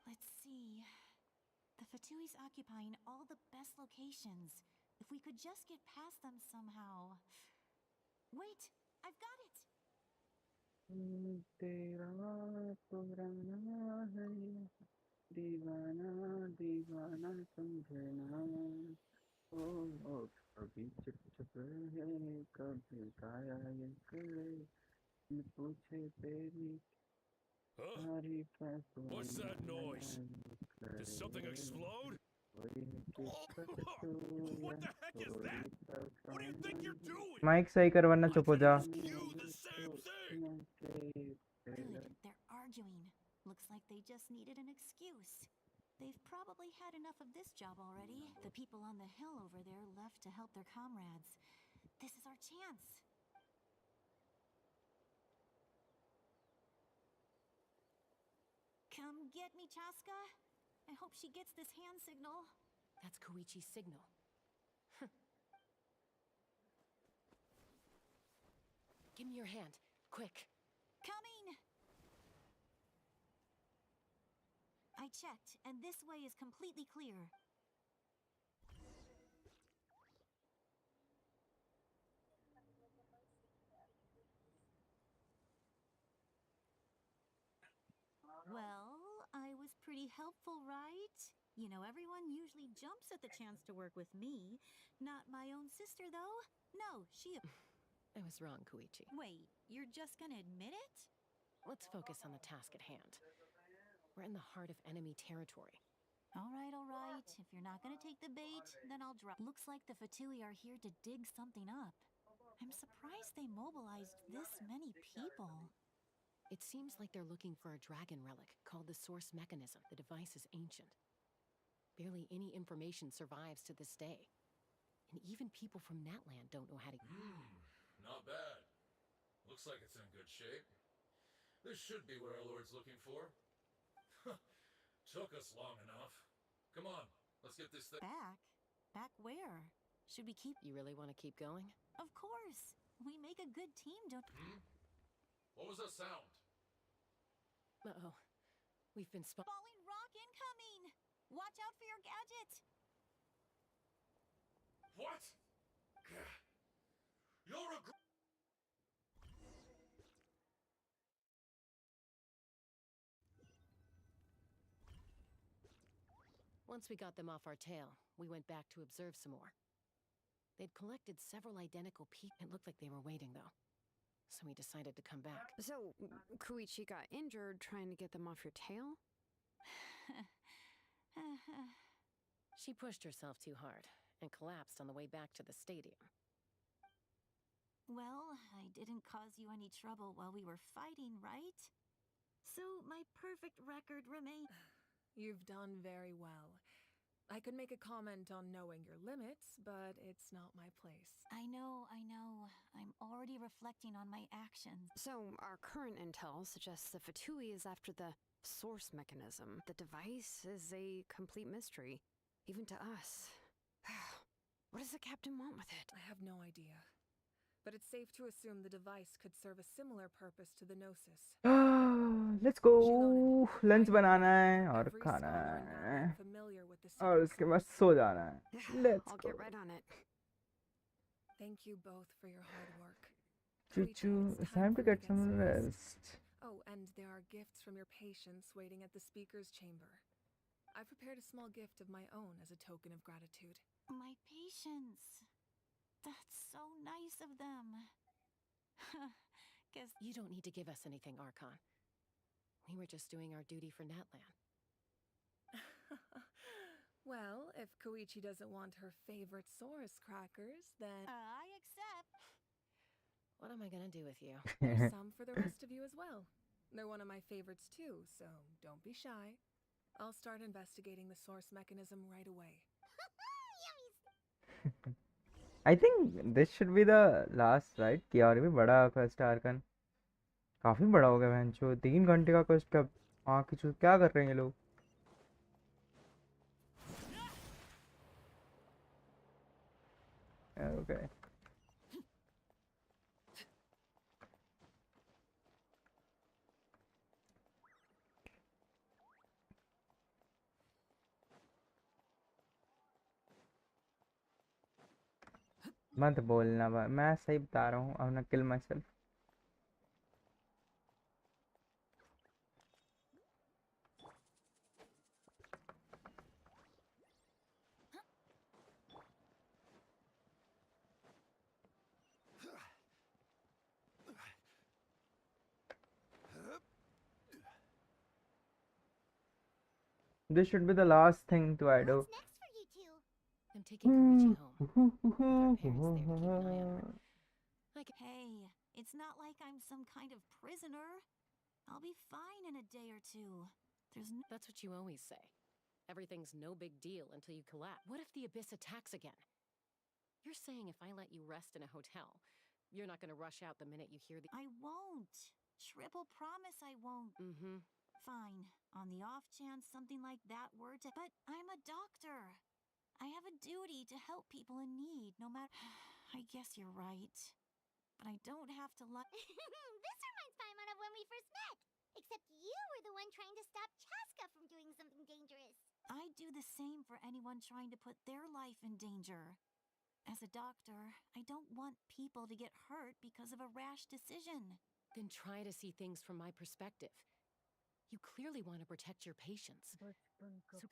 Let's see. The Fatui's occupying all the best locations. If we could just get past them somehow. Wait, I've got it! तेरा पुराना है दीवाना दीवाना समझना ओ कभी चुप चुप रहे कभी काया ये करे न पूछे तेरी सारी फैसलों What's that noise? Did something explode? What the heck is that? What do you think you're doing? Mic सही कर वरना चुप हो जा. You the same thing. Good, they're arguing. Looks like they just needed an excuse. They've probably had enough of this job already. The people on the hill over there left to help their comrades. This is our chance. Come get me, Chaska. I hope she gets this hand signal. That's Koichi's signal. Give me your hand, quick. Coming! I checked, and this way is completely clear. Well, I was pretty helpful, right? You know, everyone usually jumps at the chance to work with me. Not my own sister, though. No, she... I was wrong, Koichi. Wait, you're just gonna admit it? Let's focus on the task at hand. We're in the heart of enemy territory. All right, all right. If you're not gonna take the bait, then I'll drop. Looks like the Fatui are here to dig something up. I'm surprised they mobilized this many people. It seems like they're looking for a dragon relic called the Source Mechanism. The device is ancient. Barely any information survives to this day. And even people from Natland don't know how to... Not bad. Looks like it's in good shape. This should be what our Lord's looking for. Took us long enough. Come on, let's get this thing... Back? Back where? Should we keep... You really want to keep going? Of course! We make a good team, don't... What was that sound? Uh-oh. We've been Falling rock incoming! Watch out for your gadget! What? You'll regret... Once we got them off our tail, we went back to observe some more. They'd collected several identical people. It looked like they were waiting, though. So we decided to come back. So, Koichi got injured trying to get them off your tail? She pushed herself too hard and collapsed on the way back to the stadium. Well, I didn't cause you any trouble while we were fighting, right? So my perfect record remains. You've done very well. I could make a comment on knowing your limits, but it's not my place. I know. I'm already reflecting on my actions. So, our current intel suggests the Fatui is after the source mechanism. The device is a complete mystery, even to us. What does the captain want with it? I have no idea. But it's safe to assume the device could serve a similar purpose to the Gnosis. Let's go. Lunch बनाना है और खाना है और उसके बाद सो जाना है. Let's I'll go. get right on it. Thank you both for your hard work. Choo-choo, it's time to get some rest. Oh, and there are gifts from your patients waiting at the speaker's chamber. I prepared a small gift of my own as a token of gratitude. My patience. That's so nice of them. circus. You don't need to give us anything, Archon. We were just doing our duty for Natlan. Well, if Koichi doesn't want her favorite Saurus crackers, then I accept. What am I gonna do with you? there's some for the rest of you as well. They're one of my favorites too, so don't be shy. I'll start investigating the source mechanism right away. I think this should be the last, right? कि और भी बड़ा quest है Arkan. काफी बड़ा हो गया बहनचोद. 3 घंटे का quest कब? हाँ किचु क्या कर रहे हैं ये लोग? Okay. मत बोलना भाई, मैं सही बता रहा हूँ. I'm not kill myself. This should be the last thing to I do. What's next for you two? I'm taking Koichi home. With our parents there to keep an eye on her. Hey, it's not like I'm some kind of prisoner. I'll be fine in a day or two. That's what you always say. Everything's no big deal until you collapse. What if the Abyss attacks again? You're saying if I let you rest in a hotel, you're not gonna rush out the minute you hear the— I won't. Triple promise I won't. Mm-hmm. Fine. On the off chance something like that were to— But I'm a doctor. I have a duty to help people in need, no matter— I guess you're right. But I don't have to This reminds Paimon of when we first met. Except you were the one trying to stop Chaska from doing something dangerous. I'd do the same for anyone trying to put their life in danger. As a doctor, I don't want people to get hurt because of a rash decision. Then try to see things from my perspective. You clearly want to protect your patients. So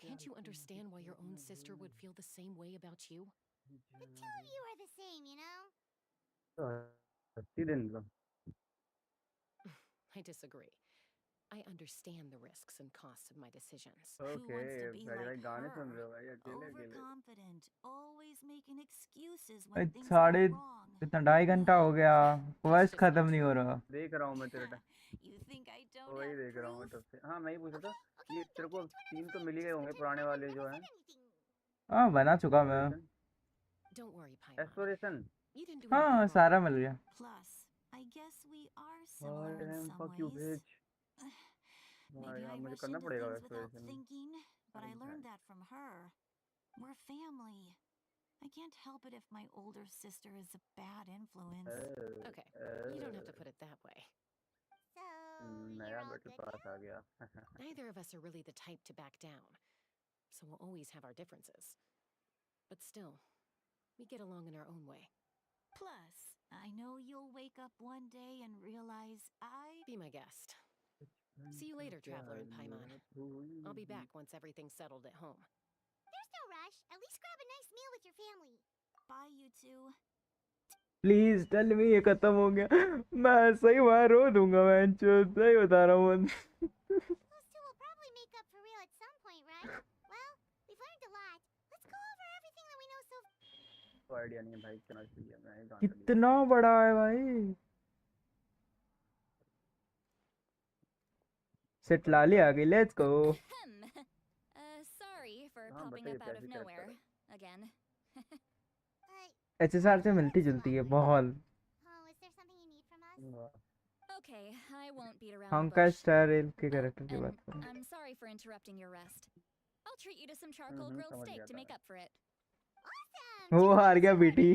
can't you understand why your own sister would feel the same way about you? The two of you are the same, you know? I disagree. I understand the risks and costs of my decisions. Who wants to be like गाने सुन her? रहे हो भाई अकेले अकेले. Overconfident, always making excuses when things go साढ़े wrong. इतना 2.5 घंटा हो गया. क्वेस्ट खत्म नहीं हो रहा. देख रहा हूँ मैं तेरे time. You think I don't वही have देख रहा हूँ मैं proof? तब से. हाँ मैं ही पूछा था कि तेरे को 3 तो मिल ही गए होंगे पुराने वाले जो हैं. हाँ बना चुका मैं. Don't worry, Paimon. Exploration. You didn't do हाँ anything wrong. सारा मिल गया. Plus, I guess we are similar in some Fuck you ways. bitch. Maybe I मुझे rush करना into पड़ेगा things without exploration. thinking, but I learned that from her. We're family. I can't help it if my older sister is a bad influence. Okay, you don't have to put it that way. So, नया you're all battle good pass now? आ गया. Neither of us are really the type to back down. So we'll always have our differences. But still, we get along in our own way. Plus, I know you'll wake up one day and realize Be my guest. See you later, Traveler and Paimon. I'll be back once everything's settled at home. There's no rush. At least grab a nice meal with your family. Bye, you two. Please tell me ये खत्म हो गया. मैं सही वहाँ रो दूंगा मैं. सही बता रहा हूँ. Those two will probably make up for real at some point, right? Well, we've learned a lot. Let's go over everything that we know so तो आइडिया नहीं है भाई कितना चाहिए. मैं ही जानता नहीं. कितना बड़ा है भाई. सेट लाली आ गई. Let's go. Sorry for हाँ, popping बताइए up out कैसी of character nowhere है. again. एचएसआर से मिलती जुलती है बहुत. Oh, is there something you need from us? Okay, I won't beat around हम the का bush. स्टार रेल के कैरेक्टर की बात And करें. I'm sorry for interrupting your rest. I'll treat you to some charcoal grilled समझ steak गया to था make मैं. up for it. Awesome! वो हार गया बेटी.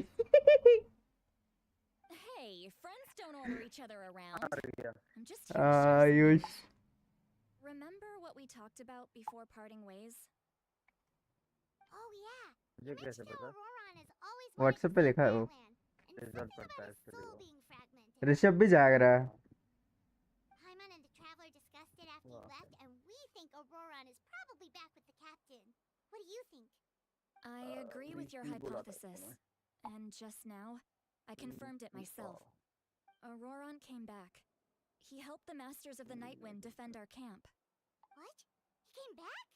Hey, friends don't order each other around. हार गया. I'm just here to share some Ayush. news. Remember what we talked about before parting ways? Oh, yeah. मुझे कैसे पता? Auroron is always व्हाट्सएप पे लिखा है वो. and रिजल्ट something पड़ता about है his इसके soul लिए. being fragmented. ऋषभ भी जाग रहा है. Paimon and the Traveler discussed it after you left, and we think Auroron is probably back with the captain. What do you think? I agree with your Rishi बोला था hypothesis. उसने. And just now, I confirmed it myself. Auroron came back. He helped the Masters of the Nightwind defend our camp. What? He came back?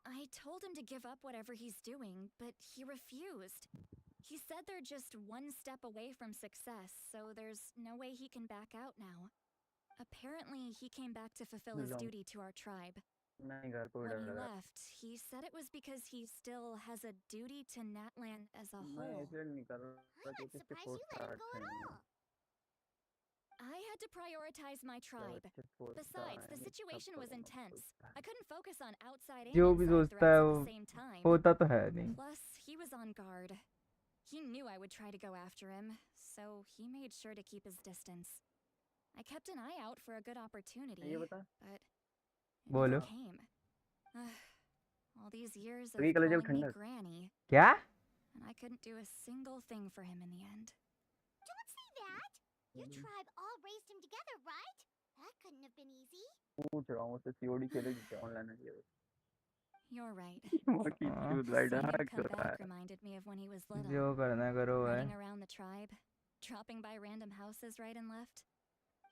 I told him to give up whatever he's doing, but he refused. He said they're just one step away from success, so there's no way he can back out now. Apparently, he came back to fulfill his duty to our tribe. नहीं घर को When डर he लगा left, he said it was because he still has a duty to Natlan as a मैं whole. इसलिए नहीं कर रहा क्योंकि इसके पोस्ट कार्ड हैं I had to prioritize my tribe. Besides, the situation was intense. I couldn't focus on outside and जो भी inside सोचता है threats at वो the same time. होता तो है नहीं. Plus, he was on guard. He knew I would try to go after him, so he made sure to keep his distance. I kept an eye out for a good opportunity, ये बता but it बोलो. never came. All these years of अभी कल जब calling me ठंडक Granny, क्या? and I couldn't do a single thing for him in the end. Don't say that! Your tribe all raised him together, right? That couldn't have been easy. पूछ रहा हूँ उससे COD खेलेगी क्या online है ये You're right. बाकी चूत भाई Seeing him डाक come रहा back है reminded me of when he was little. जो करना करो भाई. Running around the tribe, dropping by random houses right and left.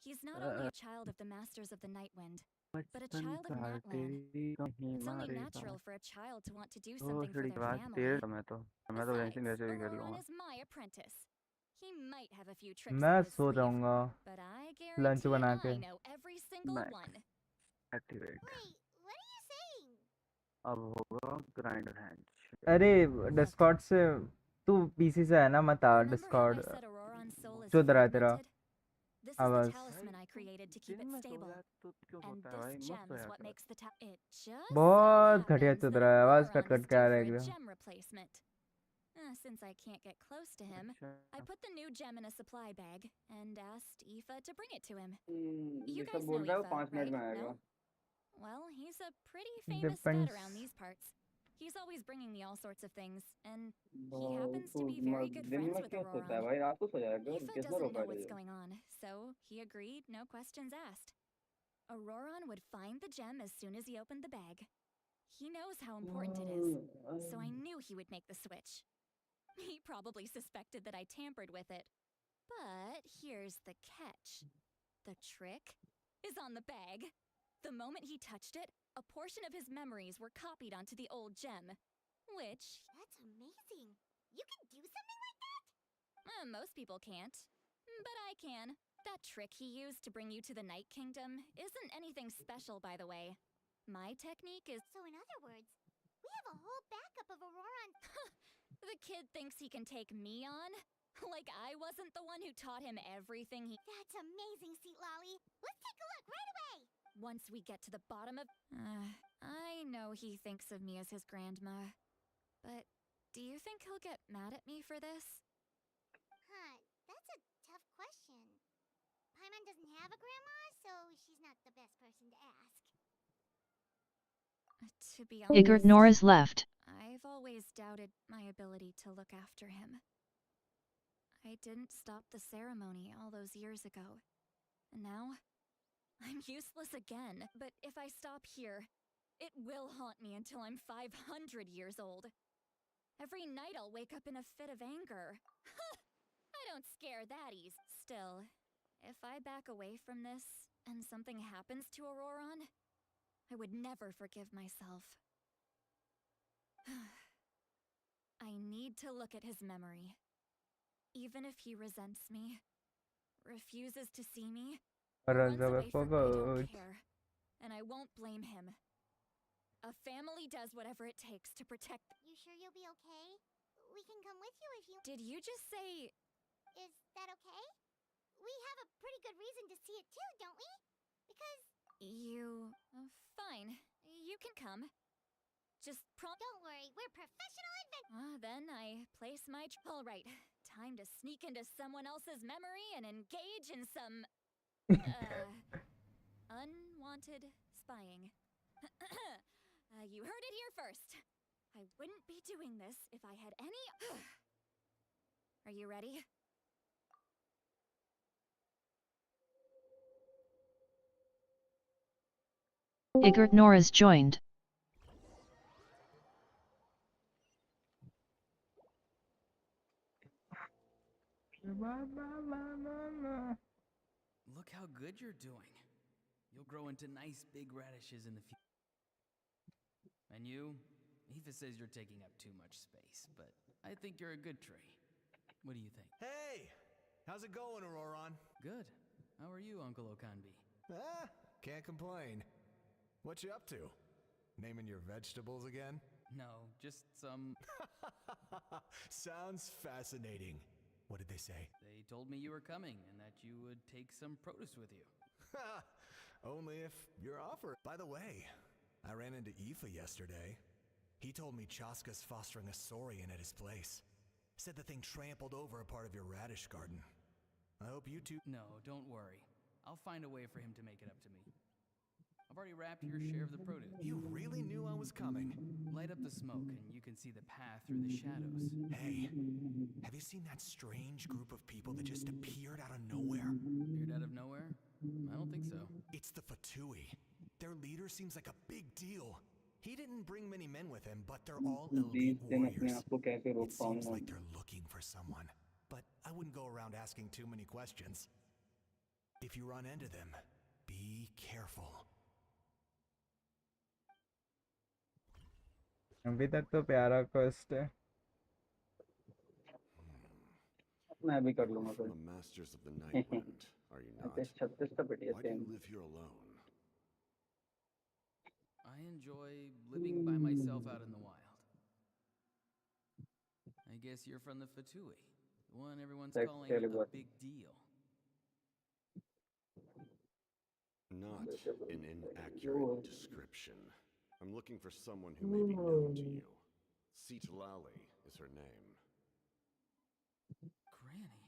He's not only a child of the Masters of the Nightwind, but a child of Natlan. It's only natural for a child to want to do something for their family. मैं तो Besides, वैसे वैसे भी कर Auroron लूँगा is my apprentice. He might have a few tricks मैं up his सो sleeve, जाऊंगा but I lunch guarantee बना के. I know every single Max. one. Activate Wait, what are you saying? अब होगा ग्राइंडर हैंड अरे Discord से तू PC से है ना मत आ Remember how I Discord said Auroron's soul is जो रहा है तेरा fragmented? This is the आवाज. talisman I created to keep it stable. And this gem's what makes the It just बहुत so घटिया happens चल that रहा है आवाज Auroron कट is कट के आ due रहा for है a एकदम. gem replacement. Since I can't get close to him, I put the new gem in a supply bag and asked Aoife to bring it to him. You ये guys सब know बोल रहा है वो Aoife, 5 minute right? में आएगा No? Well, he's a pretty famous Depends. vet around these parts. He's always bringing me all sorts of things, and he वो happens तो to be very good दिन friends में with क्यों सोता है Auroron. भाई रात को सो जाएगा Aoife किसने doesn't रोका know है what's तुझे going on, so he agreed, no questions asked. Auroron would find the gem as soon as he opened the bag. He knows how important it is, so I knew he would make the switch. He probably suspected that I tampered with it. But here's the catch. The trick is on the bag. The moment he touched it, a portion of his memories were copied onto the old gem, which... That's amazing. You can do something like that? Most people can't. But I can. That trick he used to bring you to the Night Kingdom isn't anything special, by the way. My technique is... So in other words, we have a whole backup of Auroron. The kid thinks he can take me on? Like I wasn't the one who taught him everything he... That's amazing, Seat Lolly. Let's take a look right away. Once we get to the bottom of... I know he thinks of me as his grandma. But do you think he'll get mad at me for this? Huh, that's a tough question. Paimon doesn't have a grandma, so she's not the best person to ask. To be Igor honest, Nora's left. I've always doubted my ability to look after him. I didn't stop the ceremony all those years ago. And now, I'm useless again. But if I stop here, it will haunt me until I'm 500 years old. Every night I'll wake up in a fit of anger. I don't scare that easy. Still, if I back away from this and something happens to Auroron, I would never forgive myself. I need to look at his memory. Even if he resents me, refuses to see me, or runs away from me, I don't care. And I won't blame him. A family does whatever it takes to protect... You sure you'll be okay? We can come with you if you... Did you just say... Is that okay? We have a pretty good reason to see it too, don't we? Because... You... fine. You can come. Just Don't worry, we're professional adventurers. Then I place my... Alright, time to sneak into someone else's memory and engage in some... unwanted spying. You heard it here first. I wouldn't be doing this if I had any... Are you ready? Igor Nora's joined. Look how good you're doing. You'll grow into nice big radishes in the future. And you? Aoife says you're taking up too much space, but I think you're a good tree. What do you think? Hey! How's it going, Auroron? Good. How are you, Uncle Okanbi? Ah, can't complain. What you up to? Naming your vegetables again? No, just some... Sounds fascinating. What did they say? They told me you were coming and that you would take some produce with you. Ha! Only if you're offered. By the way, I ran into Aoife yesterday. He told me Chaska's fostering a saurian at his place. Said the thing trampled over a part of your radish garden. I hope you two... No, don't worry. I'll find a way for him to make it up to me. I've already wrapped your share of the produce. You really knew I was coming. Light up the smoke and you can see the path through the shadows. Hey, have you seen that strange group of people that just appeared out of nowhere? Appeared out of nowhere? I don't think so. It's the Fatui. Their leader seems like a big deal. He didn't bring many men with him, but they're all elite warriors. It seems like they're looking for someone, but I wouldn't go around asking too many questions. If you run into them, be careful. अभी तक तो प्यारा quest है मैं भी कर लूंगा From the masters of the night wind, are you not? Why do you live here alone? I enjoy living by myself out in the wild. I guess you're from the Fatui, the one everyone's calling a big deal. Not an inaccurate description. I'm looking for someone who may be known to you. Seatlali is her name. Granny?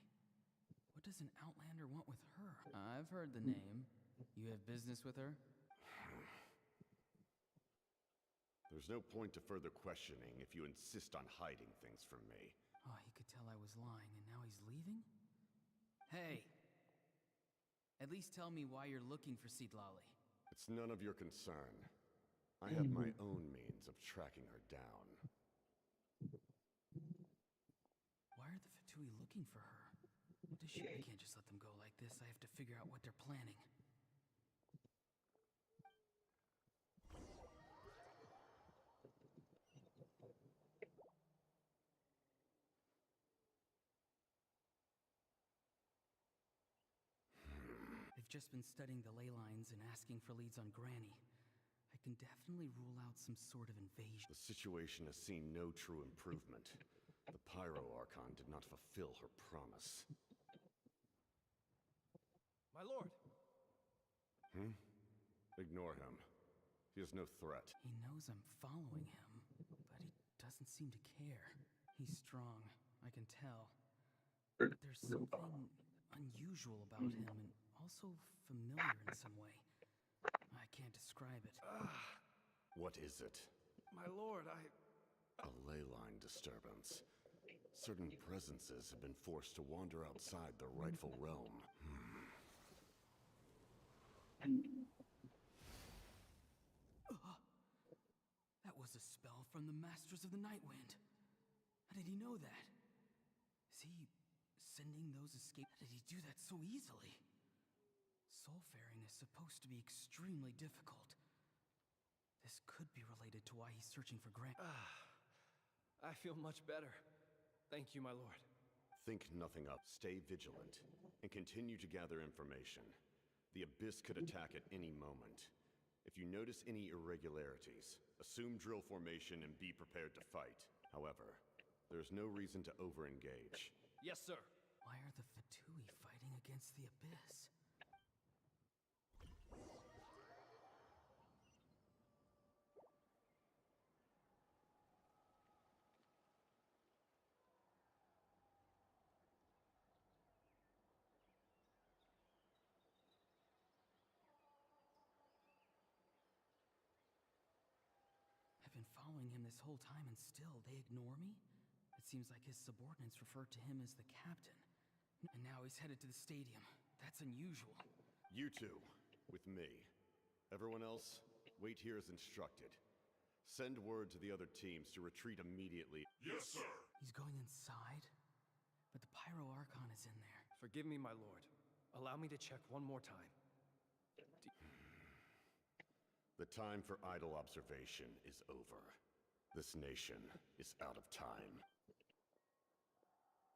What does an outlander want with her? I've heard the name. You have business with her? There's no point to further questioning if you insist on hiding things from me. Oh, he could tell I was lying and now he's leaving? Hey! At least tell me why you're looking for Seatlali. It's none of your concern. I have my own means of tracking her down. Why are the Fatui looking for her? What does she... I can't just let them go like this. I have to figure out what they're planning. They've just been studying the ley lines and asking for leads on Granny. I can definitely rule out some sort of invasion. The situation has seen no true improvement. The Pyro-Archon did not fulfill her promise. My lord! Ignore him. He is no threat. He knows I'm following him, but he doesn't seem to care. He's strong, I can tell. But there's something unusual about him and also familiar in some way. I can't describe it. What is it? My lord, A ley line disturbance. Certain presences have been forced to wander outside their rightful realm. That was a spell from the Masters of the Night Wind. How did he know that? Is he sending those escape? How did he do that so easily? Soulfaring is supposed to be extremely difficult. This could be related to why he's searching for Grant. I feel much better. Thank you, my lord. Think nothing up. Stay vigilant, and continue to gather information. The Abyss could attack at any moment. If you notice any irregularities, assume drill formation and be prepared to fight. However, there's no reason to over-engage. Yes, sir. Why are the Fatui fighting against the Abyss? I've been following him this whole time and still they ignore me? It seems like his subordinates refer to him as the captain. And now he's headed to the stadium. That's unusual. You two, with me. Everyone else, wait here as instructed. Send word to the other teams to retreat immediately. Yes, sir! He's going inside? But the Pyro-Archon is in there. Forgive me, my lord. Allow me to check one more time. The time for idle observation is over. This nation is out of time.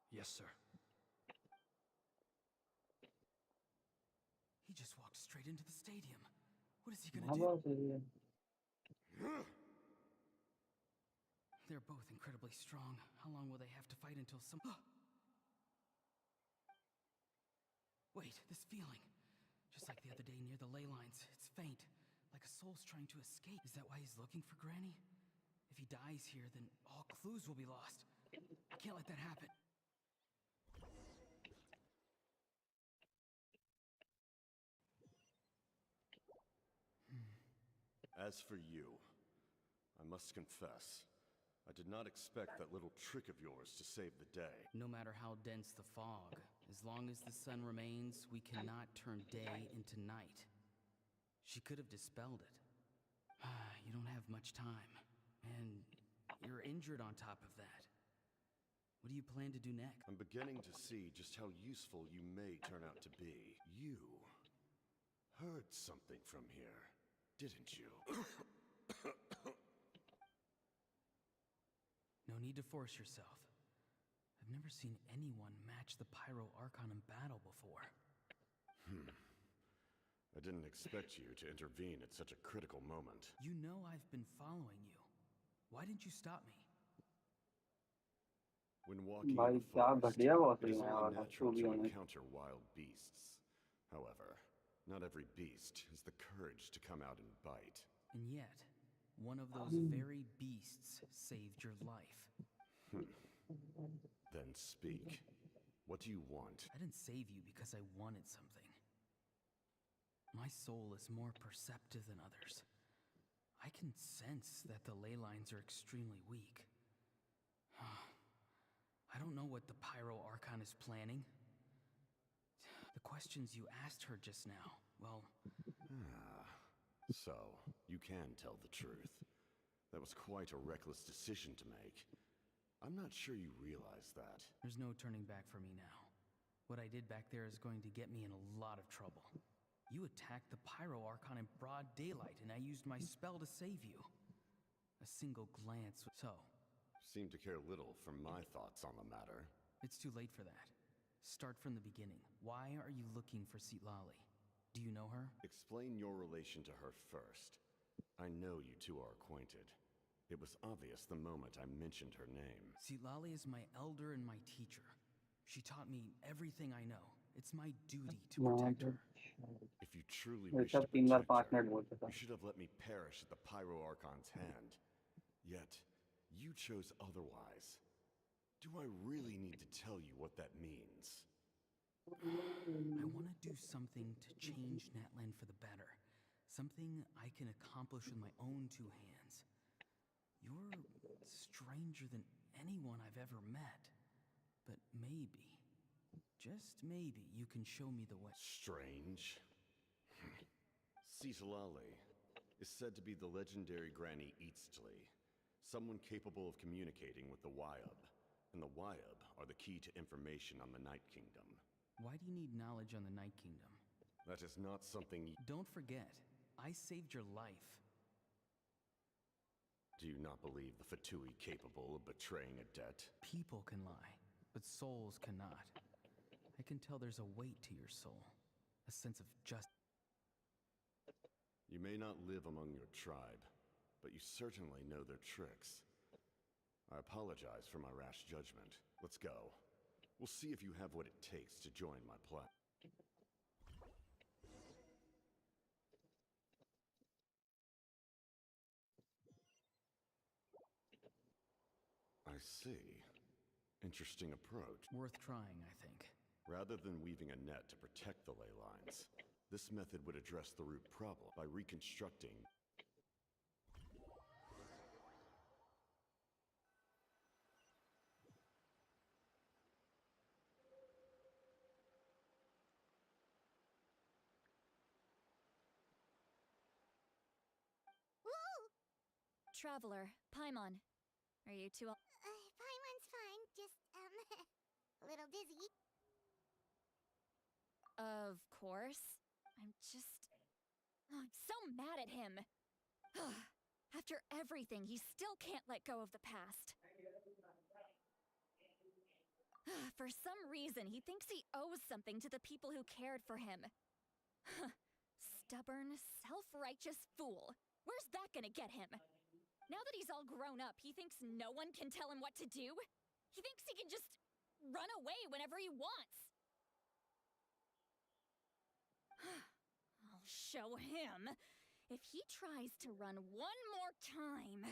Yes, sir. He just walked straight into the stadium. What is he gonna do? They're both incredibly strong. How long will they have to fight until some... Wait, this feeling. Just like the other day near the ley lines. It's faint. Like a soul's trying to escape. Is that why he's looking for Granny? If he dies here, then all clues will be lost. I can't let that happen. As for you, I must confess, I did not expect that little trick of yours to save the day. No matter how dense the fog, as long as the sun remains, we cannot turn day into night. She could have dispelled it. You don't have much time, and you're injured on top of that. What do you plan to do next? I'm beginning to see just how useful you may turn out to be. You heard something from here, didn't you? No need to force yourself. I've never seen anyone match the Pyro Archon in battle before. I didn't expect you to intervene at such a critical moment. You know I've been following you. Why didn't you stop me? When walking in भाई the क्या forest, घटिया बात it है is यार only natural to be to honest. encounter wild beasts. However, not every beast has the courage to come out and bite. And yet, one of those very beasts saved your life. Then speak. What do you want? I didn't save you because I wanted something. My soul is more perceptive than others. I can sense that the ley lines are extremely weak. I don't know what the Pyro Archon is planning. The questions you asked her just now, well... So, you can tell the truth. That was quite a reckless decision to make. I'm not sure you realize that. There's no turning back for me now. What I did back there is going to get me in a lot of trouble. You attacked the Pyro Archon in broad daylight, and I used my spell to save you. A single glance... So... Seem to care little for my thoughts on the matter. It's too late for that. Start from the beginning. Why are you looking for Citlali? Do you know her? Explain your relation to her first. I know you two are acquainted. It was obvious the moment I mentioned her name. Citlali is my elder and my teacher. She taught me everything I know. It's my duty to protect her. If you truly wish to protect her, you should have let me perish at the Pyro Archon's hand. Yet, you chose otherwise. Do I really need to tell you what that means? I want to do something to change Natlan for the better. Something I can accomplish with my own two hands. You're stranger than anyone I've ever met. But maybe, just maybe, you can show me the way. Strange? Citlali is said to be the legendary Granny Eastly, someone capable of communicating with the Waib. And the Waib are the key to information on the Night Kingdom. Why do you need knowledge on the Night Kingdom? That is not something you... Don't forget, I saved your life. Do you not believe the Fatui capable of betraying a debt? People can lie, but souls cannot. I can tell there's a weight to your soul, a sense of justice. You may not live among your tribe, but you certainly know their tricks. I apologize for my rash judgment. Let's go. We'll see if you have what it takes to join my plan. I see. Interesting approach. Worth trying, I think. Rather than weaving a net to protect the ley lines, this method would address the root problem by reconstructing... Traveler, Paimon. Are you two... Paimon's fine, just, a little dizzy. Of course. I'm so mad at him. After everything, he still can't let go of the past. For some reason, he thinks he owes something to the people who cared for him. Stubborn, self-righteous fool. Where's that gonna get him? Now that he's all grown up, he thinks no one can tell him what to do? He thinks he can just run away whenever he wants. I'll show him. If he tries to run one more time,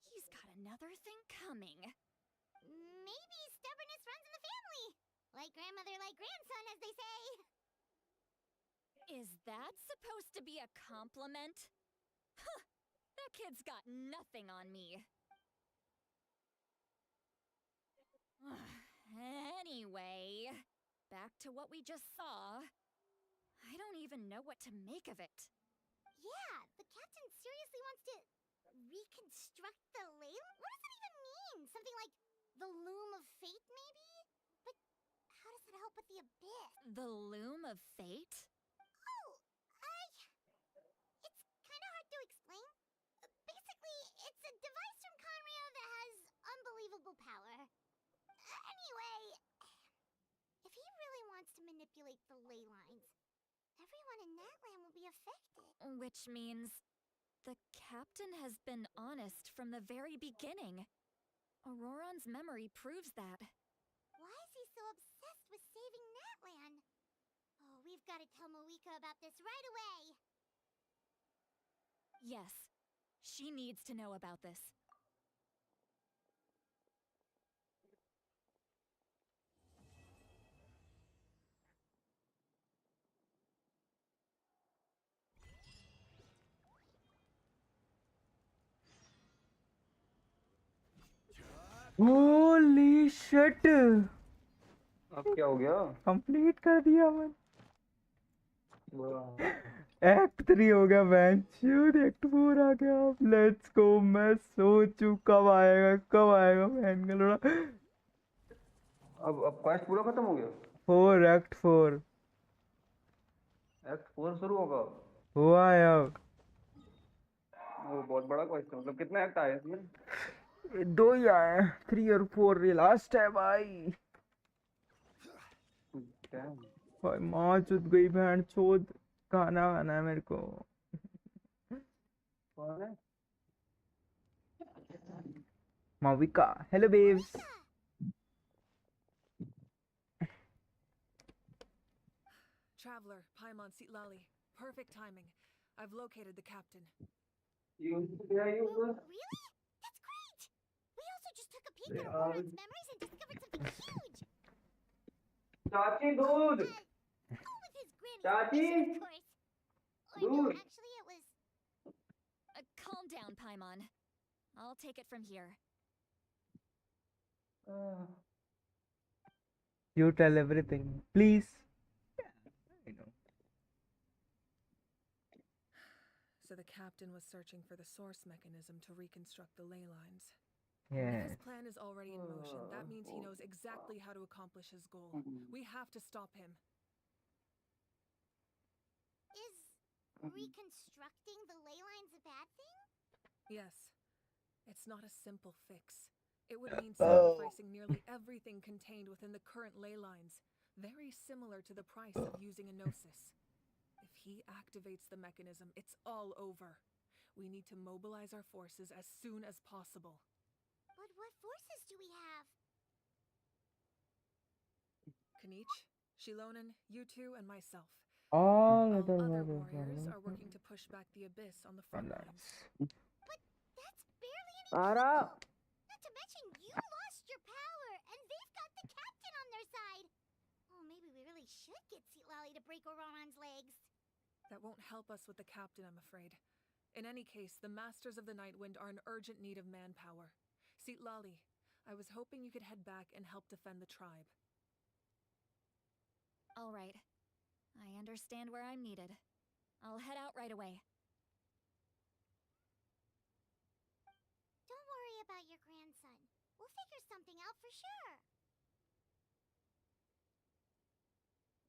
he's got another thing coming. Maybe stubbornness runs in the family. Like grandmother, like grandson, as they say. Is that supposed to be a compliment? Huh, that kid's got nothing on me. Anyway, back to what we just saw. I don't even know what to make of it. Yeah, the captain seriously wants to reconstruct the ley. What does that even mean? Something like the loom of fate, maybe? But how does that help with the abyss? The loom of fate? Oh, it's kind of hard to explain. Basically, it's a device from Conrio that has unbelievable power. Anyway, if he really wants to manipulate the ley lines, everyone in Natland will be affected. Which means the captain has been honest from the very beginning. Auroron's memory proves that. Why is he so obsessed with saving Natland? Oh, we've got to tell Moeka about this right away. Yes, she needs to know about this. Holy shit अब क्या हो गया? Complete कर दिया मैं। वाह। Act 3 हो गया बेंचूद, एक्ट 4 आ गया। Let's go. मैं सोचू कब आएगा बहन का लोड़ा। अब क्वेस्ट पूरा खत्म हो गया? 4 एक्ट 4 एक्ट 4 शुरू होगा? हुआ है अब। वो बहुत बड़ा क्वेस्ट है। मतलब कितने एक्ट आए इसमें? 2 ही आए, 3 और 4 ये लास्ट है भाई। भाई माँ चुद गई बहन चोद। खाना खाना है मेरे को। कौन है? Mavuika, hello babes. Traveler, Paimon Sitlali. Perfect timing. I've located the captain. Really? That's great! We also just took a peek at Aurora's memories and discovered something huge! चाची दूध! All with his granny's चाची! permission, of course. Or no, actually it was... Calm down, Paimon. I'll take it from here. You tell everything, please. I know. So the captain was searching for the source mechanism to reconstruct the ley lines. Yeah. If his plan is already in motion, that means he knows exactly how to accomplish his goal. We have to stop him. Is reconstructing the ley lines a bad thing? Yes. It's not a simple fix. It would mean sacrificing nearly everything contained within the current ley lines, very similar to the price of using a gnosis. If he activates the mechanism, it's all over. We need to mobilize our forces as soon as possible. But what forces do we have? Kanich, Shilonen, you two, and myself. All All other other warriors warriors are working to push back the abyss on the front lines. But that's barely any people! Not to mention you lost your power, and they've got the captain on their side! Oh, maybe we really should get Sitlali to break Auroron's legs. That won't help us with the captain, I'm afraid. In any case, the Masters of the Nightwind are in urgent need of manpower. Sitlali, I was hoping you could head back and help defend the tribe. All right. I understand where I'm needed. I'll head out right away. Don't worry about your grandson. We'll figure something out for sure.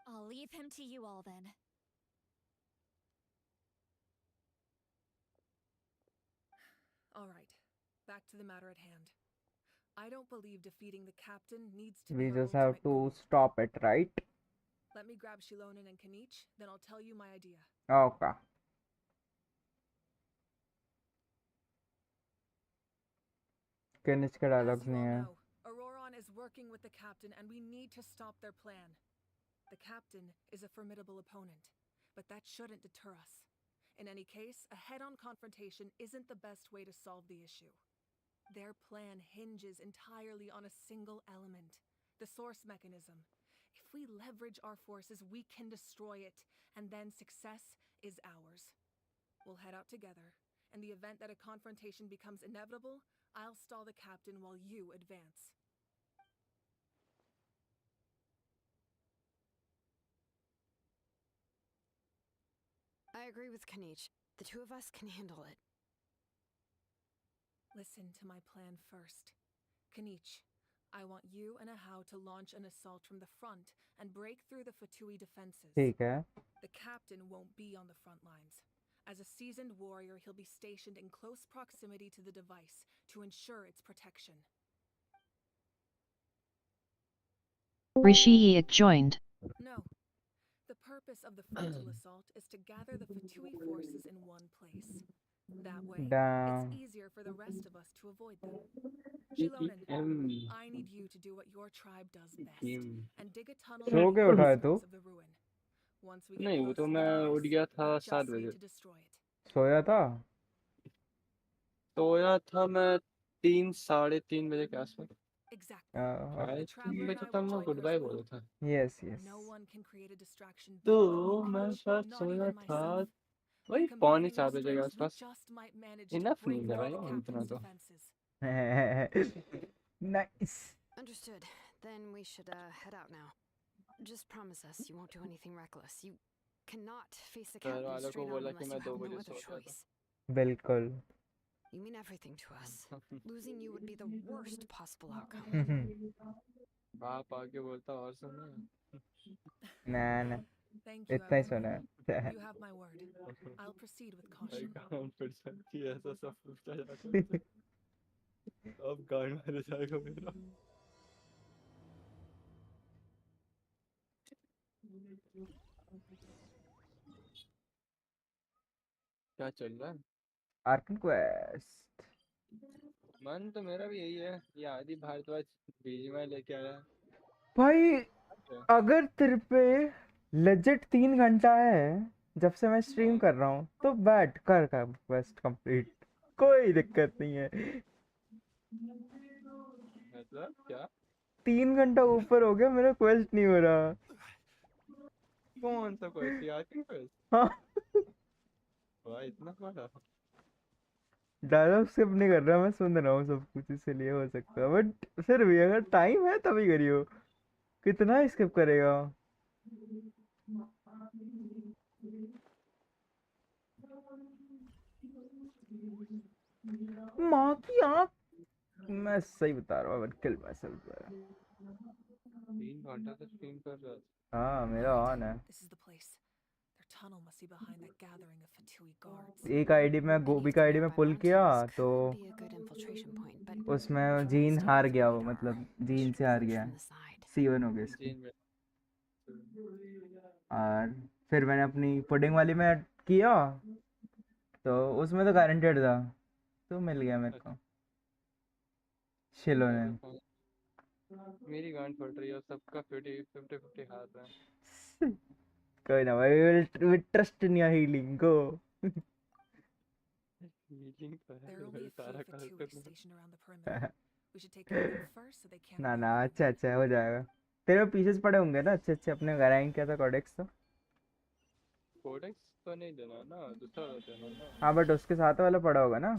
I'll leave him to you all then. All right, back to the matter at hand. I don't believe defeating the captain needs to be We our just have ultimate goal. to stop it, right? Let me grab Shilonen and Kanich, then I'll tell you my idea. Okay. Kenich's के As dialogues you नहीं all है. know, Auroron is working with the captain and we need to stop their plan. The captain is a formidable opponent, but that shouldn't deter us. In any case, a head-on confrontation isn't the best way to solve the issue. Their plan hinges entirely on a single element, the source mechanism. If we leverage our forces, we can destroy it, and then success is ours. We'll head out together. In the event that a confrontation becomes inevitable, I'll stall the captain while you advance. I agree with Kanich. The two of us can handle it. Listen to my plan first. Kanich, I want you and Ahau to launch an assault from the front and break through the Fatui defenses. ठीक है. The captain won't be on the front lines. As a seasoned warrior, he'll be stationed in close proximity to the device to ensure its protection. Rishi joined. No. The purpose of the frontal assault is to gather the Fatui forces in one place. That way, Damn. it's easier for the rest of us to avoid them. Shilonen, I need you to do what your tribe does best and dig a tunnel so beneath के the उठाए तो? outskirts of the ruin. Once we get नहीं, वो close तो to the मैं उठ device, गया था we 7 just need बजे. to destroy it. सोया था? सोया था मैं 3 साढ़े 3 बजे के आसपास. Exactly. I The traveler मैं and तो I तब will मैं join good you bye as well. बोला था. Yes, yes. No one can create a distraction तो better than मैं Kanich, शायद not सोया even था myself. वही Combining 3:45 our बजे के strengths, we आसपास. just might manage to enough break नींद है through भाई the इतना captain's तो. defenses. Nice. Understood. Then we should head out now. Just promise us you won't do anything reckless. You cannot face the घर captain वालों को straight on बोला कि unless मैं you 2 have no बजे other सो जाता. choice. बिल्कुल. You mean everything to us. Losing you would be the worst possible outcome. बाप आके बोलता और सुनो. ना Thank you, इतना ही everyone. सुना है. You have my word. I'll proceed with caution. भाई काम फिर से कि ऐसा सब पूछता जाता है. अब गांड मारे जाएगा मेरा. क्या चल रहा है? Arkan quest. मन तो मेरा भी यही है. ये आदि भारद्वाज बीजीएमआई लेके आया. भाई अगर तेरे पे लेजिट 3 घंटा है जब से मैं स्ट्रीम कर रहा हूँ तो बैठ कर क्वेस्ट कंप्लीट. कोई दिक्कत नहीं है. मतलब क्या? 3 घंटा ऊपर हो गया मेरा क्वेस्ट नहीं हो रहा. कौन सा क्वेस्ट? यार क्या क्वेस्ट? हाँ. भाई इतना बड़ा. डायलॉग स्किप नहीं कर रहा, मैं सुन रहा हूँ सब कुछ, इसलिए हो सकता है. बट फिर भी अगर टाइम है तभी करियो. कितना स्किप करेगा? माँ की आँख. मैं सही बता रहा हूँ. Kill my self. 3 घंटा तक स्ट्रीम कर रहा था. हाँ मेरा ऑन है. This is the place. Their tunnel must be behind that gathering of Fatui guards. एक आईडी में गोभी का आईडी में पुल किया तो Be a good infiltration point, but उसमें जीन हार गया. वो मतलब जीन से हार गया. C1 हो गया इसकी. जीन में और फिर मैंने अपनी पुडिंग वाली में किया तो उसमें तो गारंटेड था तो मिल गया मेरे को. शिलो ने. मेरी गांड फट रही है. सबका 50-50 हाथ है. कोई ना भाई. we trust in your healing. Go. Healing तो है. There will be a सारा few कर Fatui कर stationed around the perimeter. We should take care of them first so they can't. ना ना अच्छा अच्छा हो जाएगा. तेरे पीसेस पड़े होंगे ना अच्छे अच्छे. अपने घर आएंगे क्या था कोडेक्स तो. कोडेक्स तो नहीं देना ना. दूसरा देना ना. हाँ बट उसके साथ वाला पड़ा होगा ना.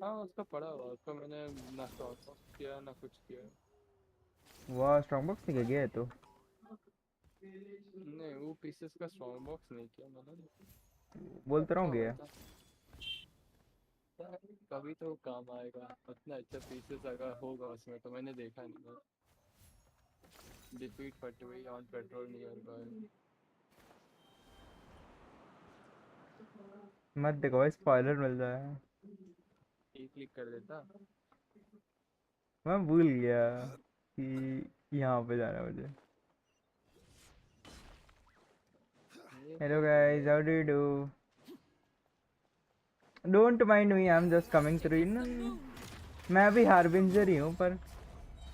हाँ उसका पड़ा हुआ. उसको मैंने ना स्टॉक किया ना कुछ किया. वो स्ट्रॉन्ग बॉक्स नहीं गया है तो. नहीं वो पीसेस का स्ट्रॉन्ग बॉक्स नहीं किया मैंने. बोलते रहोगे. कभी तो काम आएगा. उतना अच्छा पीसेस अगर होगा उसमें तो मैंने देखा नहीं. Defeat Fatui on patrol nearby. मत देखो भाई, स्पॉइलर मिल रहा है। E क्लिक कर देता। मैं भूल गया कि यहाँ पे जाना है मुझे। Hello guys, how do you do? Don't mind me, I am just coming through. मैं भी हार्बिंजर ही हूँ, पर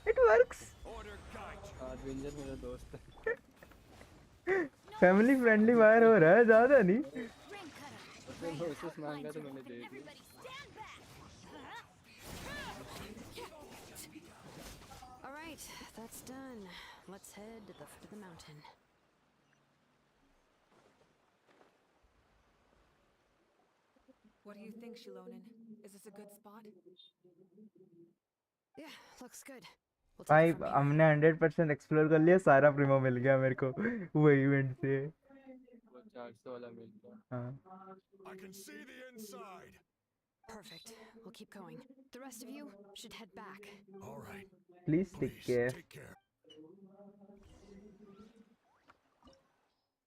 इट वर्क्स। हार्बिंजर मेरा दोस्त है। फैमिली फ्रेंडली वायर हो रहा है, ज्यादा नहीं। उसने वोइसेस मांगा तो मैंने दे दिया। All right, that's done. Let's head to the foot of the mountain. What do you think, Shilonen? Is this a good spot? Yeah, looks good. We'll take भाई it from here. हमने 100% एक्सप्लोर कर लिया, सारा Primo मिल गया मेरे को वो event से। वो 400 वाला मिल गया। हाँ। I can see the inside. Perfect. We'll keep going. The rest of you should head back. All right. Please take care. Take care.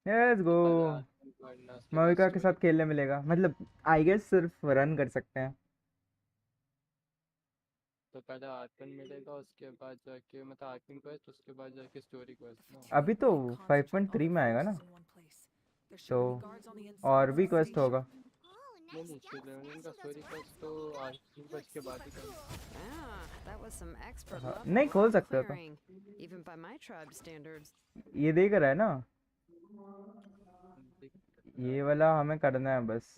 Let's go। मविका के साथ खेलने मिलेगा, मतलब आई गेस सिर्फ रन कर सकते हैं। तो पहले आर्कन मिलेगा, उसके बाद जाके मतलब आर्कन क्वेस्ट, उसके बाद जाके स्टोरी क्वेस्ट। अभी तो 5.3 में आएगा ना, तो और भी क्वेस्ट होगा। नहीं, शिलोनियन का स्टोरी क्वेस्ट तो आर्कन क्वेस्ट के बाद ही करेंगे। That was some expert हाँ, level नहीं खोल level सकते हो तो। clearing, even by my tribe standards. ये देख रहा है ना, ये वाला हमें करना है बस।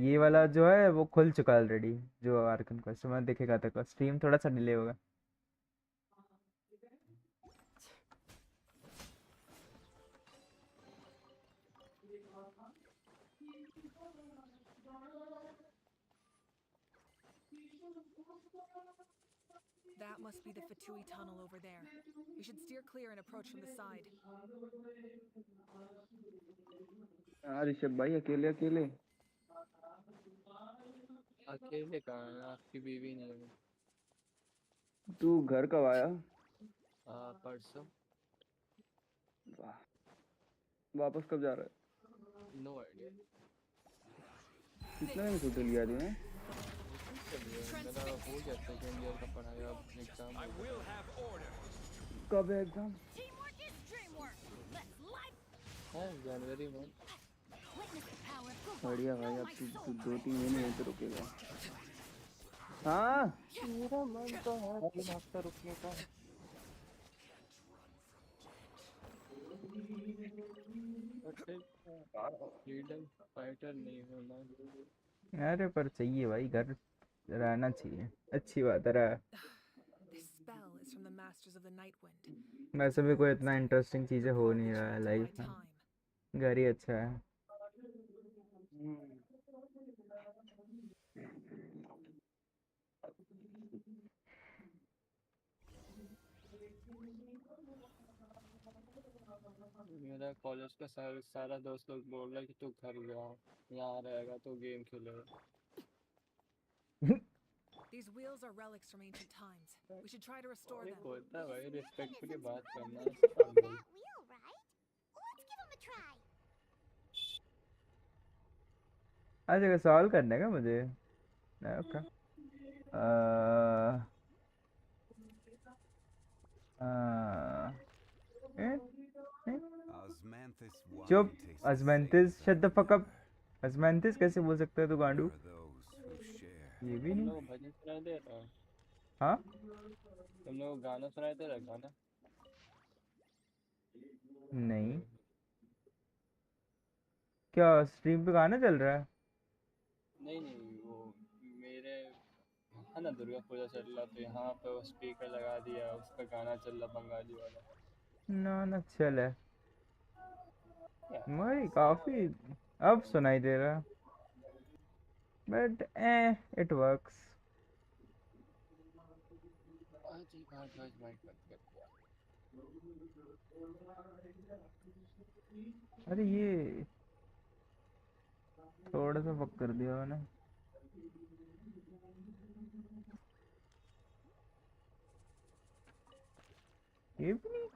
ये वाला जो है वो खुल चुका है ऑलरेडी, जो आर्कन क्वेस्ट मैं देखेगा तक। स्ट्रीम थोड़ा सा डिले होगा। That must be the Fatui tunnel over there. We should steer clear and approach from the side. हाँ ऋषभ भाई, अकेले अकेले अकेले कहाँ है? आपकी बीवी नहीं है? तू घर कब आया? परसों। वाह, वापस कब जा रहा है? No idea. कितने दिन छुट्टी लिया तूने? मेरा हो गया सेकेंड ईयर का पढ़ाई, अब एग्जाम। कब है एग्जाम? है जनवरी में। बढ़िया भाई, अब तू 2-3 महीने यहीं पे रुकेगा। हाँ मेरा मन तो है 3 हफ्ता रुकने का। फ्रीडम फाइटर नहीं होना। अरे पर चाहिए भाई, घर रहना चाहिए, अच्छी बात है। This spell is from the masters of the Night Wind. वैसे भी कोई इतना इंटरेस्टिंग चीजें हो नहीं रहा है लाइफ में, घर ही अच्छा है। मेरा कॉलेज का सारा दोस्त लोग बोल रहा है कि तू घर जा, यहाँ रहेगा तो गेम खेलेगा। These wheels are relics from ancient times. We should try to restore them. बोलता है भाई, रिस्पेक्टफुली बात करना। अच्छा, सवाल करने का मुझे? ओके। चुप अजमेंथिस, शट द फक अप। अजमेंथिस कैसे बोल सकता है तू गांडू? ये भी नहीं। भजन सुनाई दे रहा है? हाँ तुम लोग गाना सुनाई दे रहा है? गाना नहीं, क्या स्ट्रीम पे गाना चल रहा है? नहीं नहीं, वो मेरे है ना, दुर्गा पूजा चल रहा तो यहाँ पे वो स्पीकर लगा दिया, उस पर गाना चल रहा बंगाली वाला। ना चल है भाई, काफी अब सुनाई दे रहा, बट इट वर्क्स। अरे ये थोड़ा सा फक कर दिया मैंने। ये भी नहीं,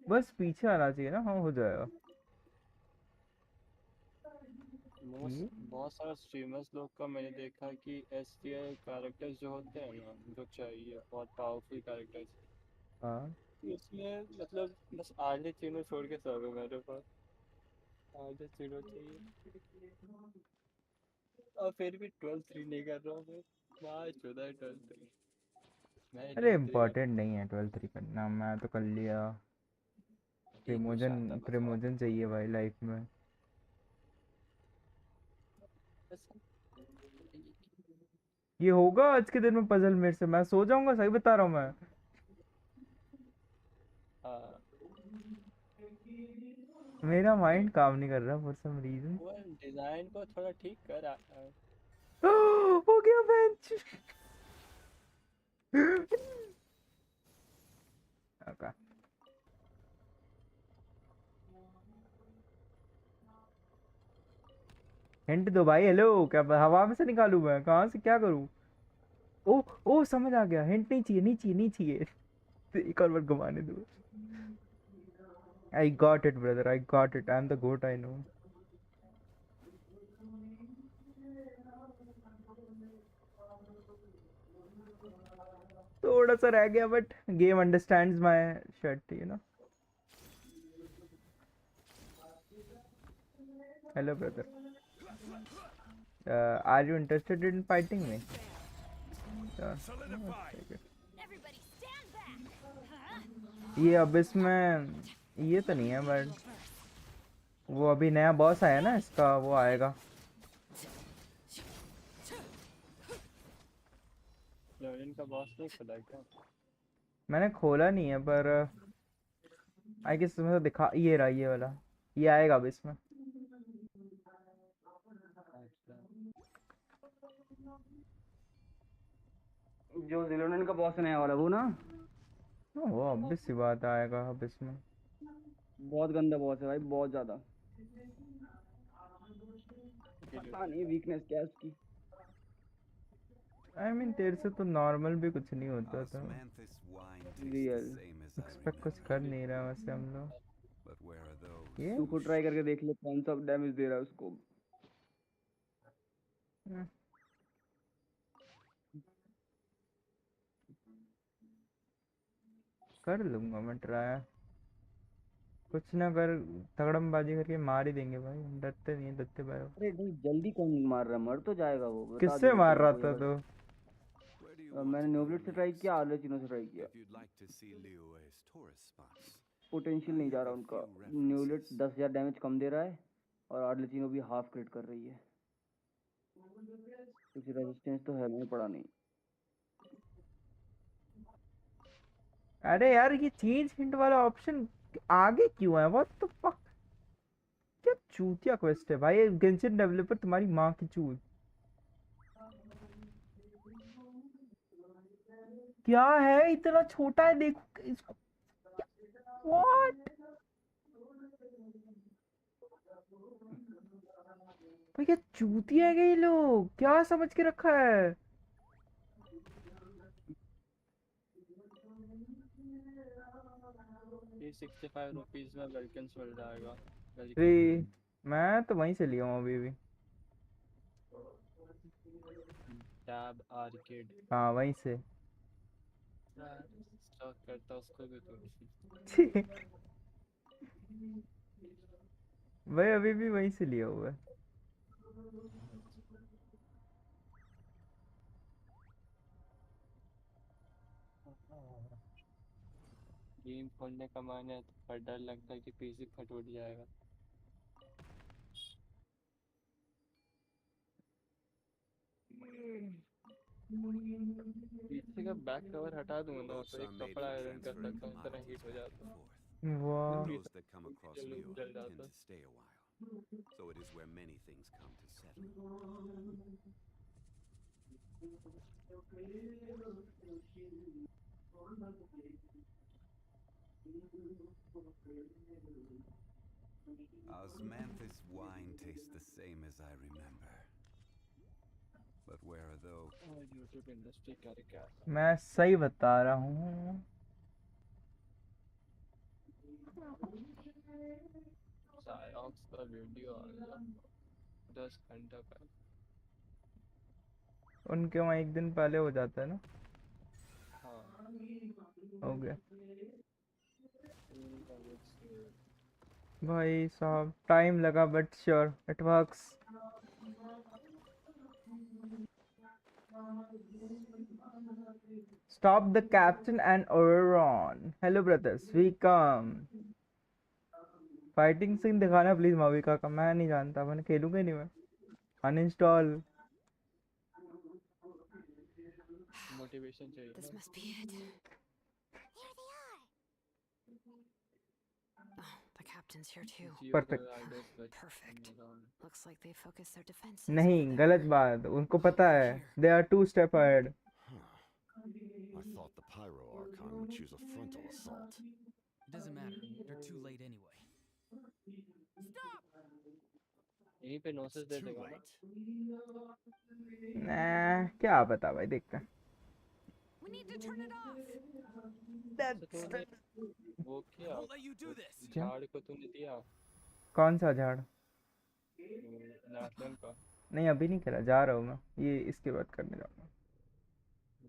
बस पीछे आना चाहिए ना, हाँ हो जाएगा। ये बहुत सारे स्ट्रीमर्स लोग का मैंने देखा कि एस कैरेक्टर्स जो होते हैं ना, जो चाहिए बहुत पावरफुल कैरेक्टर्स, हाँ इसमें मतलब बस आधे तीनों छोड़ के सब है मेरे पास, आधे तीनों चाहिए। और फिर भी 12-3 नहीं कर रहा हूँ मैं, मार चुदा है 12-3। मैं अरे 12-3 का इम्पोर्टेंट नहीं है 12-3 करना, मैं तो कर लिया। एक विश आता बस और प्रमोजन चाहिए भाई लाइफ में। बस। ये होगा आज के दिन में पजल मेरे से, मैं सो जाऊंगा, सही बता रहा हूँ मैं। हाँ मेरा माइंड काम नहीं कर रहा फॉर सम रीजन। वो डिजाइन को थोड़ा ठीक कर हो गया बेंच। ओके, हिंट दो भाई। हेलो, क्या हवा में से निकालूं मैं, कहाँ से क्या करूं? ओ ओ समझ आ गया, हिंट नहीं चाहिए, नहीं चाहिए, नहीं चाहिए। एक और बार घुमाने दो। I got it brother, I got it, I am the goat, I know. थोड़ा सा रह गया but game understands my shirt, you know. Hello brother, are you interested in fighting में? ये अब इसमें ये तो नहीं है बट वो अभी नया बॉस आया ना इसका, वो आएगा। इनका बॉस नहीं खुला है क्या? मैंने खोला नहीं है पर आई गेस इसमें तो दिखा, ये रहा ये वाला, ये आएगा अब इसमें। जो जिलोनन का बॉस नया वाला वो ना, वो ऑब्वियस सी बात आएगा अब इसमें। बहुत गंदा बॉस है भाई, बहुत ज्यादा। पता नहीं वीकनेस क्या है उसकी। आई मीन तेरे से तो नॉर्मल भी कुछ नहीं होता था। रियल एक्सपेक्ट कुछ कर नहीं रहा वैसे हम लोग। ये तू खुद ट्राई करके देख ले कौन सा डैमेज दे रहा है उसको। कर लूंगा मैं ट्राई, कुछ ना कर, तगड़मबाजी करके मार ही देंगे भाई, डरते नहीं है, डरते भाई। अरे नहीं, जल्दी कौन मार रहा है, मर तो जाएगा वो, बता किससे दे मार तेरे रहा को ये था बस। तो? मैंने न्यूब्लेट से ट्राई किया, आर्लेचिनो से ट्राई किया। पोटेंशियल नहीं जा रहा उनका। न्यूब्लेट 10,000 डैमेज कम दे रहा है और आर्लेचिनो भी हाफ क्रिट कर रही है। कुछ रेजिस्टेंस तो है नहीं, पड़ा नहीं। अरे यार ये चेंज हिंट वाला ऑप्शन आगे क्यों है? व्हाट द फक, क्या चूतिया क्वेस्ट है भाई, गेंशिन डेवलपर तुम्हारी माँ की चूत। क्या है, इतना छोटा है देखो इसको। व्हाट भाई, क्या चूतिया है ये लोग, क्या समझ के रखा है? ये 65 रुपीज में वेलकम्स मिल जाएगा। अरे मैं तो वहीं से लिया हूँ अभी भी। टैब आर्केड हाँ वहीं से। स्टॉक करता उसको भी तो। भाई अभी भी वहीं से लिया हुआ है। गेम खोलने का मन है पर डर लगता है कि पीसी फट उठ जाएगा। पीछे का बैक कवर हटा दूंगा ना तो एक कपड़ा आयरन कर सकता हूँ, इतना हीट हो जाता है। वाह Those that come across जल Liyue जल tend जाता to stay a while, so it is where many things come to settle. Osmanthus wine tastes the same as I remember. But hardware, though. YouTube industry करे क्या मैं सही बता रहा हूँ। सायोक्स का वीडियो आ गया 10 घंटा का। उनके वहाँ एक दिन पहले हो जाता है ना। हाँ हो गया भाई साहब, टाइम लगा but sure it works. Stop the captain and Auron. Hello brothers, we come. Fighting scene दिखाना प्लीज माविका का। मैं नहीं जानता, मैंने खेलूंगा ही नहीं मैं। अनइंस्टॉल। मोटिवेशन चाहिए। This must be it. Oh, the captain's here too. Perfect. Perfect. Looks like they focus their defenses. नहीं, गलत बात। उनको पता है। They are 2 step ahead. I thought the Pyro Archon would choose a frontal assault. It doesn't matter. They're too late anyway. यहीं पे नोसेस दे Too देगा ना। late. nah, क्या पता भाई, देखते हैं। We need to turn it off. वो क्या? Won't let you do this. झाड़ को तूने दिया? कौन सा झाड़? नाटन का। नहीं अभी नहीं करा, जा रहा हूँ मैं। ये इसके बाद करने जाऊंगा।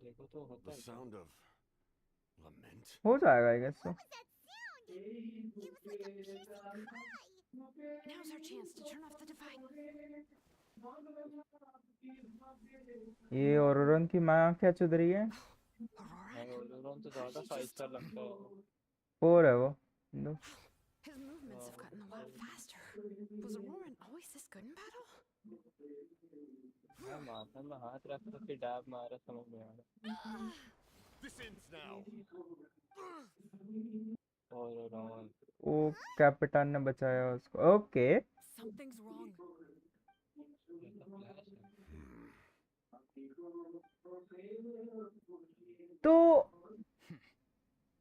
देखो तो होता The है। sound of lament. हो जाएगा आई गेस तो। Now's our chance to turn off the device. ये औरोरन की माँ क्या चुद रही है? औरोरन तो ज़्यादा 5 स्टार लगता है। 4 है वो। His movements have gotten a lot faster. Was Auroran always this good in battle? मैं माथा में हाथ रख के डैब मारा, समझ में आ रहा। This ends now. औरोरन। ओ कैपिटन ने बचाया उसको। ओके। Something's wrong. तो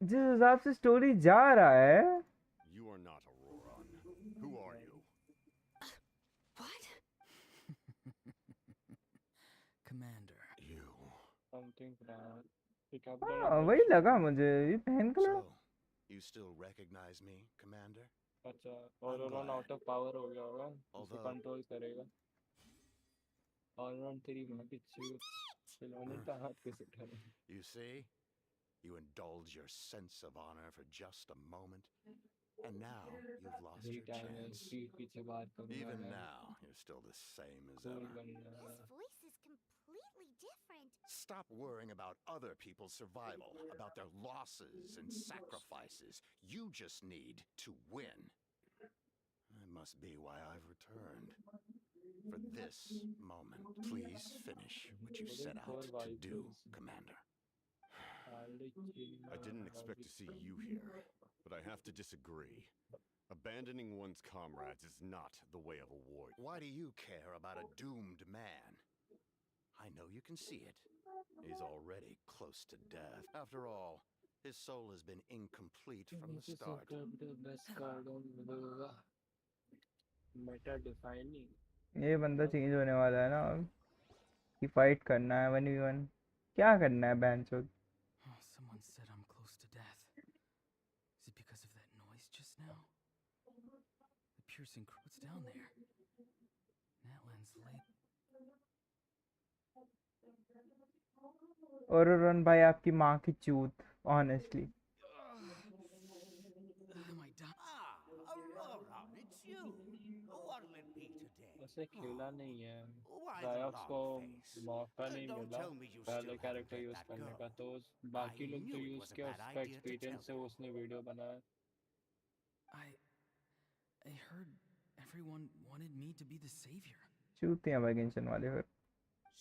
जिस हिसाब से स्टोरी जा रहा है। You are not Auroran. Who are you? What? Commander. You. Something bad. हाँ वही लगा मुझे, ये पहन कर लड़ा। You still recognize me, Commander? अच्छा, औरोरन आउट ऑफ पावर हो गया होगा, उसे कंट्रोल करेगा। औरोरन तेरी माँ की चूत, खिलौने का हाथ कैसे उठा रहा है? You see? You indulge your sense of honor for just a moment, and now you've lost your chance. Even now, you're still the same as ever. His voice is completely different. Stop worrying about other people's survival, about their losses and sacrifices. You just need to win. That must be why I've returned. For this moment, please finish what you set out to do, Commander. I didn't expect to see you here, but I have to disagree. Abandoning one's comrades is not the way of a warrior. Why do you care about a doomed man? I know you can see it. He's already close to death. After all, his soul has been incomplete from the start. ये बंदा change होने वाला है ना अब कि fight करना है 1v1। क्या करना है बैंचोद? Someone said I'm close to death. Is it because of that noise just now? The piercing what's down there? Natlan's late. औरोरन भाई आपकी माँ की चूत, honestly. Auroran, it's you. What'll it be today? उसे खेला नहीं है। Why the सायोक्स को long face? मौका नहीं Don't मिला tell me you पहले still character haven't use let that करने go. का, तो बाकी लोग जो knew it use was a किया bad उसका idea to एक्सपीरियंस से tell you. उसने वीडियो बनाया। I heard everyone wanted me to be the savior. चूतियां भाई गेंशन वाले फिर।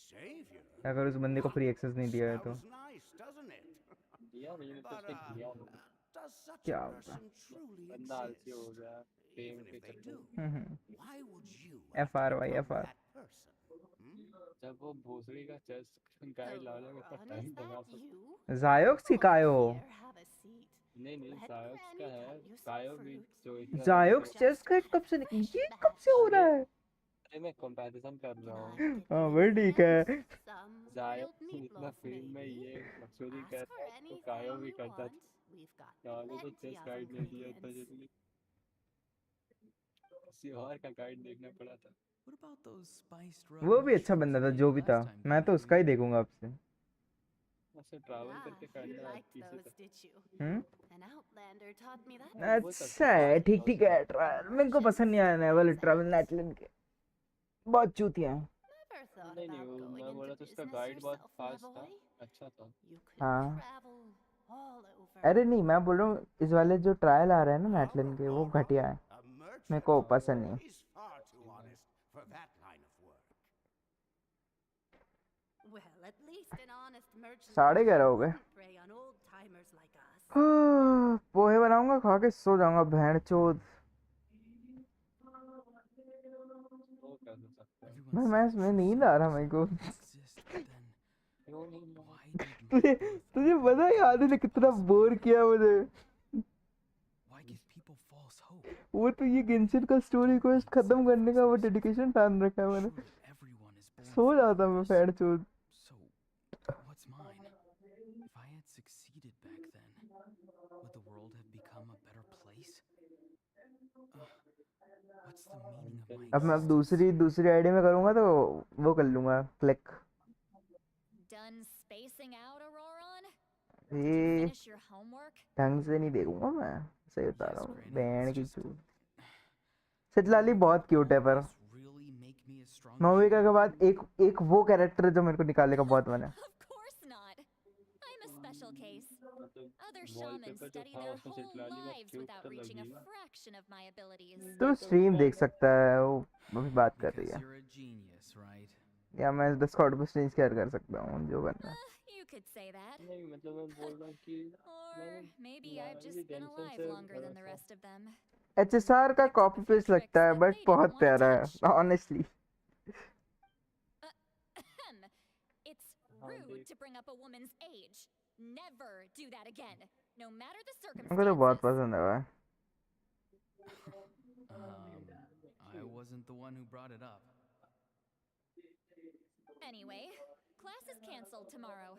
Savior? अगर उस बंदे को फ्री एक्सेस नहीं दिया है तो। Sounds nice, doesn't it? दिया नहीं तो But, उसने किया does such क्या a होगा? person truly बंदा आलसी हो exist? गया फेम Even के if they चक्कर do, में। why would you have to FRY become FR। that person? जब वो भोसड़ी का चेस्ट गाइड लाने में इतना टाइम लगा सकता। जायोक्स की कायो। नहीं जायोक्स का है, कायो भी जो इतना जायोक्स चेस्ट गाइड कब से ये कब से हो रहा है? अरे मैं कंपैरिजन कर रहा हूँ हाँ भाई ठीक है। Some जाए grilled इतना meatloaf, फेम में maybe. ये मकसूदी Ask कर for रहा है तो कायो anything भी you करता want. था We've got कायो तो plenty टेस्ट of गाइड नहीं दिया था ingredients. जल्दी किसी और का गाइड देखना पड़ा था What about those spiced वो rub भी अच्छा mushrooms बंदा you था made जो me भी था, last time, मैं तो Grandma उसका ही Queen? देखूंगा आपसे। ऐसे ट्रैवल Ah, करके you करना liked पीछे those, था did you? Hmm. An outlander taught me that हाँ वो once. सब अच्छा ठीक है, ठाक ठीक था ठीक उसका है। ट्रायल मेरे को पसंद नहीं आया वाले ट्रैवल नेटलैंड के, बहुत चूतिया हैं। Never thought नहीं नहीं about वो going मैं into बोला तो उसका business गाइड बहुत yourself, my खास था boy. अच्छा था You could हाँ travel all over. अरे नहीं, मैं बोल रहा हूँ इस वाले जो ट्रायल आ रहे हैं ना नेटलैंड के, वो घटिया है, A मेरे merchant को पसंद नहीं। is far too honest for that line of work. Well, at least an honest merchant 11:30 हो गए। wouldn't prey on old timers like us. पोहे बनाऊंगा, खा के सो जाऊंगा भेड़ चोद। वो कर सकता है Everyone मैं said इसमें true नींद आ रहा scientists मेरे को। don't exist, but then क्यों नहीं why did my तुझे birth तुझे open पता the है door आदि ने to कितना बोर possibility? किया मुझे। Why give people false hope? वो तो ये गेंशिन का स्टोरी Don't क्वेस्ट make खत्म करने का वो sacrifice myself. डेडिकेशन ठान रखा है मैंने। Surely everyone is born so for a जाता मैं purpose. भेड़ चोद। So, what's mine? If I had succeeded back then, would the world have become a better place? What's the meaning of my अब मैं अब existence? दूसरी ID में करूंगा तो वो कर लूंगा click. Done spacing out, Auroron? Did you ये finish your homework? ढंग से नहीं देखूंगा मैं, सही बता रहा Yes, हूँ। Granny. बैंड It's की just चूत। will सिटलाली बहुत क्यूट है, all पर this really make me as strong as मऊविका you? के बाद एक एक वो कैरेक्टर जो मेरे को निकालने का बहुत मन है। Of course not. I'm a special case. मतलब Other shamans वॉलपेपर जो study था their उसमें whole सिटलाली बहुत lives क्यूट without तो reaching a लगी ना fraction of my abilities. तो स्ट्रीम देख सकता है वो, अभी बात कर रही Because है। you're a genius, right? या मैं डिस्कॉर्ड पे स्ट्रीम शेयर कर सकता हूँ जो करना है। You could say that. नहीं मतलब मैं बोल रहा हूँ कि Or मैंने maybe I've नाली just been टेंशन alive से longer भरा than the था rest of them. एचएसआर का Picked up a copy few paste लगता tricks है that बट they didn't बहुत want to प्यारा है touch. Honestly. It's rude to bring up a woman's age. Never do that again, no matter the मेरे को तो बहुत circumstances. पसंद है भाई। I wasn't the one who brought it up. Anyway, class is cancelled tomorrow.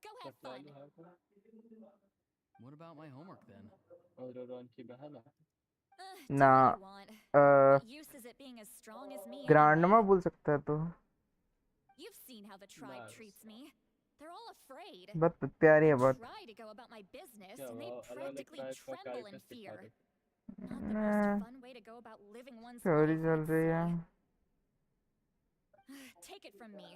Go have fun. सिटलाली है क्या What about my homework then? और रोन की बहन है Do ना what you want. What use is it being as strong as me ग्रांडमा anyway? बोल सकता है तो You've seen how the tribe बस treats me. They're all afraid. बहुत प्यारी I है बहुत। try to go about my business क्या and they हुआ अलग अलग practically टाइप का tremble in कैरेक्टर fear. सिखा दो Not the most fun way to go about living one's story life, चल I'd रही है। say. Take it from me.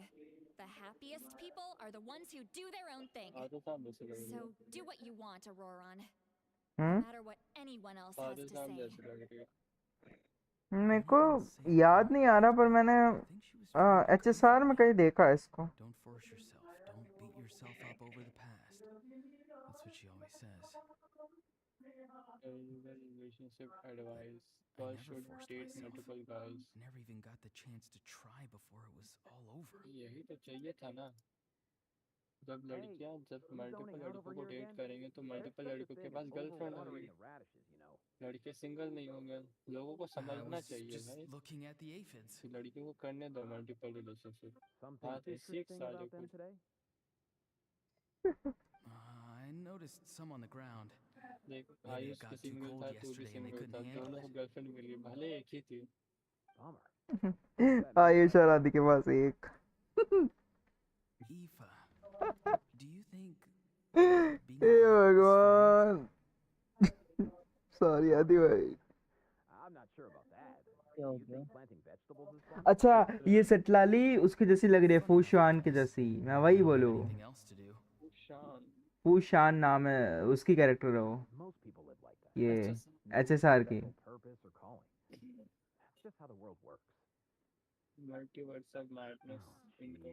The happiest people are the ones who do their own thing. आधे साल जैसे लग रही So है do what you want, Auroron. No hmm. matter what anyone else has आधे to साल say. जैसे लग रही है मेरे को याद नहीं आ रहा पर मैंने एचएसआर में कहीं देखा है इसको। Don't force yourself. Don't beat yourself up over the past. That's what she always says. relationship advice I girls never should forced date myself. multiple guys Never even got the chance to try before it was all over. यही तो चाहिए था ना जब लड़कियां जब multiple लड़कों को डेट करेंगे तो मल्टीपल लड़कों के पास गर्लफ्रेंड होंगी लड़के सिंगल नहीं होंगे लोगों को I समझना was चाहिए just भाई looking at the aphids. कि लड़कियों को करने दो मल्टीपल रिलेशनशिप आधे सीख साले कुछ I noticed some on the ground. देख Maybe it आयुष भी got too सिंगल cold था तू भी yesterday and they single couldn't था handle दोनों को it. गर्लफ्रेंड मिली भले एक ही थी आयुष और आदि के पास एक। Aoife, do you think being hey a vet is fun? भगवान। सॉरी आदि भाई। I'm not sure about that. क्या हो You गया think planting vegetables is fun? अच्छा ये सिटलाली उसकी जैसी लग रही है, फूशान की जैसी। मैं वही बोलूँ, Anything else to do? शान फूशान नाम है उसकी, कैरेक्टर है वो। Most people live like that. ये अच्छा No एचएसआर की। special purpose or calling. That's just how the world works. Multiverse of madness इनको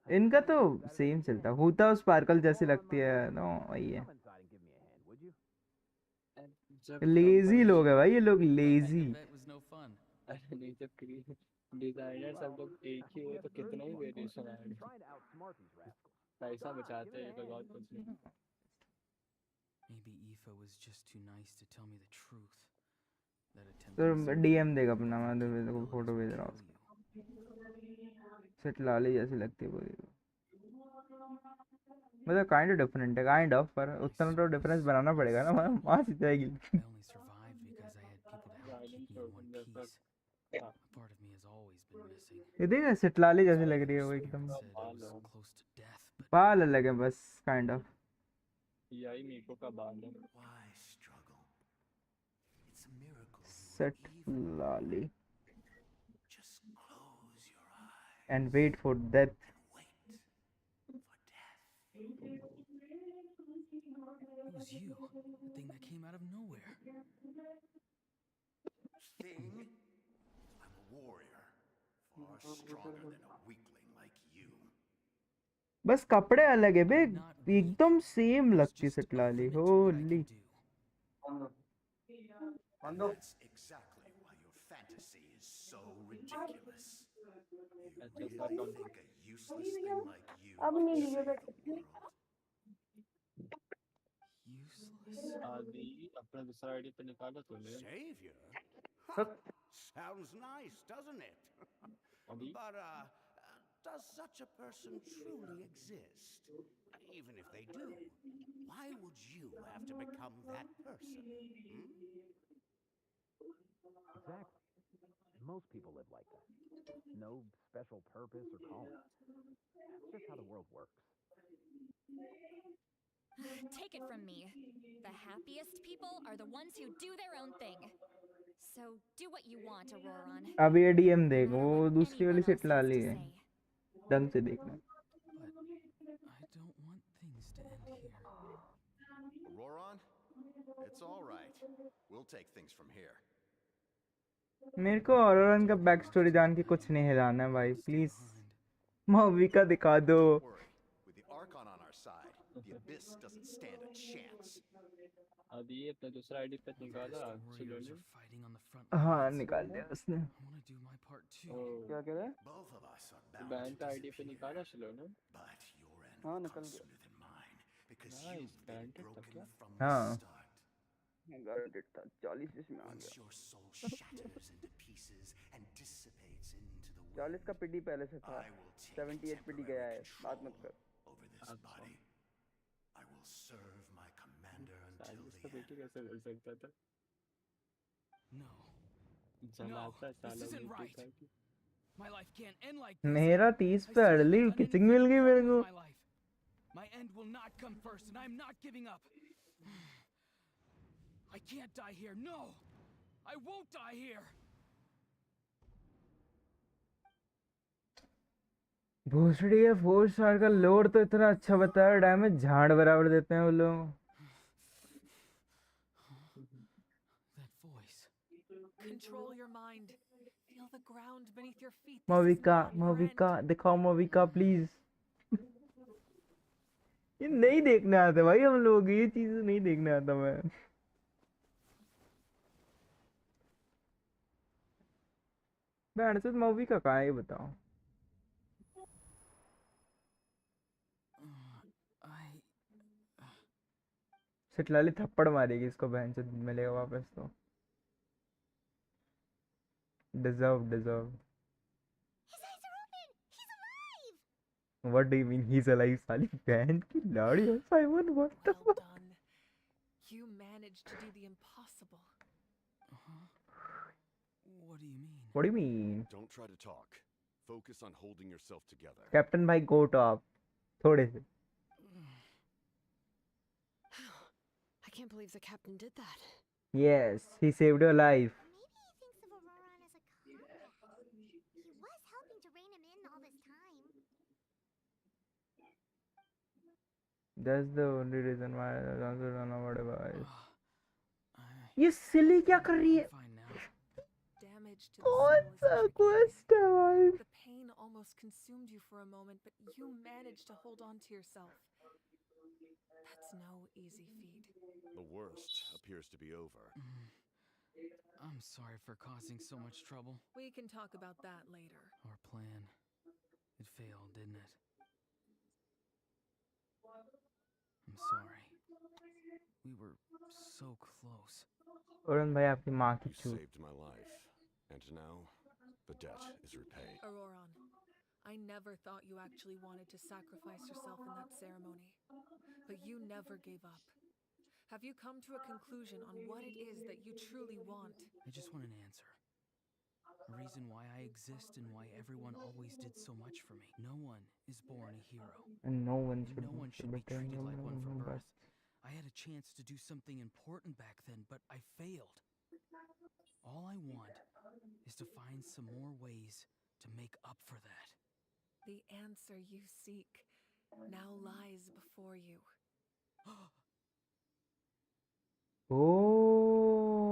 इनका तो सेम चलता होता, स्पार्कल जैसी लगती है नो, वही है। Come inside and give me a hand, would you? जब लेजी कंपनी लोग है भाई ये लोग, Being lazy. a vet was no fun. अरे नहीं जब डिजाइनर सब लोग एक ही हो तो कितना ही वेरिएशन आएगा Trying to outsmart these rascals. पैसा बचाते हैं ये लोग और कुछ नहीं Maybe Aoife was just too nice to tell me the truth. That तो attempting something डीएम देगा new अपना, मैं required तो तेरे को capabilities फोटो would भेज रहा kill हूँ। you. सिटलाली जैसी लगती है पूरी, मतलब काइंड ऑफ डिफरेंट है, काइंड ऑफ, पर उतना तो डिफरेंस बनाना पड़ेगा ना, वहाँ से जाएगी। I only survived because I had people to help keep me in one piece. A part of me has always been missing. ये देखा सिटलाली जैसी लग रही है वो Spirit एकदम, said I was close to death, but बाल अलग है बस, काइंड ऑफ। यही मीको का बाल है। Why struggle? It's a miracle you were सिटलाली just close your eyes and wait for death. who's you? The thing that came out of nowhere. thing. I'm a warrior, far stronger than a weakling like you. बस कपड़े अलग है बे, एकदम same लगती सिटलाली, Holi. And that's exactly why your fantasy is so ridiculous. You really think a useless thing like you can save the world? Useless? आदि अपना दूसरा ID पे निकाला तूने? Savior? Ha, sounds nice, doesn't it? But does such a person truly exist? Even if they do, why would you have to become that person? Hmm? Exactly. Most people live like that. No special purpose or calling. That's just how the world works. Take it from me. The happiest people are the ones who do their own thing. So do what you want, Auroron. अब ये DM देख, वो दूसरी वाली सिटलाली है, ढंग से देखना। But I don't want things to end here. Auroron, it's all right. We'll take things from here. मेरे को ऑरोरन का बैक स्टोरी जान के कुछ नहीं हिलाना है भाई, प्लीज मूवी का दिखा दो। Don't worry. With the Archon on our side, the Abyss doesn't stand a chance. आदि अपना दूसरा आईडी पे निकाला चलो ने? हाँ निकाल दिया उसने। I want to do my part too. क्या कह रहा है? Both of us are bound बहन to का आईडी पे disappear. निकाला चलो ने? But your end हाँ will निकल come गया। sooner than mine, because Nice, you've been granted, broken from हाँ the start. गारंटेड था, 40 इसमें आ Once गया। your soul shatters into pieces and dissipates into the 40 का पीडी पहले से था, I will take 78 पीडी गया है, बात मत कर। over this body. I will serve my commander until सालिस the का end. बेटी कैसे कर सकता था? No. जलाता This साला isn't बेटी right. था कि My life can't end like this. मेरा 30 I पे still अर्ली haven't done किचिंग मिल गई anything मेरे wrong को। with my life. My end will not come first, and I'm not giving up. I can't die here. No, I won't die here. भोसड़ी है 4 star का load तो इतना अच्छा बताया, डैमेज झाड़ बराबर देते हैं वो लोग। That voice. Control your mind. Feel the ground beneath your feet. मविका मविका दिखाओ मविका प्लीज। ये नहीं देखने आते भाई हम लोग, ये चीज नहीं देखने आता मैं। बैंड से मविका कहाँ है ये बताओ। सिटलाली थप्पड़ मारेगी इसको, बहन से मिलेगा वापस तो। Deserve deserve. What do you mean he's alive? साली बहन की लाड़ी है Simon, what the fuck? You managed to do the impossible. What do you mean? What do you mean? Don't try to talk. Focus on holding yourself together. Captain भाई go top थोड़े से। I can't believe the captain did that. Yes, he saved your life. Maybe he thinks of Auroron as a comrade. He was helping to rein him in all this time. That's the only reason why I don't know what about. ये सिली क्या कर रही है? Damage to the कौन soul is सा tricky. quest है भाई? The pain almost consumed you for a moment, but you managed to hold on to yourself. That's no easy feat. The worst appears to be over. I'm sorry for causing so much trouble. We can talk about that later. Our plan. It failed, didn't it? I'm sorry. We were so close. औरन भाई आपकी माँ की You चूत। saved my life, and now The debt is repaid. Auroron, I never thought you actually wanted to sacrifice yourself in that ceremony. But you never gave up. Have you come to a conclusion on what it is that you truly want? I just want an answer. A reason why I exist and why everyone always did so much for me. No one is born a hero. And no one should No one should be treated like one from birth. I had a chance to do something important back then, but I failed. All I want is to find some more ways to make up for that. The answer you seek now lies before you.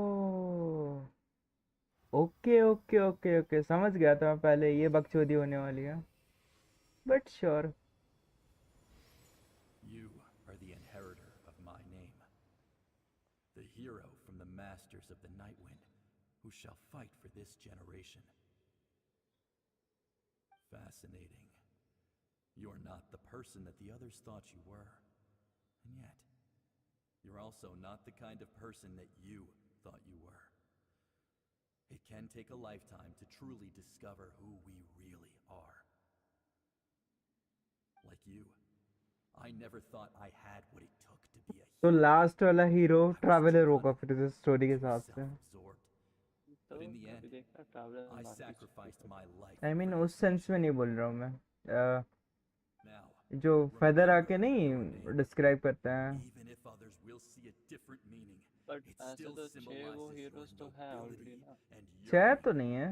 Oh okay okay okay okay समझ गया था मैं पहले ये बकचोदी होने वाली है but sure You are the inheritor of my name, the hero from the masters of the Night Wind, who shall fight for this generation. Fascinating. You're not the person that the others thought you were. And yet, you're also not the kind of person that you thought you were. It can take a lifetime to truly discover who we really are. Like you, I never thought I had what it took to be a तो last वाला hero traveller होगा फिर इस story के हिसाब से But in the end, I sacrificed my life. I mean उस sense में नहीं बोल रहा हूँ मैं जो फेदर आके नहीं डिस्क्राइब करता है Even if others will see a different meaning, but it ऐसे still तो 6 वो symbolizes हीरोज तो your हैं ऑलरेडी nobility ना and your छह तो नहीं है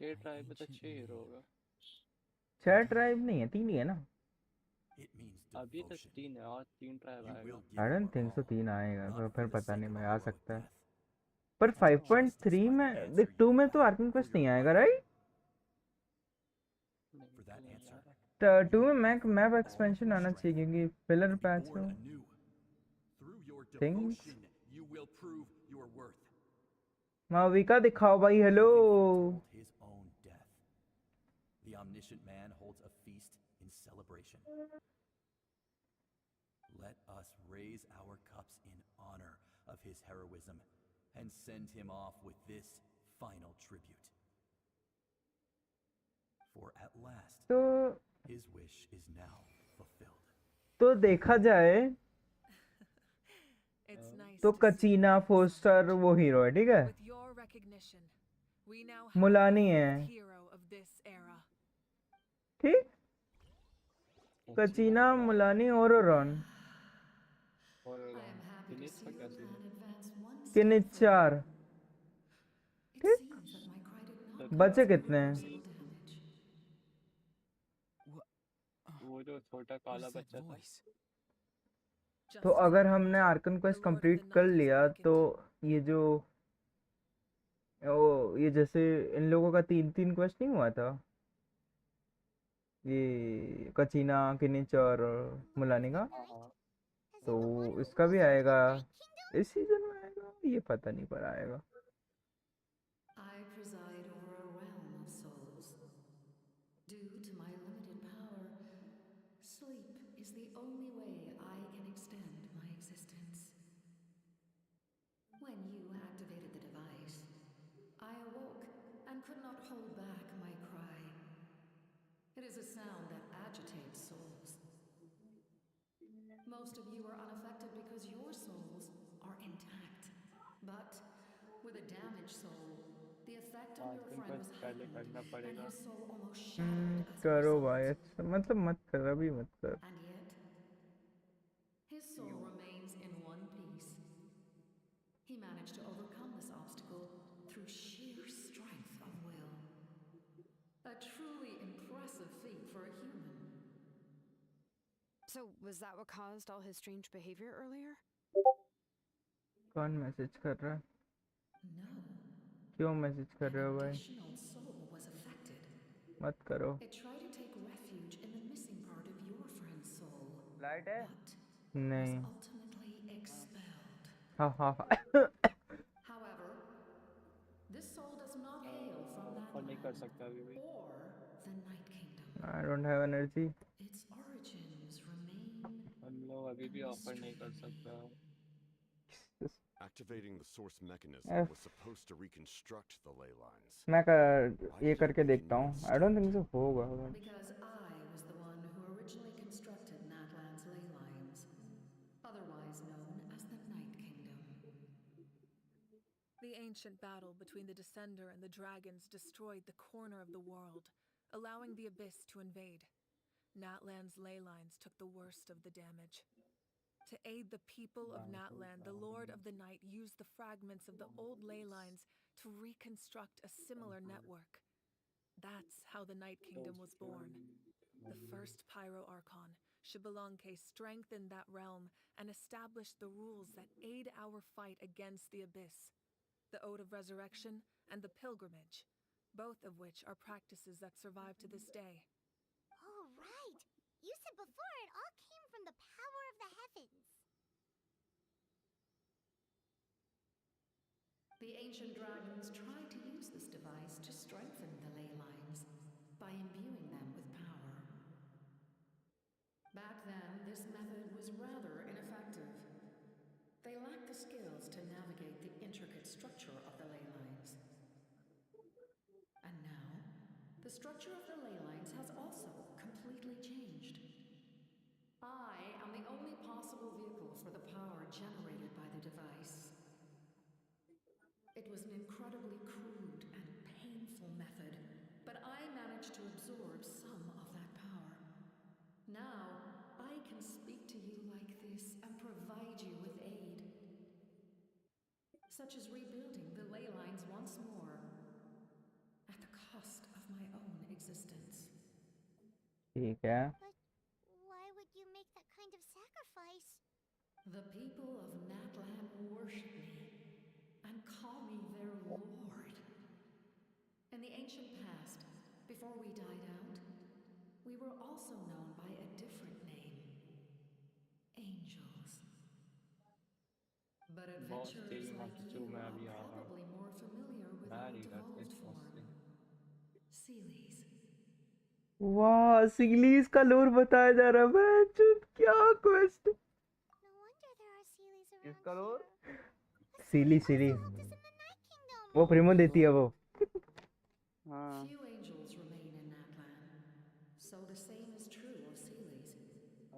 6 ट्राइब में तो 6 हीरो होगा 6 ट्राइब नहीं है 3 ही है ना अभी तक 3 है और 3 ट्राइब आएगा आई डोंट थिंक सो 3 आएगा तो फिर पता नहीं मैं आ सकता है पर 5.3 में देख 2 में तो आर्कन क्वेस्ट नहीं आएगा राइट For that answer, 2 में मैप एक्सपेंशन आना चाहिए क्योंकि पिलर पैच है through your things devotion, you will prove your worth. माविका दिखाओ भाई hello His own death. The omniscient man holds a feast in celebration. Let us raise our cups in honor of his heroism and send him off with this final tribute. For at last, तो his wish is now fulfilled. तो देखा जाए It's nice तो to see. कचीना poster वो hero है ठीक है With your recognition, we now have Mulani the है fifth hero of this era. ठीक कचीना मुलानी और रॉन और फिनिश का क्या सीन है किन 4 ठीक बचे कितने हैं वो जो छोटा काला बच्चा था तो अगर हमने आर्कन क्वेस्ट कंप्लीट कर लिया तो ये जो ये जैसे इन लोगों का 3 क्वेस्ट नहीं हुआ था ये कचीना किनिच और मुलानी का तो इसका भी आएगा इस सीजन में आएगा ये पता नहीं पर आएगा I preside over a realm of souls. Due to my limited power, sleep is the only way I can extend my existence. When you activated the device, I awoke and could not hold back my cry. It is a sound that agitates souls. Most of you are unaffected because your souls are intact. But with a damaged soul, the effect on your friend was heightened, and his soul almost shattered as a करो result. भाई अच्छा मतलब मत कर अभी मत कर And yet, his soul remains in one piece. He managed to overcome this obstacle through sheer strength of will. A truly impressive feat for a human. So, was that what caused all his strange behavior earlier? कौन message कर रहा है No. क्यों message कर रहे हो भाई Additional soul was affected. मत करो It tried to take refuge in the missing part of your friend's soul. Light है But नहीं was ultimately expelled. हाँ हाँ However, this soul does not hail from that और नहीं कर land सकता अभी भी or the Night Kingdom. I don't have energy Its origins remain हम लोग अभी भी ऑफर नहीं कर सकता Activating the source mechanism F. was supposed to reconstruct the ley lines. मैं ये करके देखता हूँ. I don't think so होगा. Because I was the one who originally constructed Natlan's ley lines, otherwise known as the Night Kingdom. The ancient battle between the Descender and the dragons destroyed the corner of the world, allowing the Abyss to invade. Natlan's ley lines took the worst of the damage. To aid the people of Natlan, the Lord of the Night used the fragments of the old ley lines to reconstruct a similar network. That's how the Night Kingdom was born. The first Pyro-Archon, Xbalanque, strengthened that realm and established the rules that aid our fight against the Abyss. The Ode of Resurrection and the Pilgrimage, both of which are practices that survive to this day. Oh, right. You said before it all came from the power of the heavens. The ancient dragons tried to use this device to strengthen the ley lines by imbuing them with power. Back then, this method was rather ineffective. They lacked the skills to navigate the intricate structure of the ley lines. And now, the structure of the ley lines has also completely changed. I am the only possible vehicle for the power generated by the device. It was an incredibly crude and painful method, but I managed to absorb some of that power. Now, I can speak to you like this and provide you with aid, such as rebuilding the ley lines once more, at the cost of my own existence. ठीक है. But why would you make that kind of sacrifice? The people of Natlan worship me and call me their lord. In the ancient past, before we died out, we were also known by a different name. Angels. But boss adventurers तेरी like माफी you मैं are अभी आ रहा हूँ. probably more familiar with मैं our नहीं रहा devolved तेरे बॉस form, से. Seelies. वाह, सीलीज का लोर बताया जा रहा है. क्या quest. No wonder there are Seelies around किसका लोर? सीली वो प्रीमो देती है वो. हाँ. Few angels remain in Natlan, so the same is true of Seelies.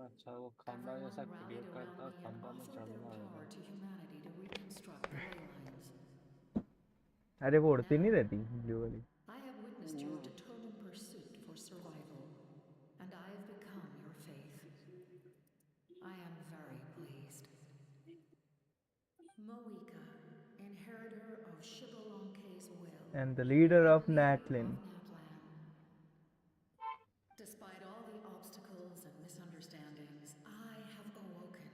अच्छा वो खंबा जैसा Everyone क्रिएट rallied करता around और me and खंबा में offered their चढ़ना power होगा. to humanity to reconstruct the ley lines. अरे वो उड़ती नहीं रहती ब्लू वाली. I have witnessed your determined pursuit for survival, and I have become your faith. I am very pleased. Moika, inheritor of Xbalanque's will, And the leader of leader Natlin. of Natlan. Despite all the obstacles and misunderstandings, I have awoken,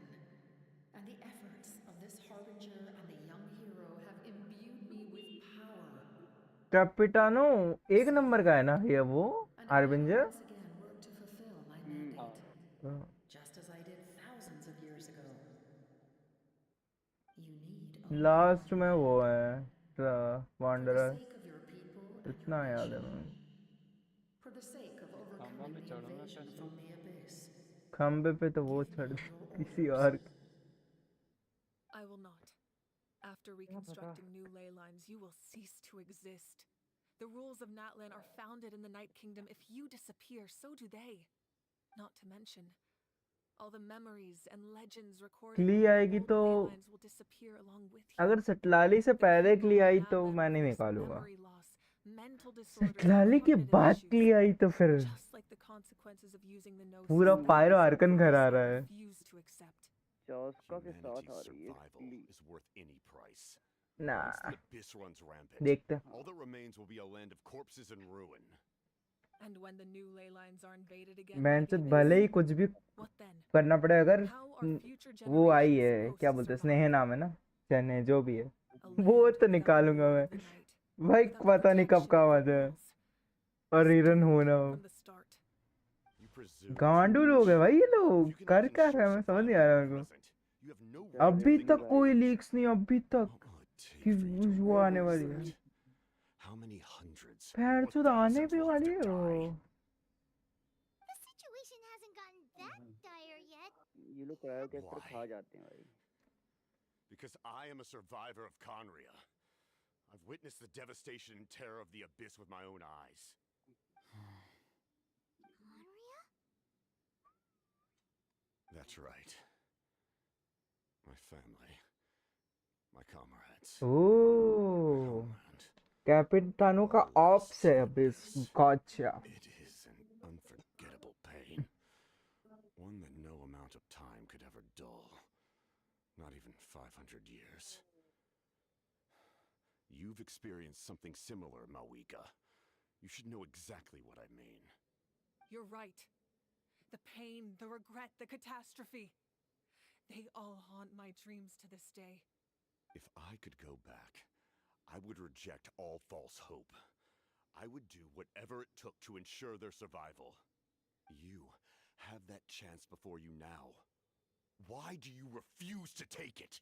and the efforts of this harbinger and the young hero have imbued me with power. कैपिटानो एक number का है ना ये वो And I will आर्बिंजर. once again work to fulfill my mandate, just as I did thousands of years ago. You need only last one में वो hand. है For the wanderer. sake of your people and your इतना याद है nation. मुझे. For the sake of खंबा overcoming में the चढ़ूंगा invasion कैसे? from the abyss. खंबे पे तो वो Give चढ़ me your किसी orders. और. I will not. After reconstructing new ley lines, you will cease to exist. The rules of Natlan are founded in the Night Kingdom. If you disappear, so do they. Not to mention, all the memories and legends recorded क्ली in the आएगी old तो ley lines will disappear along with you. अगर सटलाली से The पहले people क्ली of आई तो Natlan मैं will नहीं face निकालूंगा. memory loss, mental disorders, and सटलाली के cognitive बाद issues, क्ली आई तो फिर just like the consequences of using the Gnosis पूरा that पायरो this आर्कन घर आ Abyss रहा है. refuse to accept. चौस्का के साथ आ Humanity's रही है survival क्ली. is worth any price. Nah. Once the abyss runs rampant, देखते. all that remains will be a land of corpses and ruin. And when the new ley lines are invaded again मैं by the भले ही Abyss, कुछ भी what then? करना पड़े अगर How are future वो आई generations है supposed क्या to बोलते हैं survive? स्नेह नाम है ना चने जो भी है A वो land तो without the निकालूंगा Lord मैं of the Night, भाई without the पता नहीं कब protection काम of आ the जाए rules. और This रीरन doomed होना you हो. from the start. You presume गांडू too लोग much. है भाई ये If लोग you cannot कर क्या ensure रहे हैं मैं समझ नहीं आ survival रहा in मेरे the को. present, you have no क्या right to अभी think तक of कोई the लीक्स नहीं अभी तक future. कि Take for you to वो आने वाली है. witness that. How many hundreds पैर or तो आने thousands भी will have वाली to है वो. die? The situation hasn't gotten that dire yet. ये लोग क्रायो कैरेक्टर खा जाते हैं भाई. Because I am a survivor of Conria. I've witnessed the devastation and terror of the abyss with my own eyes. Conria? That's right. My family. My comrades. ओह कैपिटानो का ops है Abish गॉचा It is an unforgettable pain. One that no amount of time could ever dull. Not even 500 years. You've experienced something similar, Mawika. You should know exactly what I mean. You're right. The pain, the regret, the catastrophe. They all haunt my dreams to this day. If I could go back, I would reject all false hope. I would do whatever it took to ensure their survival. You have that chance before you now. Why do you refuse to take it?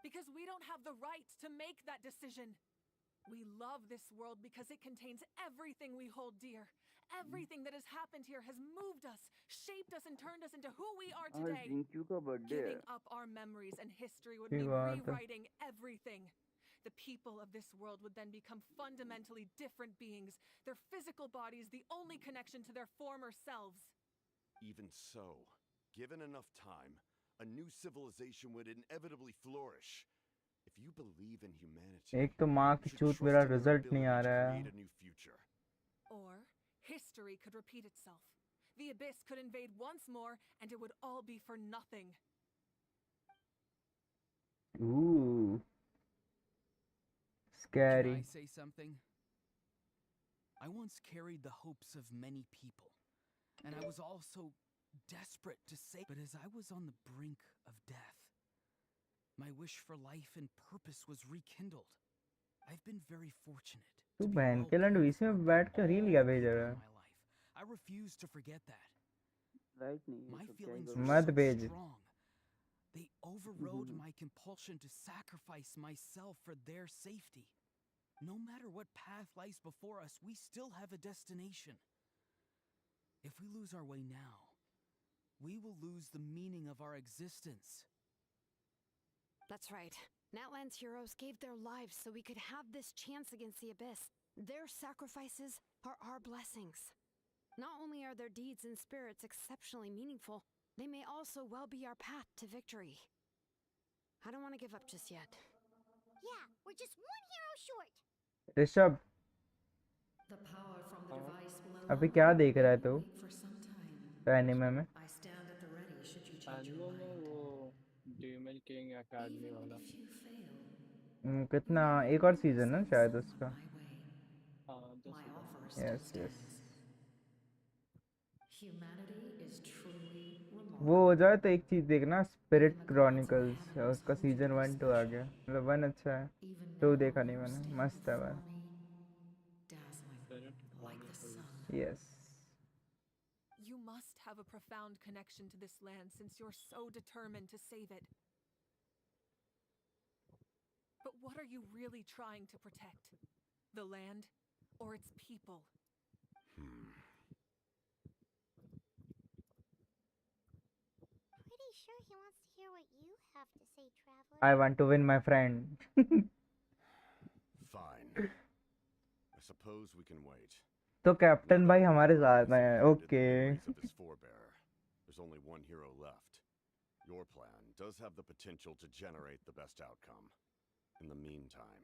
Because we don't have the right to make that decision. We love this world because it contains everything we hold dear. Everything that has happened here has moved us, shaped us, and turned us into who we are आज today. Rinku का birthday है. Giving up our memories and history would सही mean बात है rewriting everything. The people of this world would then become fundamentally different beings, their physical bodies the only connection to their former selves. Even so, given enough time, a new civilization would inevitably flourish. If you believe in humanity, एक तो माँ की you should चूत trust मेरा in their result नहीं आ ability to रहा create है a new future. Or history could repeat itself. The abyss could invade once more, and it would all be for nothing. ooh Can scary I say something? I once carried the hopes of many people, and I was also desperate to save. But as I was on the brink of death, my wish for life and purpose was rekindled. I've been very fortunate तू to be बहन well के लंडू cared इसी for में by बैठ कर reel क्या all भेज people रहा in है my life. I refuse to forget that. Right नहीं है My तो क्या ही feelings करूँ. were मत so भेज strong. They overrode my compulsion to sacrifice myself for their safety. No matter what path lies before us, we still have a destination. If we lose our way now, we will lose the meaning of our existence. That's right. Natlan's heroes gave their lives so we could have this chance against the Abyss. Their sacrifices are our blessings. Not only are their deeds and spirits exceptionally meaningful, they may also well be our path to victory. I don't want to give up just yet. Yeah, we're just one hero short. Rishabh The power from the device will अभी allow क्या you देख रहा है to तू wait for some time. Anime में I stand at the ready should you change your anime में mind. वो डीमल king academy Even वाला if you fail, कितना know एक और you will सीजन है send शायद someone उसका my way. हाँ दस My सीजन offer है still yes yes stands. Humanity is truly वो हो remarkable. जाए तो एक चीज देखना spirit Even the gods of the chronicles heavens उसका hold you season to be 1 2 आ गया special. मतलब 1 अच्छा है Even 2 now, देखा नहीं you मैंने stand मस्त है before वह me, dazzling, spirit like the sun. Chronicles yes You must have a profound connection to this land since you're so determined to save it. But what are you really trying to protect? The land or its people? Pretty sure he wants to hear what you have to say, Traveler. I want to win my friend Fine. I suppose we can wait. तो captain Not भाई everyone हमारे has साथ में है inherited the okay memories of his forebearer. There's only one hero left. Your plan does have the potential to generate the best outcome. In the meantime,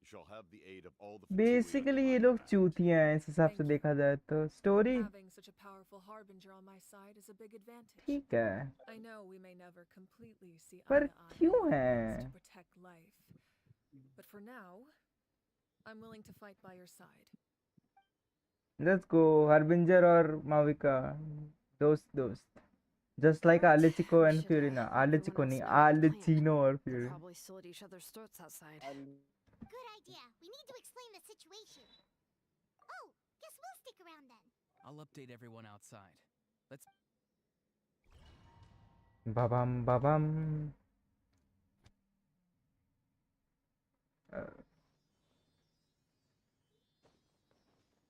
you shall have the aid of all the Fatui basically under ये my लोग command. चूतियां हैं इस हिसाब से Thank you. देखा जाए तो story Having such a powerful harbinger on my side is a big advantage. ठीक है I know we may never completely see eye पर to eye क्यों on what it means है to protect life. But for now, I'm willing to fight by your side. Let's go Harbinger और Mavuika दोस्त दोस्त just like Alright, Arlecchino we and should Furina let everyone Arlecchino else नहीं know about the plan. Arlecchino और They're Furina probably still at each other's throats outside. Good idea. We need to explain the situation. Oh, guess we'll stick around then. I'll update everyone outside. Let's. बाबम बाबम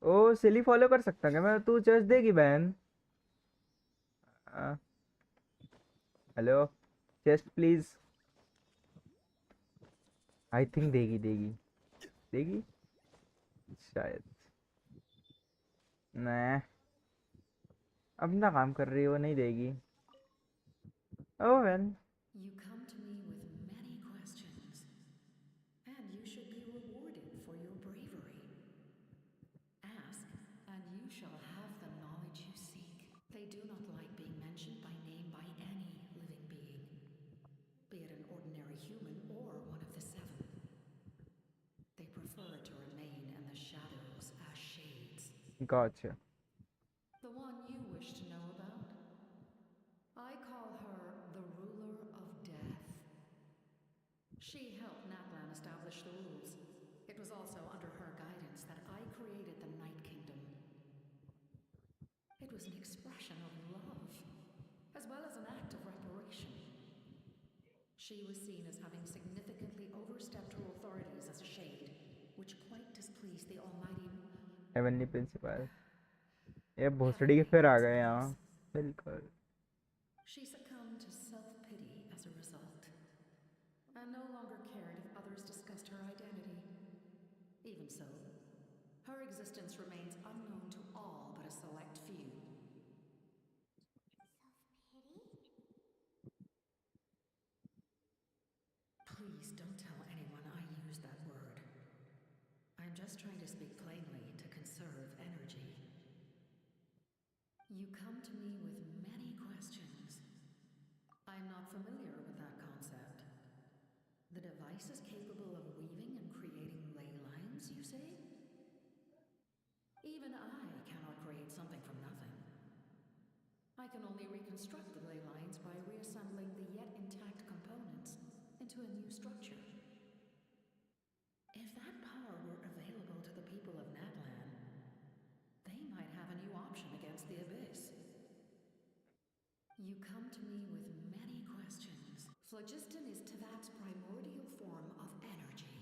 oh silly follow कर सकता क्या मैं तू चर्च देगी बहन hello chest please I think देगी देगी देगी शायद। नहीं, अपना काम कर रही है वो, नहीं देगी। ओह well. You come to me with many questions, and you should be rewarded for your bravery. Ask, and you shall have the knowledge you seek. They do not like being mentioned by name by any living being, be it an ordinary human or one of the seven. They prefer to remain in the shadows as shades. Gotcha. The one you wish to know about? I call her the ruler of death. She helped Natlan establish the rules. It was also under her guidance that I created the Night Kingdom. It was an expression of love, as well as an act of reparation. She was seen as having significantly overstepped her authorities as a shade, which quite displeased the almighty heavenly principal, ये भोसड़ी के फिर आ गए यहाँ। बिल्कुल। She succumbed to self-pity as a result, and no longer cared if others discussed her identity. Even so, her existence remains unknown to all but a select few. Self-pity? Please don't tell anyone I used that word. I'm just trying to speak plainly to conserve energy. You come to me with many questions. I'm not familiar with that concept. The device is capable of weaving and creating ley lines, you say? Even I cannot create something from nothing. I can only reconstruct the ley lines by reassembling the yet intact components into a new structure. If that power were available to the people of Natlan, they might have a new option against the Abyss. You come to me with many questions. Phlogiston is Teyvat's primordial form of energy.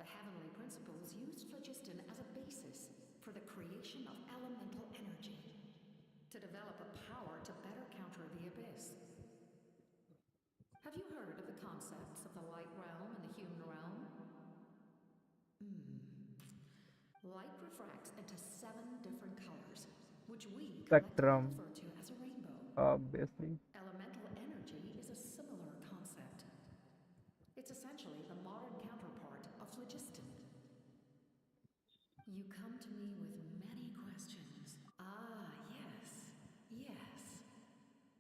The heavenly principles used phlogiston as a basis for the creation of elemental energy, to develop a power to better counter the Abyss. Have you heard of the concepts of the light realm and the human realm? Light refracts into 7 different colors, which we collectively Spectrum, refer to as a rainbow. obviously. Elemental energy is a similar concept. It's essentially the modern counterpart of phlogiston. You come to me with many questions. Ah, yes, yes.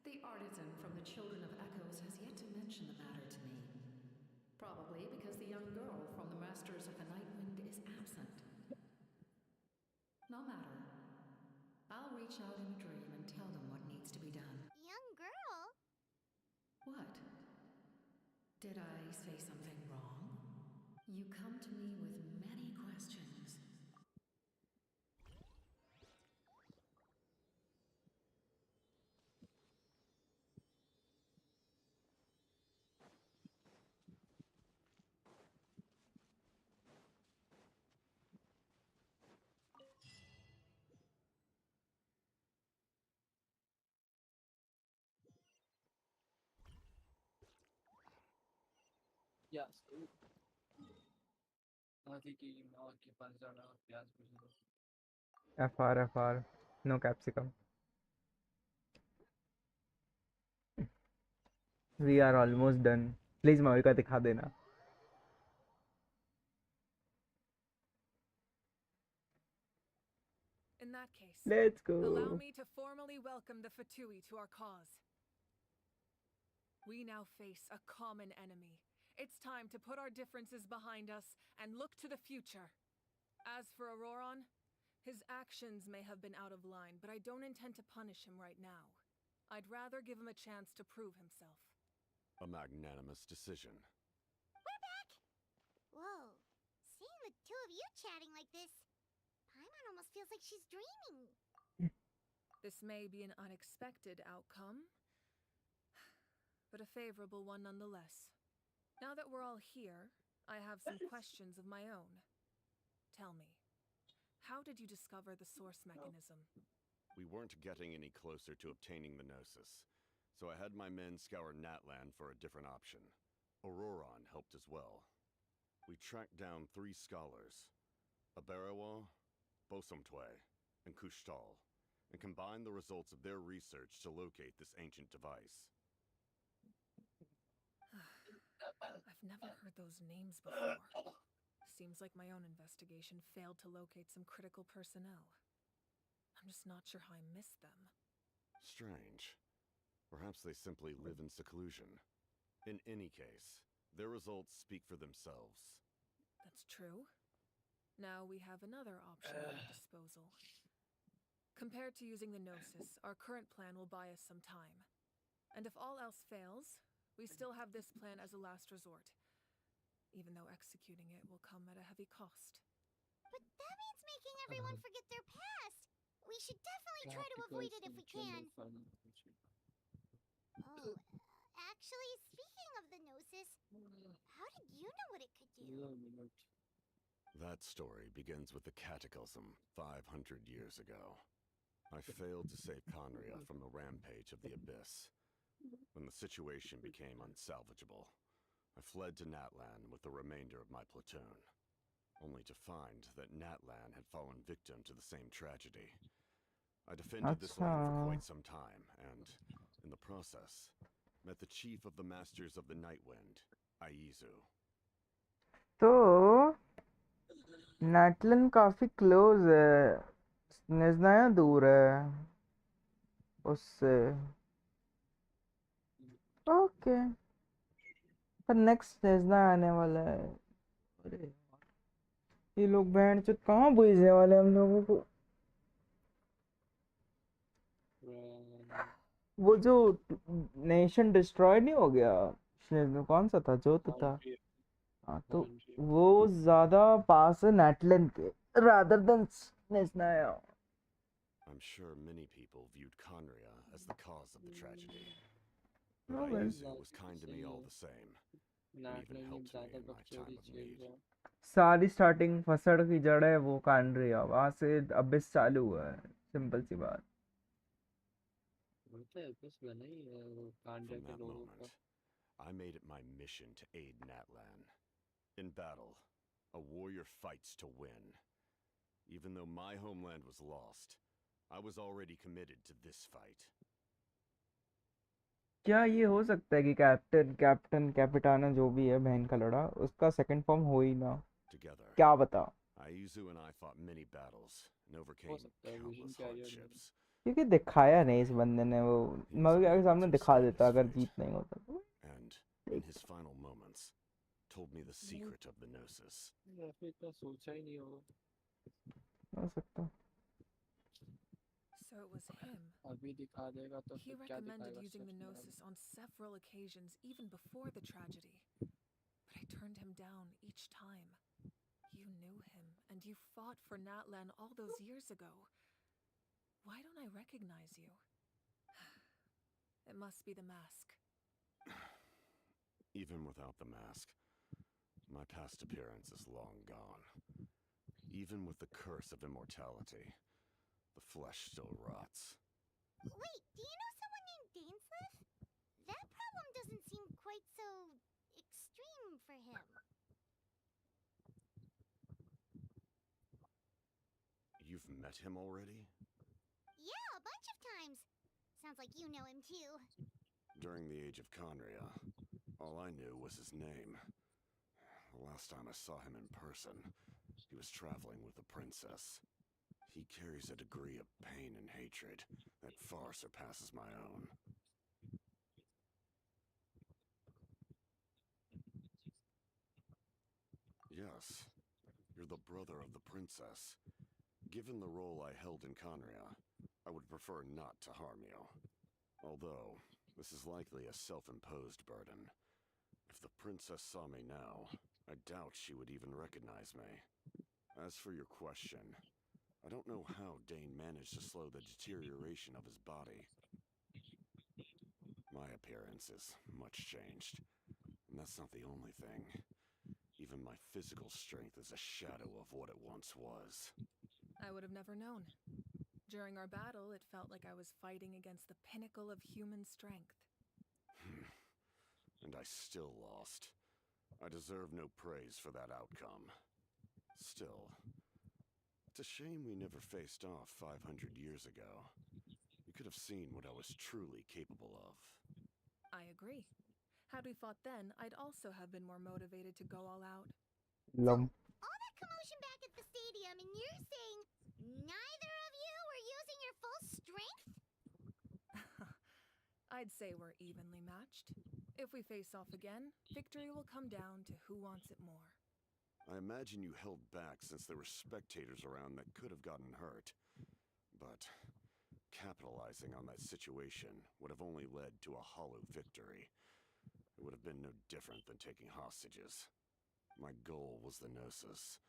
The artisan from the Children of Echoes has yet to mention the matter to me. Probably because the young girl from the Masters of the Nightwind is absent. No matter. I'll reach out in a dream and tell them what needs to be done. Young girl? What? Did I say something wrong? You come to me with many questions. या सही आधी की और के पास जाना और प्याज भेज दो। FR, no capsicum. We are almost done. Please माविका दिखा देना। In that case, Let's allow go. me to formally welcome the Fatui to our cause. We now face a common enemy. It's time to put our differences behind us and look to the future. As for Auroron, his actions may have been out of line, but I don't intend to punish him right now. I'd rather give him a chance to prove himself. A magnanimous decision. We're back! Whoa. Seeing the two of you chatting like this, Paimon almost feels like she's dreaming. This may be an unexpected outcome, but a favorable one nonetheless. Now that we're all here, I have some questions of my own. Tell me, how did you discover the source mechanism? We weren't getting any closer to obtaining the Gnosis, so I had my men scour Natlan for a different option. Auroron helped as well. We tracked down 3 scholars, Abarawa, Bosomtwe, and Kushtal, and combined the results of their research to locate this ancient device. I've never heard those names before. Seems like my own investigation failed to locate some critical personnel. I'm just not sure how I missed them. Strange. Perhaps they simply live in seclusion. In any case, their results speak for themselves. That's true. Now we have another option at our disposal. Compared to using the Gnosis, our current plan will buy us some time. And if all else fails, we still have this plan as a last resort. Even though executing it will come at a heavy cost. But that means making everyone forget their past. We should definitely try to avoid it if we can. Oh, actually, speaking of the Gnosis, how did you know what it could do? That story begins with the Cataclysm 500 years ago. I failed to save Conria from the rampage of the Abyss. When the situation became unsalvageable, I fled to Natlan with the remainder of my platoon, only to find that Natlan had fallen victim to the same tragedy. I defended this land for quite some time, and, in the process, met the chief of the Masters of the Nightwind, Aizu. तो नैटलन काफी close है, निज़नाया दूर है उससे। Okay, पर next निज़ना आने वाला है। अरे ये लोग बैंड चुत कहाँ भेजने वाले हम लोगों को? वो जो नेशन डिस्ट्रॉय नहीं हो गया, कौन सा था, जो तो था। हाँ, तो वो ज्यादा पास है नैटलन के rather than Nesnaya. I'm sure many people viewed Conria as the cause of the tragedy. Oh, But well. Aizu was kind to me all the same, and even helped me in my time of need. सारी starting फसड़ की जड़ है वो कांड्रिया, वहां से अबिस चालू हुआ है, सिंपल सी बात। From that moment, I made it my mission to aid Natlan. In battle, a warrior fights to win. Even though my homeland was lost, I was already committed to this fight. क्या ये हो सकता है कि कैपिटाना जो भी है बहन का लड़ा, उसका सेकंड फॉर्म हो ही ना? क्या बता? Aizu and I fought many battles and overcame countless hardships. क्योंकि दिखाया नहीं इस बंदे ने, वो मगर के सामने दिखा देता अगर जीत नहीं होता तो। And in his final moments, told me the secret of the Gnosis. सोचा ही नहीं होगा। हो सकता। So it was him. अभी दिखा देगा तो He फिर क्या recommended दिखाएगा using the सच में? Gnosis on several occasions, even before the tragedy. But I turned him down each time. You knew him, and you fought for Natlan all those years ago. Why don't I recognize you? It must be the mask. Even without the mask, my past appearance is long gone. Even with the curse of immortality, the flesh still rots. Wait, do you know someone named Dainsleif? That problem doesn't seem quite so extreme for him. You've met him already? Yeah, a bunch of times. Sounds like you know him too. During the age of Conria, all I knew was his name. The last time I saw him in person, he was traveling with the princess. He carries a degree of pain and hatred that far surpasses my own. Yes, you're the brother of the princess. Given the role I held in Conria, I would prefer not to harm you. Although, this is likely a self-imposed burden. If the princess saw me now, I doubt she would even recognize me. As for your question, I don't know how Dane managed to slow the deterioration of his body. My appearance is much changed, and that's not the only thing. Even my physical strength is a shadow of what it once was. I would have never known. During our battle, it felt like I was fighting against the pinnacle of human strength. And and I still lost. I deserve no praise for that outcome. Still, it's a shame we never faced off 500 years ago. You could have seen what I was truly capable of. I agree. Had we fought then, I'd also have been more motivated to go all out. Lum. All that commotion back at the stadium, and you're saying neither of you were using your full strength? I'd say we're evenly matched. If we face off again, victory will come down to who wants it more. I imagine you held back since there were spectators around that could have gotten hurt. But capitalizing on that situation would have only led to a hollow victory. It would have been no different than taking hostages. My goal was the Gnosis,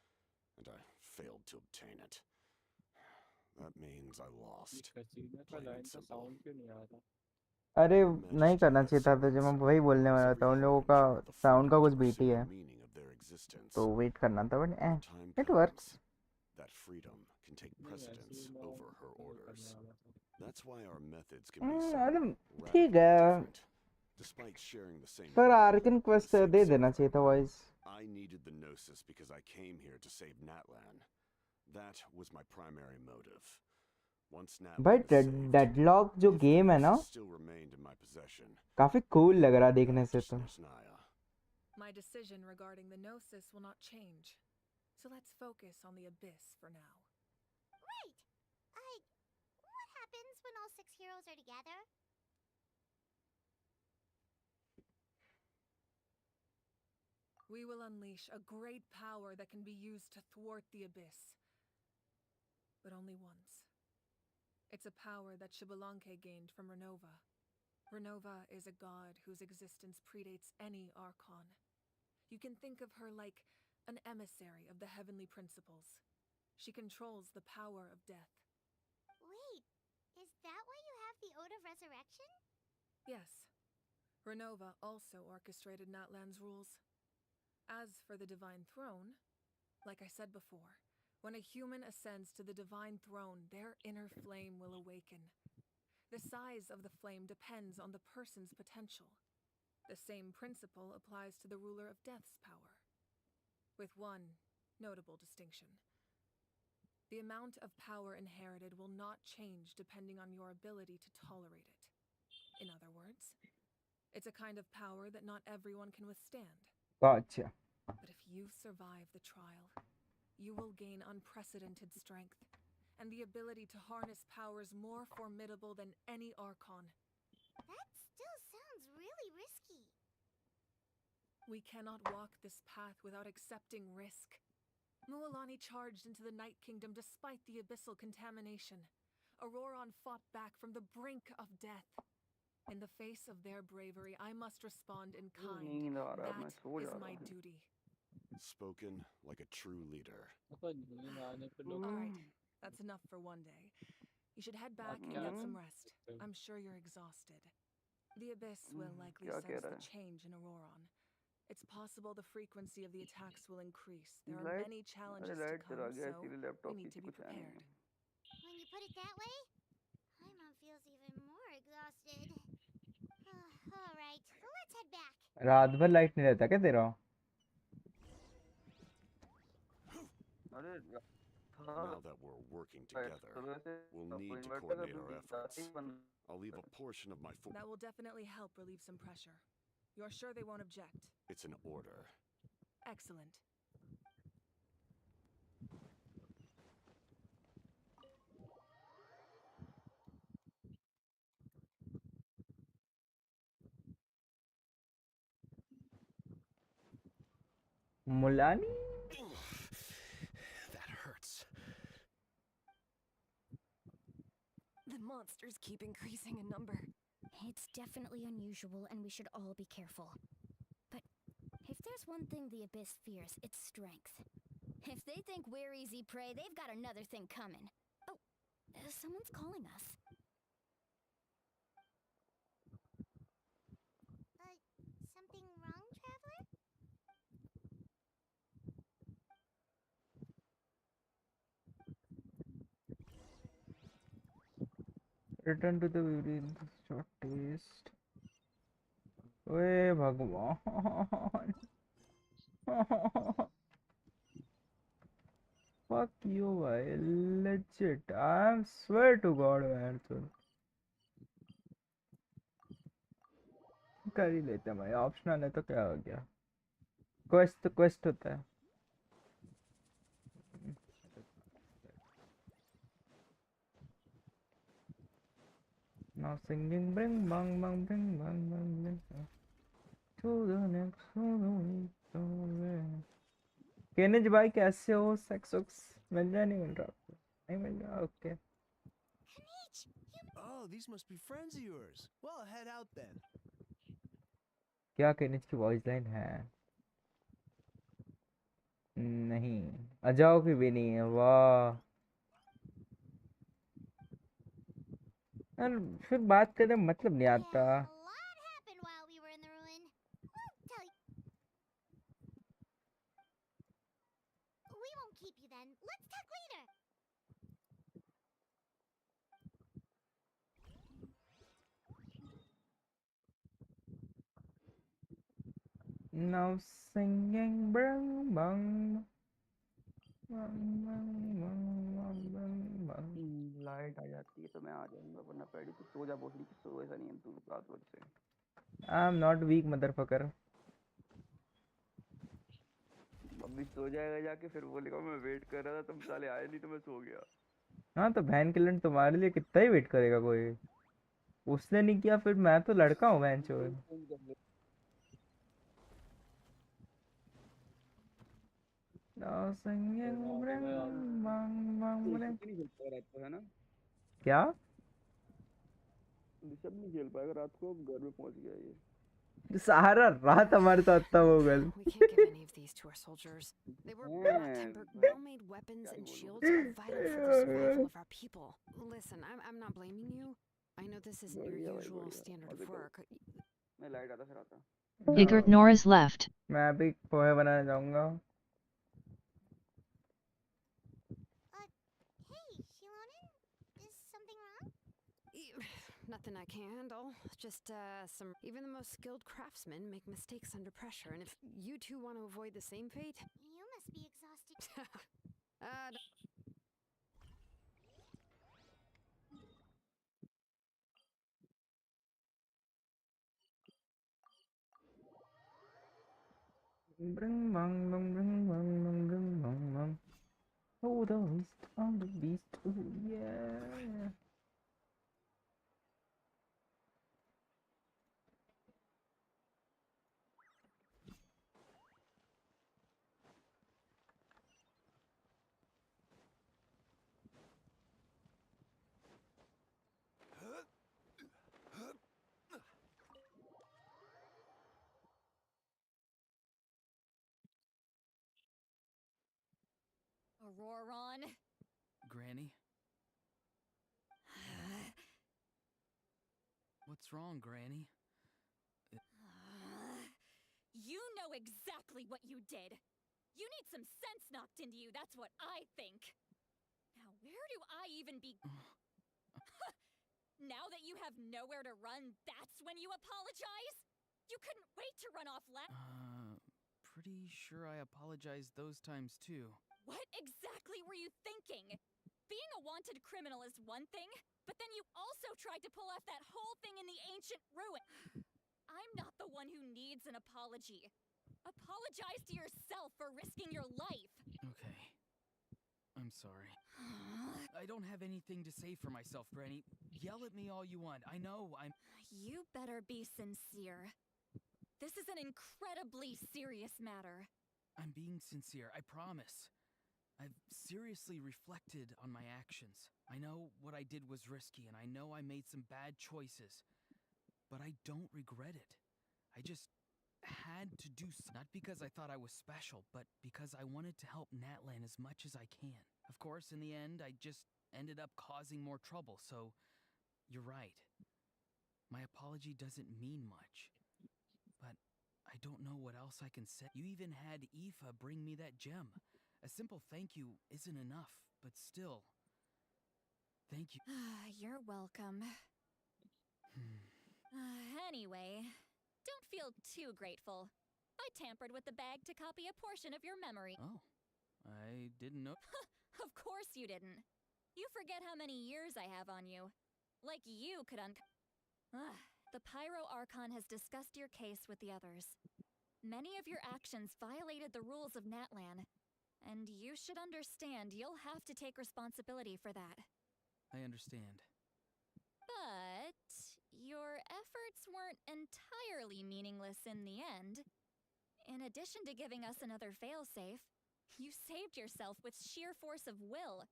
and I failed to obtain it. That means I lost. Plain and simple. अरे नहीं करना चाहिए था, तुझे मैं वही बोलने वाला था, उन लोगों का साउंड का कुछ बीट ही है तो वेट करना था, but it works. That freedom can take precedence over her orders. That's why our methods can be so radically ठीक है, different, despite sharing the same पर goal, Arkan quest the same दे देना suffering. चाहिए था voice. I needed the Gnosis because I came here to save Natlan. That was my primary motive. Once Natlan भाई is saved, deadlock जो if the game है ना Gnosis still remained in my possession, काफी cool लग रहा है देखने से तो. Naya. My decision regarding the Gnosis will not change. So let's focus on the Abyss for now. Right. What happens when all 6 heroes are together? We will unleash a great power that can be used to thwart the Abyss. But only once. It's a power that Xbalanque gained from Renova. Renova is a god whose existence predates any Archon. You can think of her like an emissary of the heavenly principles. She controls the power of death. Wait, is that why you have the Ode of Resurrection? Yes. Renova also orchestrated Natlan's rules. As for the Divine Throne, like I said before, when a human ascends to the Divine Throne, their inner flame will awaken. The size of the flame depends on the person's potential. The same principle applies to the ruler of Death's power, with one notable distinction. The amount of power inherited will not change depending on your ability to tolerate it. In other words, it's a kind of power that not everyone can withstand. Gotcha. But if you survive the trial, you will gain unprecedented strength and the ability to harness powers more formidable than any Archon. That still sounds really risky. We cannot walk this path without accepting risk. Mualani charged into the Night Kingdom despite the abyssal contamination. Auroron fought back from the brink of death. In the face of their bravery, I must respond in kind. That is my duty. Spoken like a true leader. Alright, that's enough for one day. You should head back and get some rest. I'm sure you're exhausted. The Abyss will likely sense the change in Auroron. It's possible the frequency of the attacks will increase. There are many challenges to come, so we need to be prepared. When you put it that way, Paimon feels even more exhausted. Alright, let's head back. रात भर light नहीं रहता क्या तेरा? Now that we're working together, we'll need to coordinate our efforts. I'll leave a portion of my That will definitely help relieve some pressure. You're sure they won't object? It's an order. Excellent. Mulani? That hurts. The monsters keep increasing in number. It's definitely unusual, and we should all be careful. But if there's one thing the Abyss fears, it's strength. If they think we're easy prey, they've got another thing coming. Oh, someone's calling us. Something wrong, Traveler? Return to the beauty in the short taste. ओए भगवान fuck you भाई legit I am swear to God man तो कर ही लेते हैं भाई optional है तो क्या हो गया क्वेस्ट तो क्वेस्ट होता है now singing bring bang bang bring bang bang bring to the next to the week केनिज भाई कैसे हो सेक्स वक्स मिल रहा नहीं मिल रहा आपको नहीं मिल रहा okay Oh, these must be friends of yours. Well, head out then. क्या केनिज की वॉइस लाइन है नहीं अजाओ की भी नहीं है वाह यार फिर बात करने में मतलब नहीं आता We won't keep you then. Let's talk later. now singing bring bang bang bang bang bang bang bang light आ जाती है तो मैं आ जाऊंगा वरना पैडी तू सो जा बोल रही कि सो ऐसा नहीं है तू रात भर से I'm not weak motherfucker अभी सो जाएगा जाके फिर बोलेगा मैं वेट कर रहा था तुम साले आए नहीं तो मैं सो गया हाँ तो बहन के लड़ तुम्हारे लिए कितना ही वेट करेगा कोई उसने नहीं किया फिर मैं तो लड़का हूँ बहन चोद now singing bring bang bang bring नहीं खेल पाएगा रात को है ना क्या ऋषभ नहीं खेल पाएगा रात को घर में पहुंच गया ये सारा रात हमारे साथ था वो गल We can't give any of these to our soldiers. They were well-tempered, well-made weapons and shields are vital for the survival of our people. Listen, I'm not blaming you. I know this isn't your usual standard of work. मैं light आता फिर आता Igor Norris left. मैं अभी पोहे बनाने जाऊंगा Hey, Shilonen, is something wrong? Nothing I can handle. Just some. Even the most skilled craftsmen make mistakes under pressure, and if you two want to avoid the same fate, You must be exhausted. bring bang bang bring bang bang bring bang bang oh the beast on the beast oh yeah Auroron. Granny? What's wrong, Granny? You know exactly what you did. You need some sense knocked into you, that's what I think. Now, where do I even be? Now that you have nowhere to run, that's when you apologize? You couldn't wait to run off Pretty sure I apologized those times too. What exactly were you thinking? Being a wanted criminal is one thing, but then you also tried to pull off that whole thing in the ancient ruin. I'm not the one who needs an apology. Apologize to yourself for risking your life. Okay. I'm sorry. I don't have anything to say for myself, Granny. Yell at me all you want. I know I'm... You better be sincere. This is an incredibly serious matter. I'm being sincere, I promise. I've seriously reflected on my actions. I know what I did was risky, and I know I made some bad choices. But I don't regret it. I just had to do so. Not because I thought I was special, but because I wanted to help Natlan as much as I can. Of course, in the end, I just ended up causing more trouble, so you're right. My apology doesn't mean much. But I don't know what else I can say. You even had Aoife bring me that gem. A simple thank you isn't enough, but still. Thank you. You're welcome. Anyway, don't feel too grateful. I tampered with the bag to copy a portion of your memory. Oh, I didn't know. Of course you didn't. You forget how many years I have on you. Like you could The Pyro Archon has discussed your case with the others. Many of your actions violated the rules of Natlan, and you should understand you'll have to take responsibility for that. I understand. But your efforts weren't entirely meaningless in the end. In addition to giving us another failsafe, you saved yourself with sheer force of will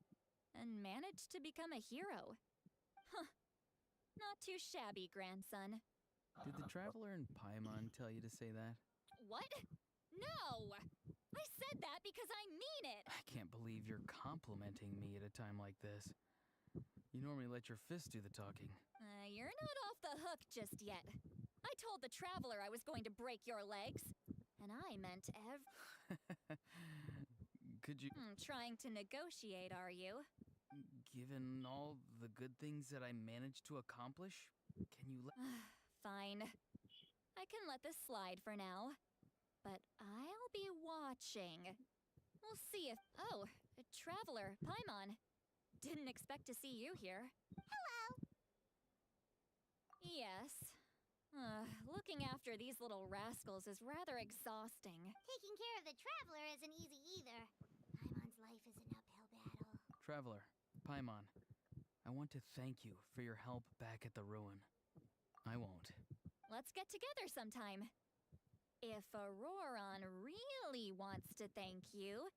and managed to become a hero. Huh. Not too shabby, grandson. Did the Traveler and Paimon tell you to say that? What? No! I said that because I mean it! I can't believe you're complimenting me at a time like this. You normally let your fist do the talking. You're not off the hook just yet. I told the Traveler I was going to break your legs. And I meant Could you... Trying to negotiate, are you? Given all the good things that I managed to accomplish, can you let... Fine. I can let this slide for now. But I'll be watching. We'll see if... Oh, a Traveler, Paimon. Didn't expect to see you here. Hello! Yes. Looking after these little rascals is rather exhausting. Taking care of the Traveler isn't easy either. Paimon's life is an uphill battle. Traveler, Paimon, I want to thank you for your help back at the ruin. I won't. Let's get together sometime. If Auroron really wants to thank you,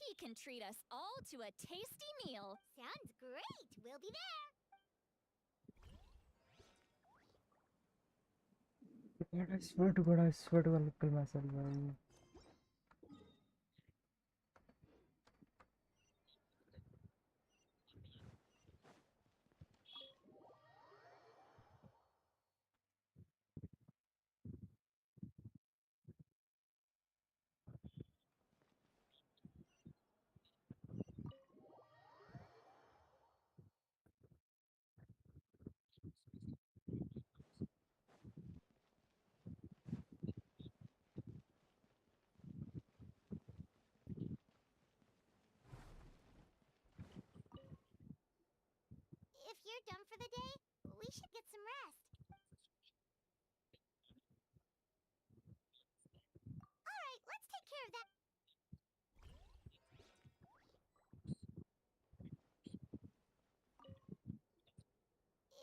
he can treat us all to a tasty meal. Sounds great! We'll be there! God, I swear to God, I'll kill myself, man. If you're done for the day, we should get some rest. Alright, let's take care of that.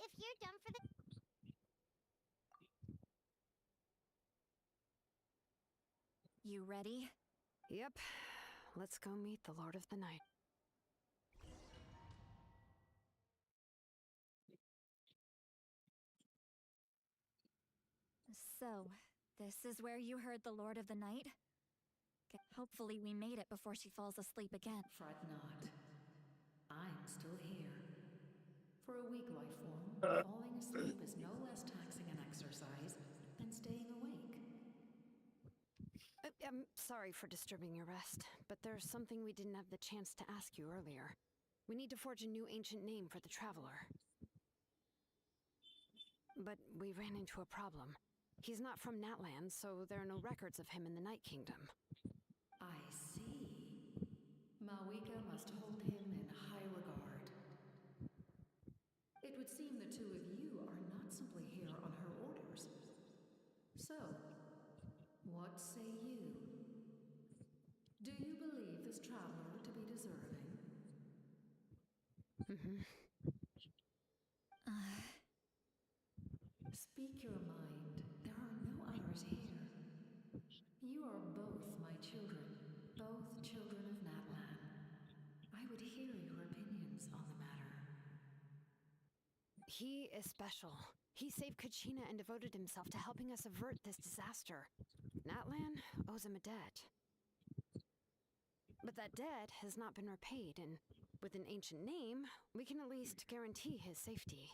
If you're done for the... You ready? Yep. Let's go meet the Lord of the Night. So, this is where you heard the Lord of the Night? Hopefully we made it before she falls asleep again. Fret not. I'm still here. For a weak life form, falling asleep is no less taxing an exercise than staying awake. I'm sorry for disturbing your rest, but there's something we didn't have the chance to ask you earlier. We need to forge a new ancient name for the Traveler. But we ran into a problem. He's not from Natlan, so there are no records of him in the Night Kingdom. I see. Mawika must hold him in high regard. It would seem the two of you are not simply here on her orders. So, what say you? Do you believe this traveler to be deserving? Speak your mind. There are no others here. You are both my children, both children of Natlan. I would hear your opinions on the matter. He is special. He saved Kachina and devoted himself to helping us avert this disaster. Natlan owes him a debt. But that debt has not been repaid, and with an ancient name, we can at least guarantee his safety.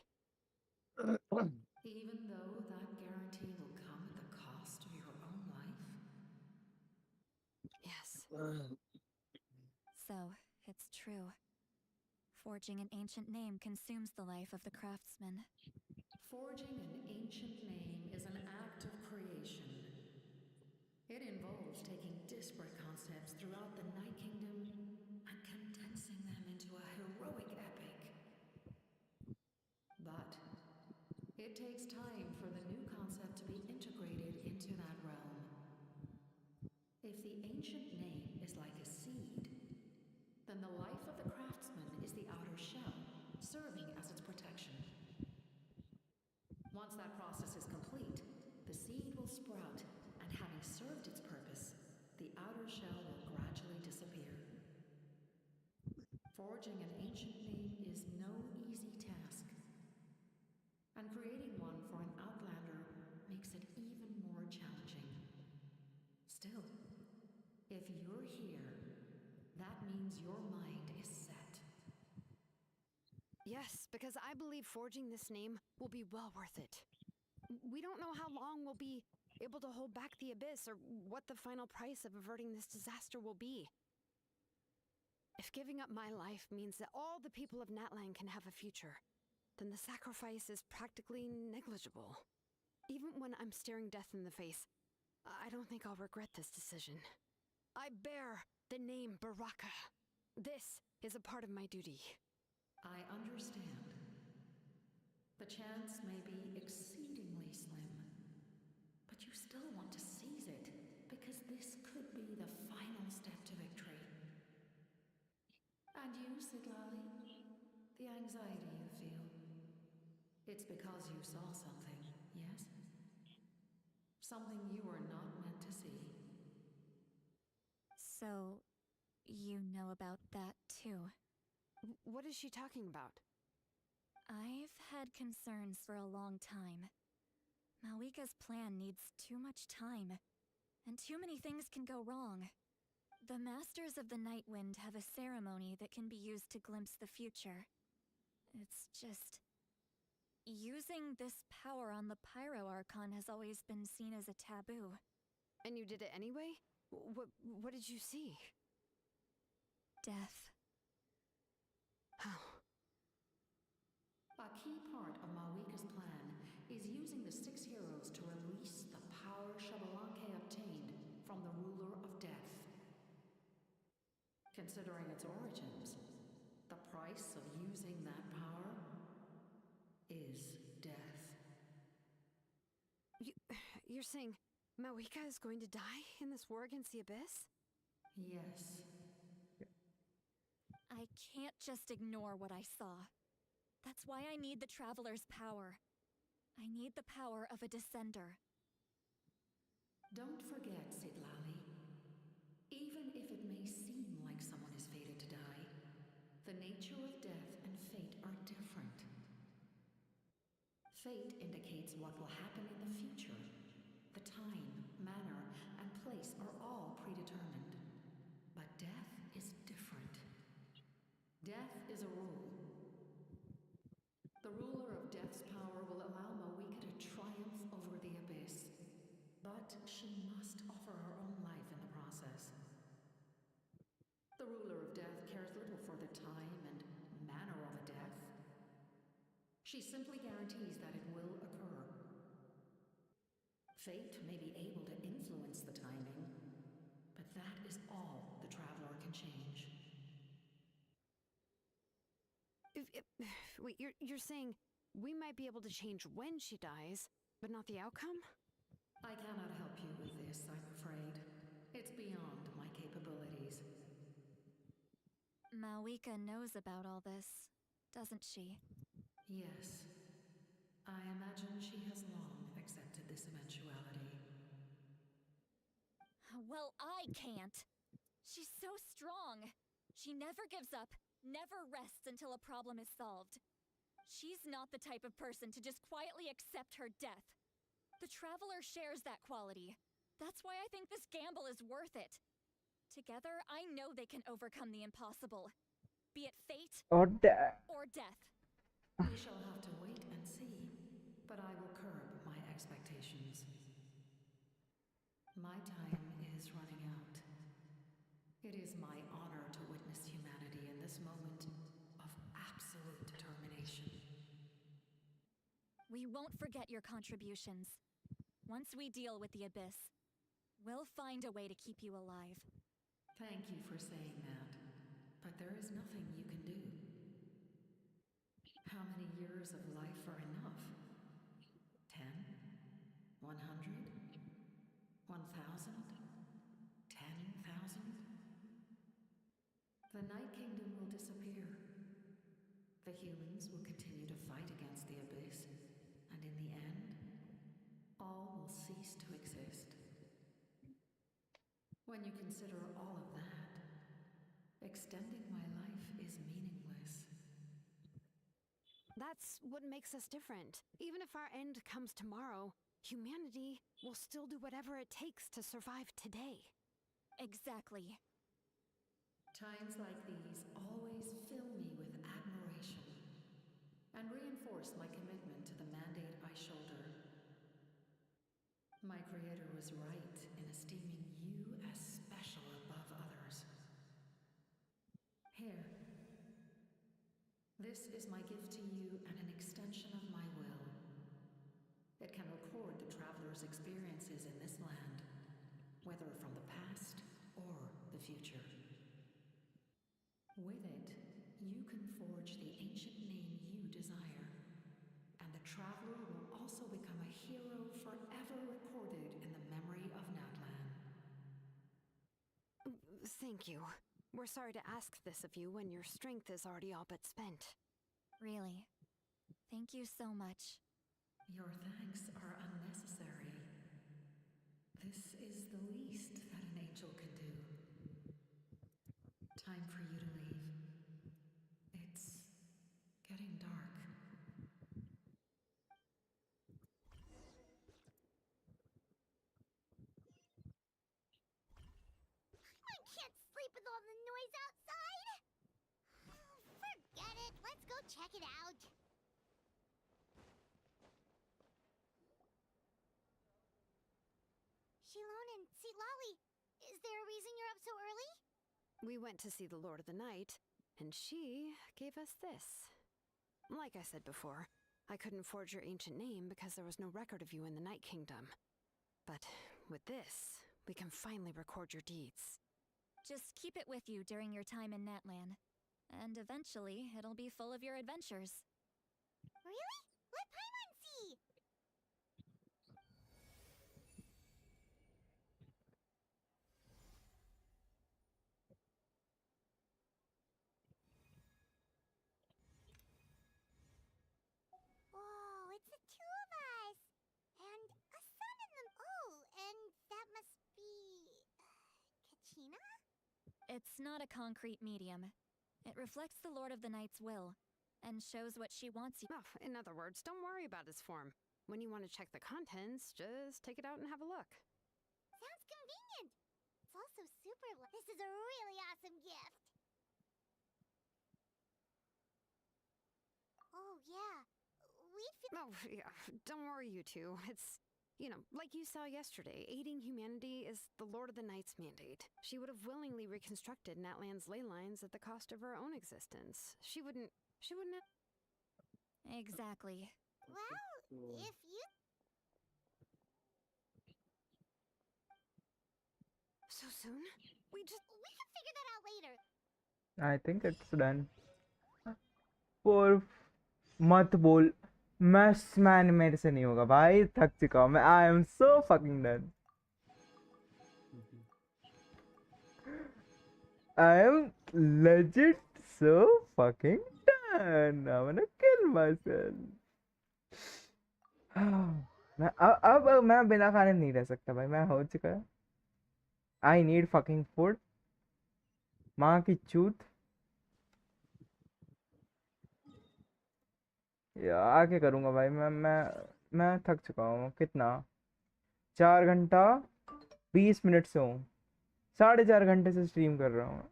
Even though that guarantee will come at the cost of your own life? Yes. So, it's true. Forging an ancient name consumes the life of the craftsman. Forging an ancient name is an act of creation. is taking disparate concepts throughout the Night Kingdom and condensing them into a heroic epic. But it takes time for the new concept to be integrated into that realm. If the ancient name is like a seed, then the life of the craftsman is the outer shell, serving as its protection. Once that process is complete, the seed will sprout, and having served its purpose, the outer shell will gradually disappear. Forging an ancient name is no easy task, and creating one for an outlander makes it even more challenging. Still, if you're here, that means your mind is set. Yes, because I believe forging this name will be well worth it. We don't know how long we'll be able to hold back the abyss or what the final price of averting this disaster will be. If giving up my life means that all the people of Natlan can have a future, then the sacrifice is practically negligible. Even when I'm staring death in the face, I don't think I'll regret this decision. I bear the name Baraka. This is a part of my duty. I understand. The chance may be exceedingly slim, but you still want to seize it because this could be the final step to victory. And you, Siglali? The anxiety you feel. It's because you saw something, yes? Something you were not meant to see. So, you know about that too. What is she talking about? I've had concerns for a long time. Malika's plan needs too much time, and too many things can go wrong. The Masters of the Night Wind have a ceremony that can be used to glimpse the future. It's just... using this power on the Pyro Archon has always been seen as a taboo. And you did it anyway? What did you see? Death. How? A key part of Malika's plan is using the 6 heroes to release the power Xbalanque obtained from the ruler of death. Considering its origins, the price of using that power is death. You're saying Malika is going to die in this war against the Abyss? Yes. I can't just ignore what I saw. That's why I need the Traveler's power. I need the power of a Descender. Don't forget, Siglali. Even if it may seem like someone is fated to die, the nature of death and fate are different. Fate indicates what will happen in the future. The time, manner, and place are all predetermined. But death is different. Death is a rule. The ruler of death's power will allow Malika to triumph over the abyss. But she must offer her own life in the process. The ruler of death cares little for the time and manner of a death. She simply guarantees that it will occur. Fate may be able to influence the timing, but that is all the Traveler can change. Wait, you're saying we might be able to change when she dies, but not the outcome? I cannot help you with this, I'm afraid. It's beyond my capabilities. Malika knows about all this, doesn't she? Yes. I imagine she has long accepted this eventuality. Well, I can't. She's so strong. She never gives up, never rests until a problem is solved. She's not the type of person to just quietly accept her death. The Traveler shares that quality. That's why I think this gamble is worth it. Together, I know they can overcome the impossible. Be it fate or death. or death. We shall have to wait and see, but I will curb my expectations. My time is running out. It is my honor to witness humanity in this moment of absolute determination. We won't forget your contributions. Once we deal with the Abyss, We'll find a way to keep you alive. Thank you for saying that, but there is nothing you can do. How many years of life are enough? 10? 100? 1,000? 10,000? The Night Kingdom will disappear. The humans will continue to fight against the Abyss, and in the end, all will cease to exist. When you consider all of that, extending my life is meaningless. That's what makes us different. Even if our end comes tomorrow, humanity will still do whatever it takes to survive today. Exactly. Times like these always fill me with admiration and reinforce my commitment to the mandate I shoulder. My creator was right in esteeming you as special above others. Here. This is my gift to you and an extension of my will. It can record the traveler's experiences in this land, whether from the past or the future. With it, you can forge the ancient name you desire, and the traveler will also become a hero forever recorded in the memory of Natlan. Thank you. We're sorry to ask this of you when your strength is already all but spent. Really. Thank you so much. Your thanks are unnecessary. This is the least that an angel can do. Time for you to leave. It's getting dark. I can't sleep with all the noise outside. Forget it. Let's go check it out. Shilon and Lolly, is there a reason you're up so early? We went to see the Lord of the Night, and she gave us this. Like I said before, I couldn't forge your ancient name because there was no record of you in the Night Kingdom. But with this, we can finally record your deeds. Just keep it with you during your time in Natlan. And eventually, it'll be full of your adventures. Really? Let Paimon see! Whoa, it's the two of us! And a sun in them. Oh, and that must be... Kachina? It's not a concrete medium. It reflects the Lord of the Night's will, and shows what she wants you. Oh, in other words, don't worry about its form. When you want to check the contents, just take it out and have a look. Sounds convenient! It's also super... This is a really awesome gift! Oh, yeah. Oh, yeah. Don't worry, you two. It's, like you saw yesterday, aiding humanity is the Lord of the Night's mandate. She would have willingly reconstructed Natlan's ley lines at the cost of her own existence. She wouldn't... Exactly. Well, if you... So soon? We can figure that out later. I think it's done. For मत बोल man मेरे से नहीं होगा भाई थक चुका हूँ मैं I am so fucking done I am legit so fucking done. I'm gonna kill myself. मैं अब मैं बिना खाने नहीं रह सकता भाई मैं हो चुका है I need fucking food माँ की चूत यार आके करूँगा भाई मैं थक चुका हूँ कितना 4 घंटा 20 मिनट से हूँ 4.5 घंटे से स्ट्रीम कर रहा हूँ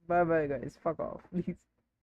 bye bye guys fuck off please